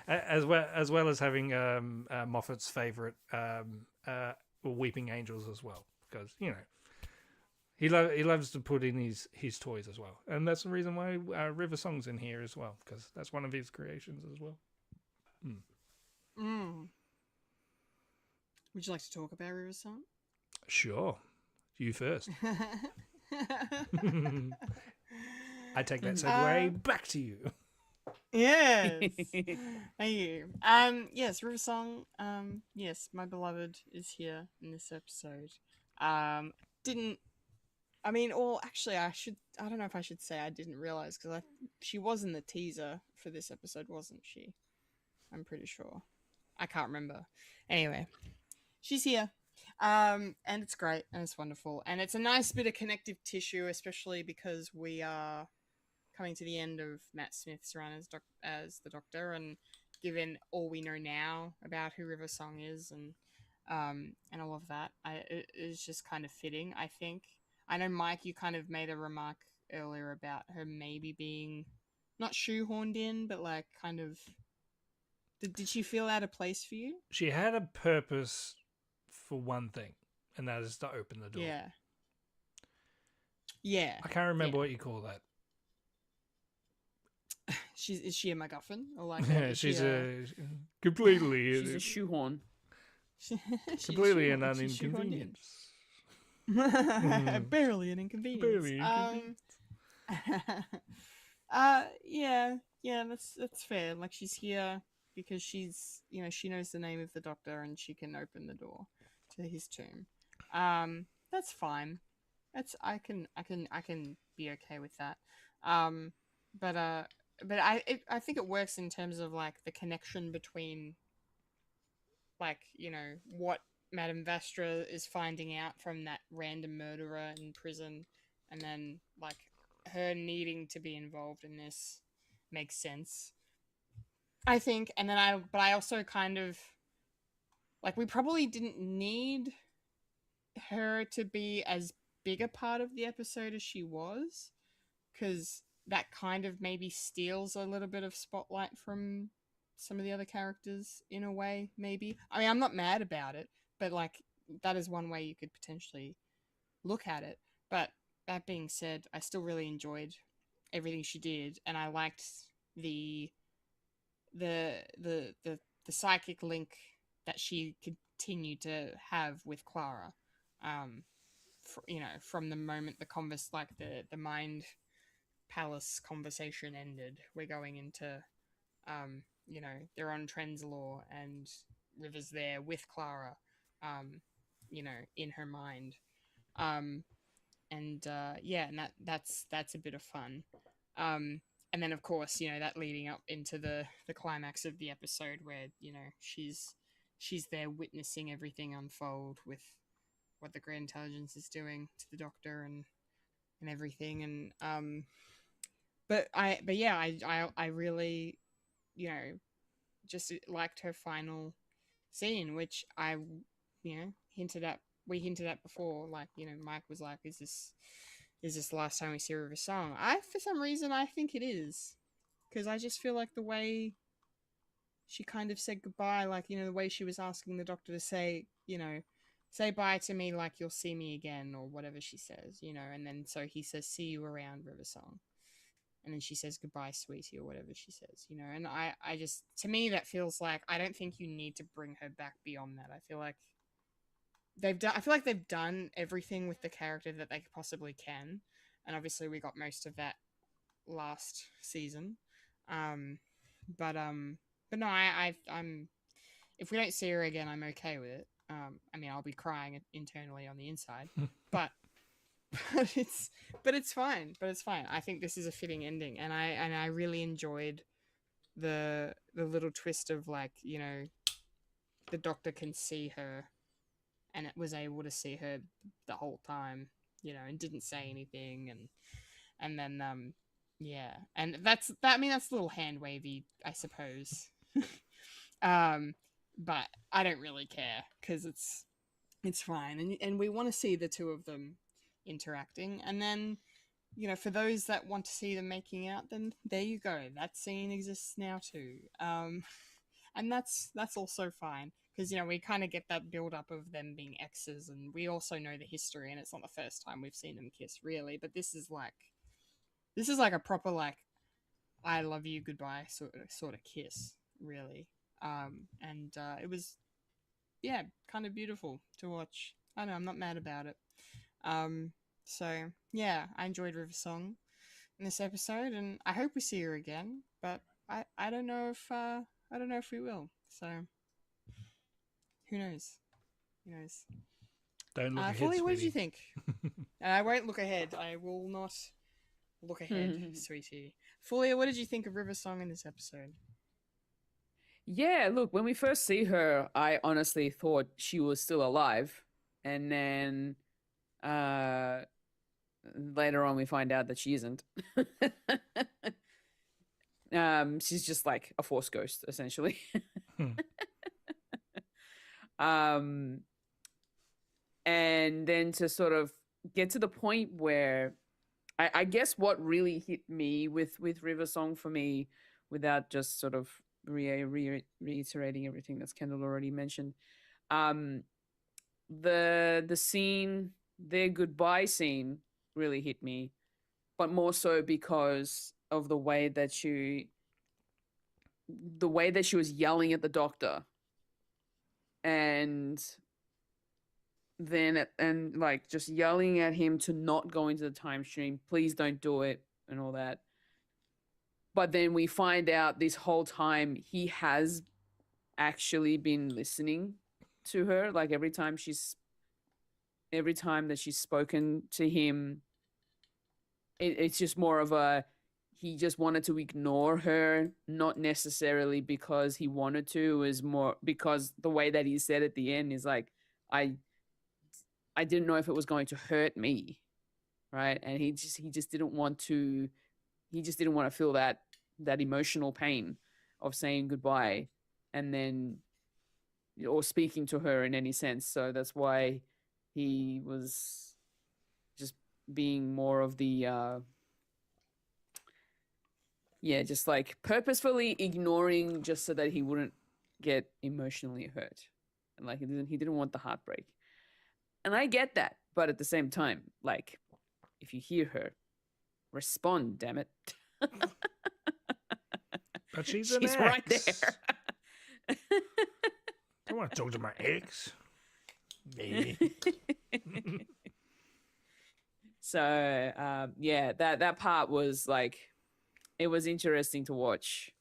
as well as having Moffat's favorite Weeping Angels as well, because he loves to put in his toys as well, and that's the reason why River Song's in here as well, because that's one of his creations as well. Would you like to talk about River Song? Sure, you first. I take that segue back to you. Yes. Thank you. Yes, River Song. Yes, my beloved is here in this episode. I don't know if I should say I didn't realize, because she was in the teaser for this episode, wasn't she? I'm pretty sure. I can't remember. Anyway, she's here. And it's great and it's wonderful, and it's a nice bit of connective tissue, especially because we are coming to the end of Matt Smith's run as the Doctor, and given all we know now about who River Song is, and all of that, it is just kind of fitting, I think. I know, Mike, you kind of made a remark earlier about her maybe being not shoehorned in, but like kind of. Did she feel out of place for you? She had a purpose for one thing, and that is to open the door. Yeah. I can't remember what you call that. Is she a MacGuffin, or like? She's completely. She's a shoehorn. Completely an inconvenience. Barely an inconvenience. Yeah, that's fair. Like, she's here because she's, she knows the name of the Doctor and she can open the door to his tomb. That's fine. I can be okay with that. But I think it works in terms of like the connection between, like, what Madame Vastra is finding out from that random murderer in prison, and then like her needing to be involved in this makes sense, I think. And then I also kind of like, we probably didn't need her to be as big a part of the episode as she was, because that kind of maybe steals a little bit of spotlight from some of the other characters in a way, maybe. I mean, I'm not mad about it, but like, that is one way you could potentially look at it. But that being said, I still really enjoyed everything she did, and I liked the psychic link that she continued to have with Clara. From the moment the Mind Palace conversation ended, we're going into they're on Trenzalore, and River's there with Clara, in her mind, and that's a bit of fun, and then of course that leading up into the climax of the episode, where she's there witnessing everything unfold with what the Great Intelligence is doing to the Doctor and everything, and but I really just liked her final scene, which I hinted at we hinted at before, like, you know, Mike was like, is this the last time we see River Song? For some reason, I think it is. Because I just feel like the way she kind of said goodbye, like, you know, the way she was asking the doctor to say, you know, say bye to me like you'll see me again, or whatever she says, you know, and then so he says, see you around, River Song. And then she says goodbye, sweetie, or whatever she says, you know, and I just, to me, that feels like, I don't think you need to bring her back beyond that. I feel like they've done everything with the character that they possibly can. And obviously we got most of that last season. But no, I'm, if we don't see her again, I'm okay with it. I mean, I'll be crying internally on the inside, but it's fine. But it's fine. I think this is a fitting ending, and I really enjoyed the little twist of, like, you know, the doctor can see her, and it was able to see her the whole time, you know, and didn't say anything, and then yeah, and that's that. I mean, that's a little hand wavy, I suppose. But I don't really care because it's fine, and we want to see the two of them interacting, and then, you know, for those that want to see them making out, then there you go. That scene exists now too, and that's also fine because, you know, we kind of get that build up of them being exes, and we also know the history, and it's not the first time we've seen them kiss, really. But this is like a proper, like, I love you goodbye sort of kiss, really. And it was, yeah, kind of beautiful to watch. I don't know, I'm not mad about it. So yeah, I enjoyed River Song in this episode, and I hope we see her again. But I don't know if we will. So who knows? Who knows? Don't look ahead, Fully, what did you sweetie. think? I won't look ahead. I will not look ahead, sweetie. Fully, what did you think of River Song in this episode? Yeah, look, when we first see her, I honestly thought she was still alive. And then later on we find out that she isn't. She's just like a force ghost, essentially. And then to sort of get to the point where I guess what really hit me with River Song for me, without just sort of reiterating everything that's Kendall already mentioned, the scene, their goodbye scene, really hit me, but more so because of the way that she was yelling at the doctor, and then and like just yelling at him to not go into the time stream, please don't do it, and all that. But then we find out this whole time he has actually been listening to her. Like every time that she's spoken to him, it's just more of a, he just wanted to ignore her, not necessarily because he wanted to. It was more because the way that he said at the end is like, I didn't know if it was going to hurt me, right? And he just didn't want to. He just didn't want to feel that emotional pain of saying goodbye, and then, or speaking to her in any sense. So that's why he was just being more of the just like purposefully ignoring, just so that he wouldn't get emotionally hurt, and like he didn't want the heartbreak. And I get that, but at the same time, like, if you hear her, respond, damn it. But she's an ex. Right there. I want to talk to my ex. Me. So that part was like, it was interesting to watch,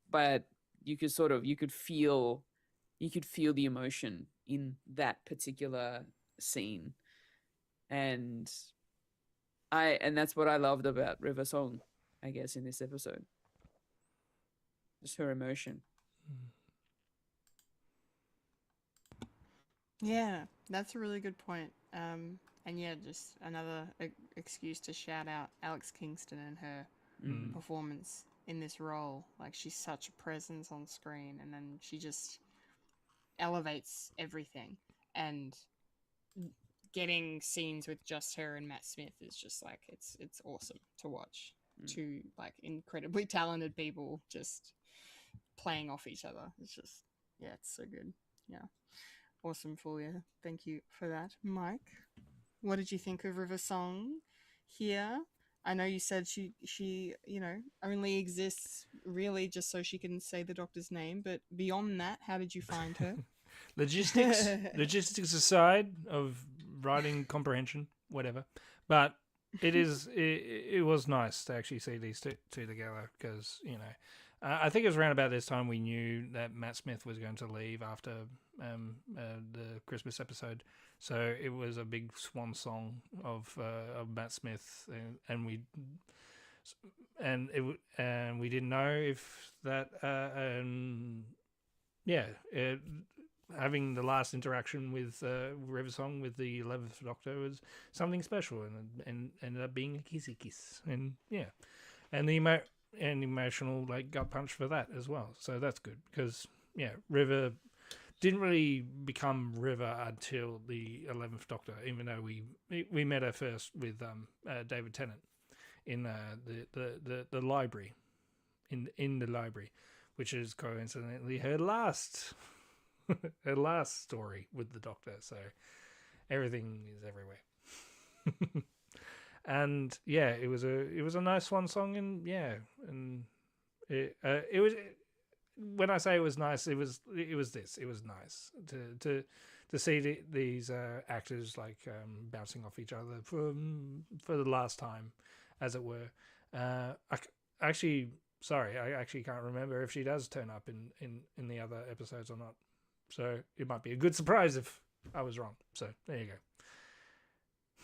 but you could feel the emotion in that particular scene, and that's what I loved about River Song, I guess, in this episode. Just her emotion. Yeah, that's a really good point. And yeah, just another excuse to shout out Alex Kingston and her performance in this role. Like, she's such a presence on screen, and then she just elevates everything. And getting scenes with just her and Matt Smith is just like it's awesome to watch. Two like incredibly talented people just playing off each other. It's just it's so good. Yeah, awesome, Fulya. Thank you for that, Mike. What did you think of River Song here? I know you said she only exists really just so she can say the Doctor's name, but beyond that, how did you find her? Logistics aside of writing comprehension, whatever, but it was nice to actually see these two together because I think it was around about this time we knew that Matt Smith was going to leave after the Christmas episode, so it was a big swan song of Matt Smith, and we didn't know if that having the last interaction with Riversong with the 11th Doctor was something special, and ended up being a kissy kiss, and and emotional like gut punch for that as well. So that's good because River didn't really become River until the 11th Doctor, even though we met her first with David Tennant in the library, in the library, which is coincidentally her last story with the Doctor. So everything is everywhere. And it was a nice one song, and it was, when I say it was nice, it was nice to see these actors like bouncing off each other for the last time, as it were. I actually can't remember if she does turn up in the other episodes or not. So it might be a good surprise if I was wrong. So there you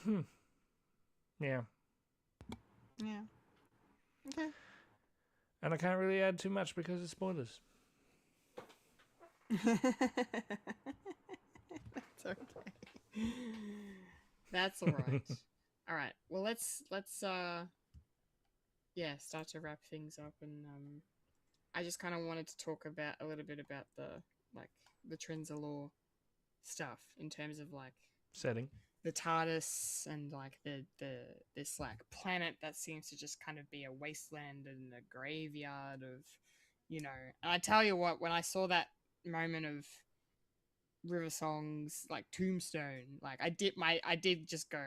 go. Yeah. Yeah. Okay. And I can't really add too much because it's spoilers. That's okay. That's all right. All right. Well, let's start to wrap things up, and I just kind of wanted to talk about a little bit about the Trenzalore stuff in terms of like Setting. the TARDIS and like this like planet that seems to just kind of be a wasteland and a graveyard of, and I tell you what, when I saw that moment of River Song's like tombstone, like I did just go,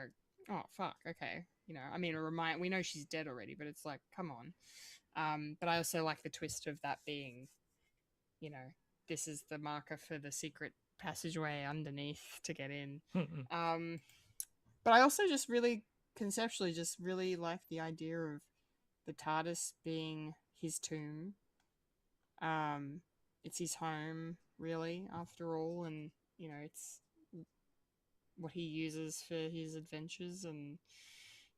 oh fuck, okay, I mean, we know she's dead already, but it's like, come on. But I also like the twist of that being, this is the marker for the secret passageway underneath to get in. But I also just really conceptually just really like the idea of the TARDIS being his tomb. It's his home, really, after all, and it's what he uses for his adventures and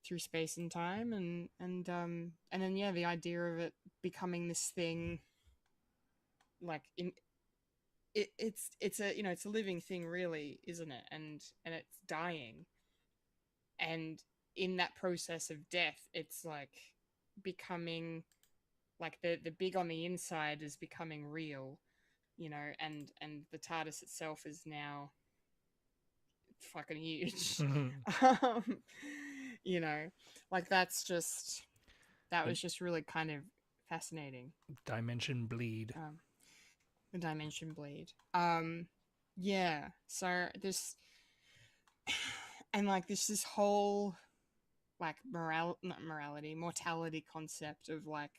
through space and time, and then the idea of it becoming this thing, like it's a living thing, really, isn't it? And it's dying, and in that process of death, it's like becoming like the big on the inside is becoming real, and the TARDIS itself is now fucking huge. Like that was just really kind of fascinating. Dimension bleed. The dimension bleed. So this and like this whole like mortality concept of like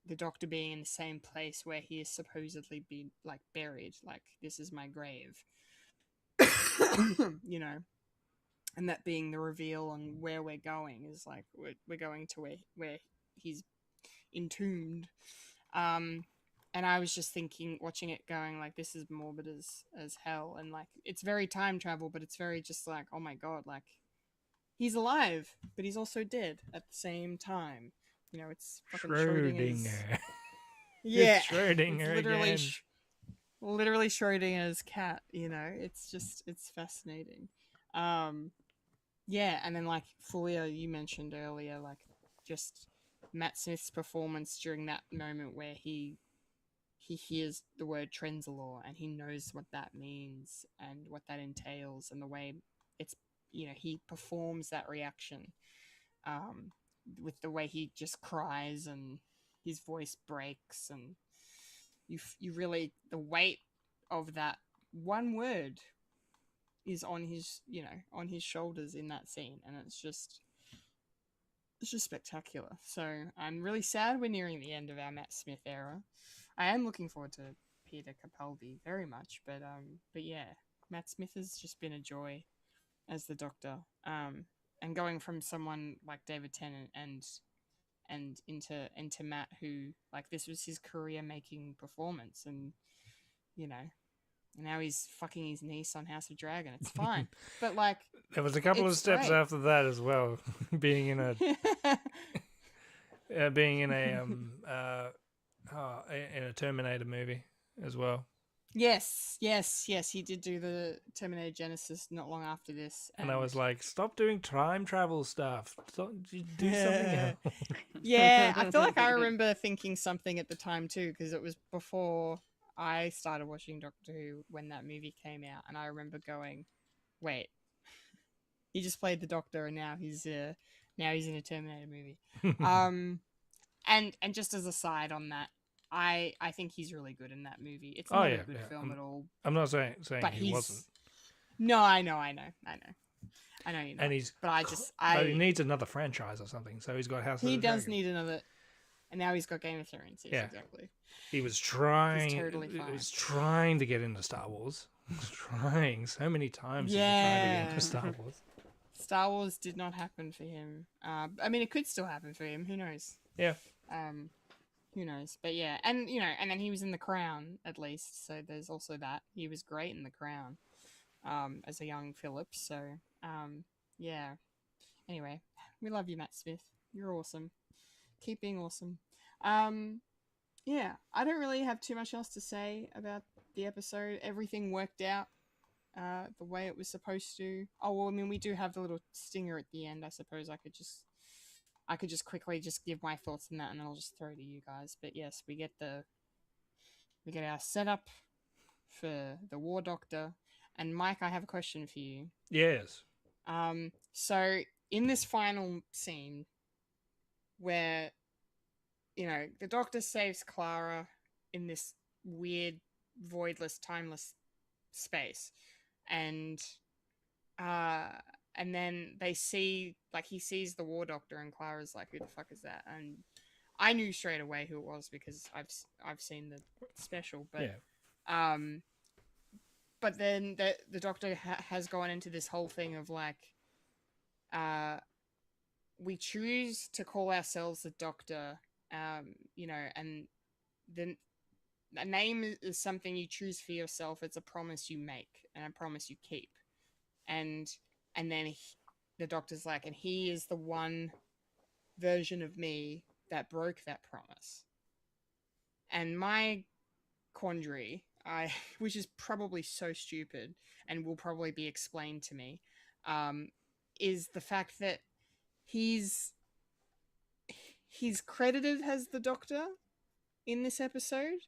the Doctor being in the same place where he is supposedly been like buried, like this is my grave. And that being the reveal on where we're going is like we're going to where he's entombed. And I was just thinking, watching it, going like, this is morbid as hell, and like it's very time travel, but it's very just like, oh my god, like he's alive, but he's also dead at the same time. It's fucking Schrödinger. Yeah, it's Schrödinger it's literally again. Literally Schrödinger's cat. It's fascinating. And then like Fulya, you mentioned earlier, like just Matt Smith's performance during that moment where he hears the word Trenzalore and he knows what that means and what that entails, and the way it's he performs that reaction with the way he just cries and his voice breaks, and you really, the weight of that one word is on his shoulders in that scene, and it's just spectacular. So I'm really sad we're nearing the end of our Matt Smith era. I am looking forward to Peter Capaldi very much, but yeah, Matt Smith has just been a joy as the Doctor. And going from someone like David Tennant and into Matt, who, like, this was his career making performance, and now he's fucking his niece on House of Dragon. It's fine. But like, there was a couple of steps great. after that as well, being in a Terminator movie as well. Yes. He did do the Terminator Genesis not long after this, and I was like, stop doing time travel stuff. Do something else. Yeah, I feel like I remember thinking something at the time too, because it was before I started watching Doctor Who when that movie came out, and I remember going, "Wait, he just played the Doctor, and now he's in a Terminator movie." And just as a side on that, I think he's really good in that movie. It's not a good film at all. I'm not saying but he wasn't. No, I know you know. And he's, but he needs another franchise or something. So he's got House of the Dragon. He does need another, and now he's got Game of Thrones. Yes, exactly. He was trying. He's totally fine. He was trying to get into Star Wars. Trying so many times. Yeah. He was trying to get into Star Wars. Star Wars did not happen for him. I mean, it could still happen for him. Who knows? Yeah. Who knows? But yeah, and and then he was in The Crown at least, so there's also that. He was great in The Crown, as a young Philip. So, yeah. Anyway, we love you, Matt Smith. You're awesome. Keep being awesome. Yeah, I don't really have too much else to say about the episode. Everything worked out the way it was supposed to. Oh well, I mean, we do have the little stinger at the end. I suppose I could just quickly just give my thoughts on that, and then I'll just throw to you guys. But yes, we get our setup for the War Doctor. And Mike, I have a question for you. Yes. So in this final scene where, the Doctor saves Clara in this weird, voidless, timeless space, and then they see, like, he sees the War Doctor, and Clara's like, "Who the fuck is that?" And I knew straight away who it was because I've seen the special, but yeah. But then the Doctor has gone into this whole thing of like, we choose to call ourselves the Doctor, and then a name is something you choose for yourself. It's a promise you make and a promise you keep, and then the Doctor's like, and he is the one version of me that broke that promise. And my quandary, which is probably so stupid and will probably be explained to me, is the fact that he's credited as the Doctor in this episode,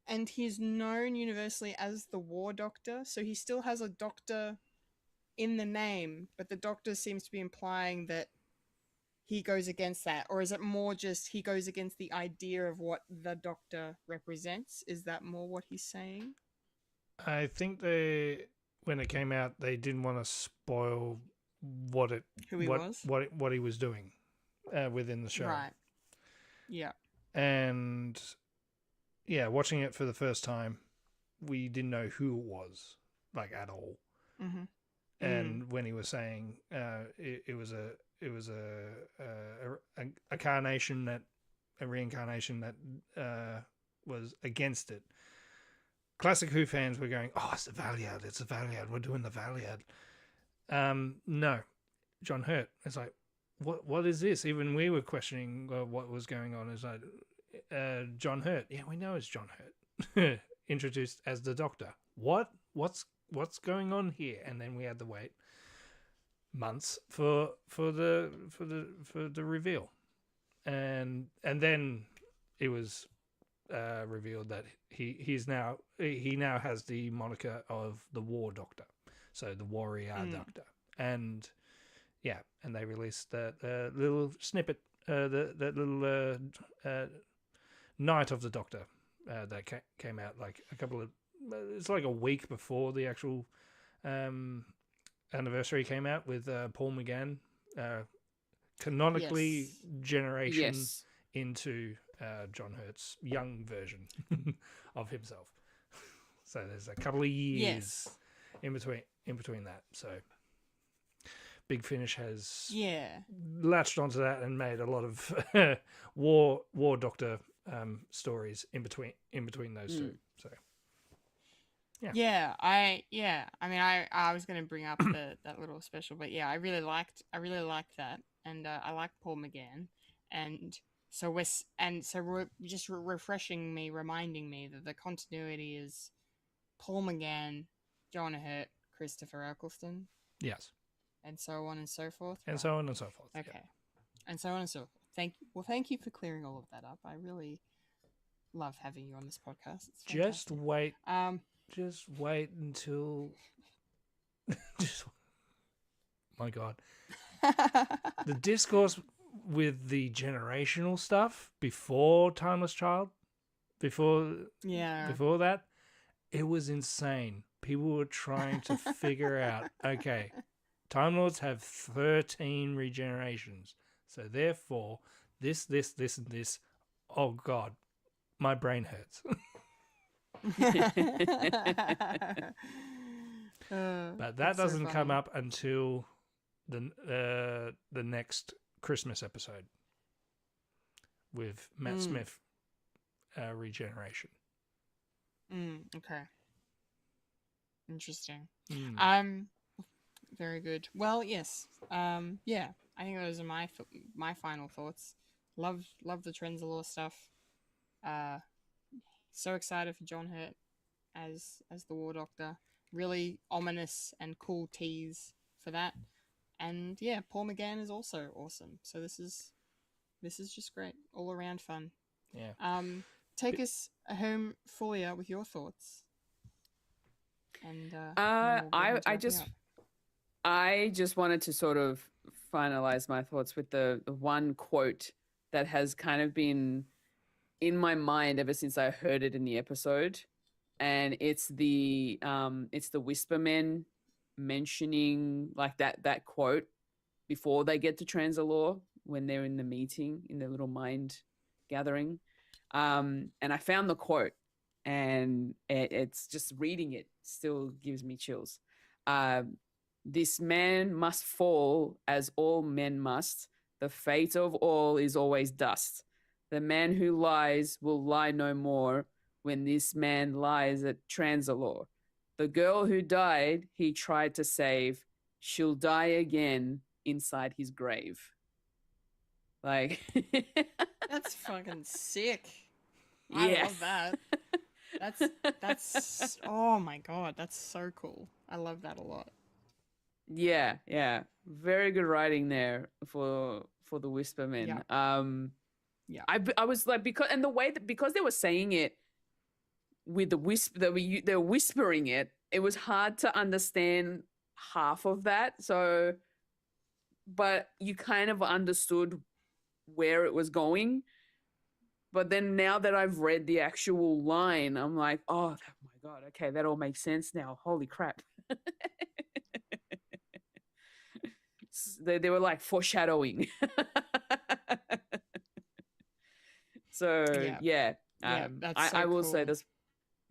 and he's known universally as the War Doctor, so he still has a Doctor in the name, but the Doctor seems to be implying that he goes against that. Or is it more just he goes against the idea of what the Doctor represents? Is that more what he's saying? I think when it came out, they didn't want to spoil what he was doing within the show. Right. Yeah. And yeah, watching it for the first time, we didn't know who it was, like, at all. Mm-hmm. And when he was saying it was a reincarnation that was against it. Classic Who fans were going, "Oh, it's the Valiant, we're doing the Valiant." No, John Hurt. It's like, what is this? Even we were questioning what was going on. It's like, John Hurt. Yeah, we know it's John Hurt. Introduced as the Doctor. What's going on here? And then we had to wait months for the reveal, and then it was revealed that he now has the moniker of the War Doctor, so the Warrior Doctor, and and they released the little snippet, that little Night of the Doctor that came out like it's like a week before the actual anniversary came out with Paul McGann, canonically generation into John Hurt's young version of himself. So there's a couple of years in between that. So Big Finish has latched onto that and made a lot of war Doctor stories in between those two. So I mean, I was going to bring up that little special, but I really liked that, and I like Paul McGann, and so we're just reminding me that the continuity is Paul McGann, John Hurt, Christopher Eccleston, yes, and so on and so forth, and so on and so forth. Okay, and so on and so forth. Thank you for clearing all of that up. I really love having you on this podcast. It's fantastic. Just wait until. My God, the discourse with the generational stuff before Timeless Child, before that, it was insane. People were trying to figure out, okay, Time Lords have 13 regenerations, so therefore this, and this. Oh God, my brain hurts. But that doesn't come up until the next Christmas episode with Matt Smith regeneration. Okay. Interesting. Very good. Well, yes. I think those are my final thoughts. Love the Trenzalore stuff. So excited for John Hurt as the War Doctor. Really ominous and cool tease for that. And Paul McGann is also awesome. So this is just great. All around fun. Yeah. Take us home, Fulya, with your thoughts. And I just wanted to sort of finalize my thoughts with the one quote that has kind of been in my mind ever since I heard it in the episode, and it's the Whispermen mentioning like that quote before they get to Trenzalore when they're in the meeting, in the little mind gathering, and I found the quote, and it's just reading it still gives me chills. This man must fall as all men must. The fate of all is always dust. The man who lies will lie no more when this man lies at Trenzalore. The girl who died, he tried to save. She'll die again inside his grave. Like, that's fucking sick. Yeah. I love that. That's oh my God, that's so cool. I love that a lot. Yeah. Very good writing there for the Whispermen. Yeah. I was like, because they were saying it with the they're whispering it. It was hard to understand half of that. So, but you kind of understood where it was going. But then now that I've read the actual line, I'm like, oh my God, okay, that all makes sense now. Holy crap. They were like foreshadowing. So that's I will cool. say this.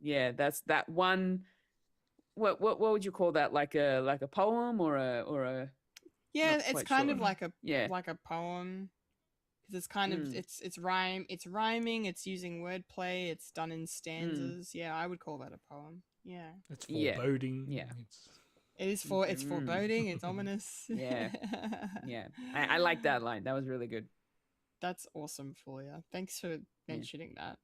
Yeah, that's that one. What would you call that? Like a poem or a? Yeah, Not it's quite kind sure. of like a poem. Because it's kind of it's rhyming. It's using wordplay. It's done in stanzas. Yeah, I would call that a poem. Yeah, it's foreboding. Yeah. It's foreboding. It's ominous. Yeah. I like that line. That was really good. That's awesome, Fulya. Thanks for mentioning that.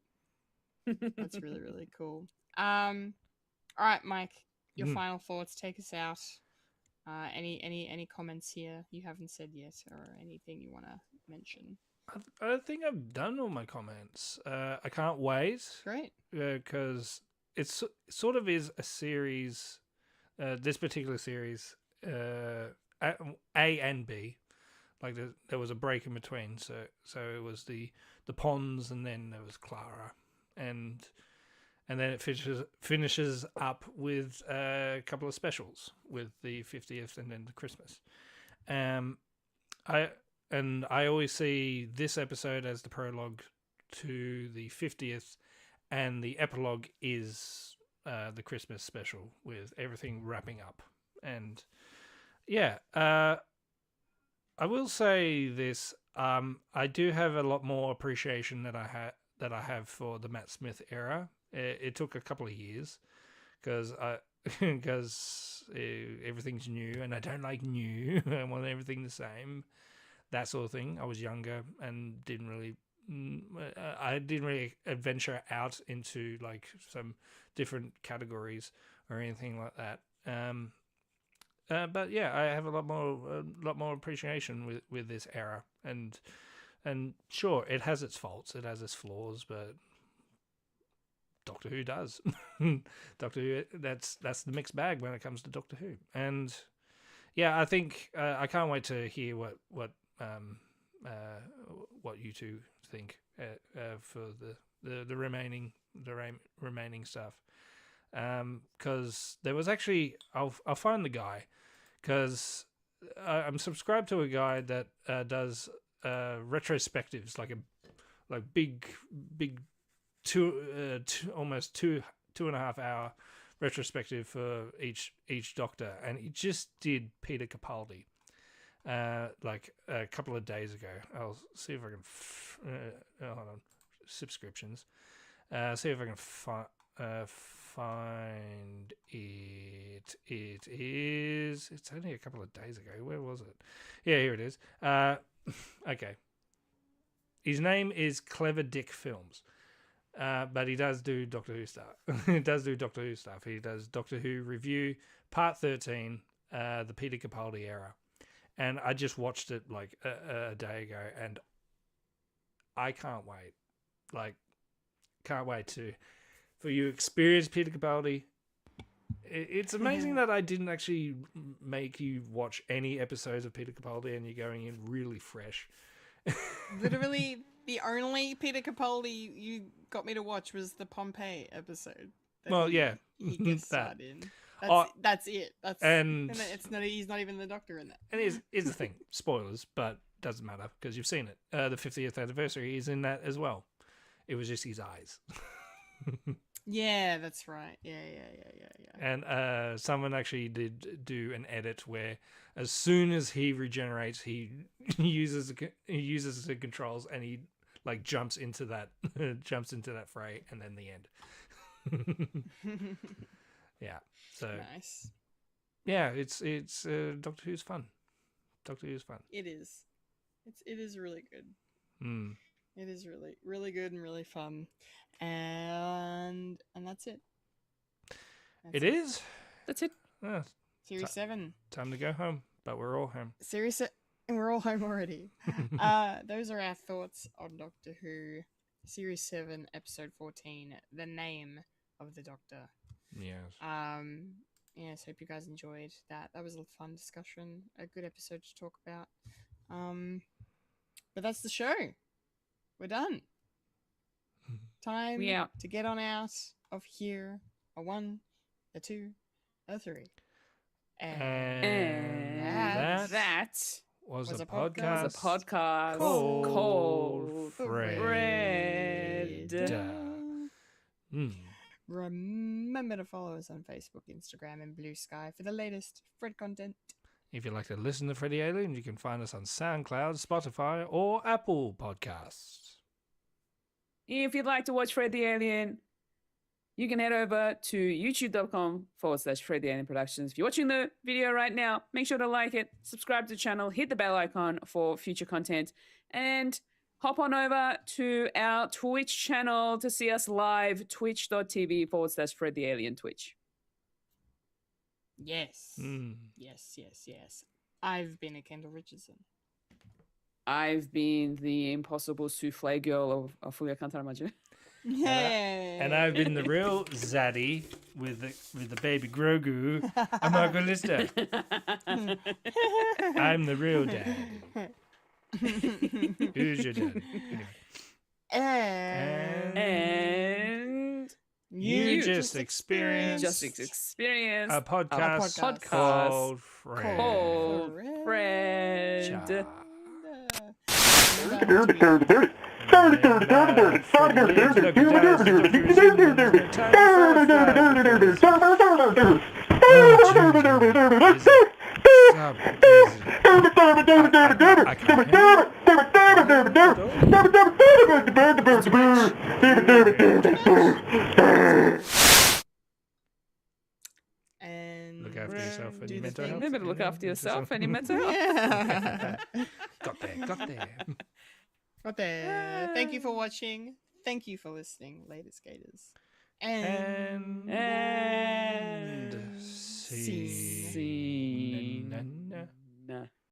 That's really, really cool. All right, Mike, your final thoughts. Take us out. Any comments here you haven't said yet, or anything you want to mention? I think I've done all my comments. I can't wait. Great. Because it sort of is a series. This particular series A and B. Like there was a break in between, so it was the Ponds, and then there was Clara, and then it finishes up with a couple of specials with the 50th and then the Christmas. I always see this episode as the prologue to the 50th, and the epilogue is the Christmas special with everything wrapping up. And yeah, I will say this: I do have a lot more appreciation that I have for the Matt Smith era. It took a couple of years because everything's new, and I don't like new. I want everything the same, that sort of thing. I was younger and didn't really adventure out into like some different categories or anything like that. But yeah, I have a lot more appreciation with this era, and sure, it has its faults, it has its flaws, but Doctor Who does. Doctor Who, that's the mixed bag when it comes to Doctor Who, and yeah, I think I can't wait to hear what you two think for the remaining stuff, because there was actually I'll find the guy, because I'm subscribed to a guy that does retrospectives, like big almost 2.5 hour retrospective for each Doctor, and he just did Peter Capaldi like a couple of days ago. I'll see if I can hold on, subscriptions, see if I can find it. It's only a couple of days ago. Where was it? Yeah, here it is. Okay, his name is Clever Dick Films. But he does do Doctor Who stuff. He does Doctor Who Review Part 13, the Peter Capaldi era. And I just watched it like a day ago, and I can't wait. Like, can't wait for you to experience Peter Capaldi. It's amazing that I didn't actually make you watch any episodes of Peter Capaldi, and you're going in really fresh. Literally, the only Peter Capaldi you got me to watch was the Pompeii episode. He gets that. in. That's it. He's not even the Doctor in that. And here's the thing: spoilers, but doesn't matter because you've seen it. The 50th anniversary is in that as well. It was just his eyes. Yeah, that's right. Yeah. And someone actually did do an edit where, as soon as he regenerates, he uses the controls, and he like jumps into that fray, and then the end. Yeah. So nice. Yeah, it's Doctor Who's fun. Doctor Who's fun. It is. It is really good. Mm. It is really, really good and really fun. And that's it. It is. That's it. Series 7. Time to go home, but we're all home. And we're all home already. Those are our thoughts on Doctor Who, Series 7, Episode 14, The Name of the Doctor. Yes. Yes, hope you guys enjoyed that. That was a fun discussion, a good episode to talk about. But that's the show. We're done. Time to get on out of here. A 1, a 2, a 3. And that was a podcast called Fred. Remember to follow us on Facebook, Instagram, and Blue Sky for the latest Fred content. If you'd like to listen to Freddy Alien, you can find us on SoundCloud, Spotify, or Apple Podcasts. If you'd like to watch Fred the Alien, you can head over to youtube.com/Fred the Alien Productions. If you're watching the video right now, make sure to like it, subscribe to the channel, hit the bell icon for future content, and hop on over to our Twitch channel to see us live, twitch.tv/Fred the Alien Twitch. Yes. Yes. I've been a Kendall Richardson. I've been the impossible souffle girl of Fulya and Michael. And I've been the real zaddy with the baby Grogu. I'm Michael Lister. I'm the real dad. Who's your dad? Anyway. And You just experienced a podcast called Fred. called Fred. Cha. And Look after yourself and your mental health. Remember to look after yourself and your mental health. Yeah. Got there. Right there. Thank you for watching. Thank you for listening, Later Skaters. And And And see. see.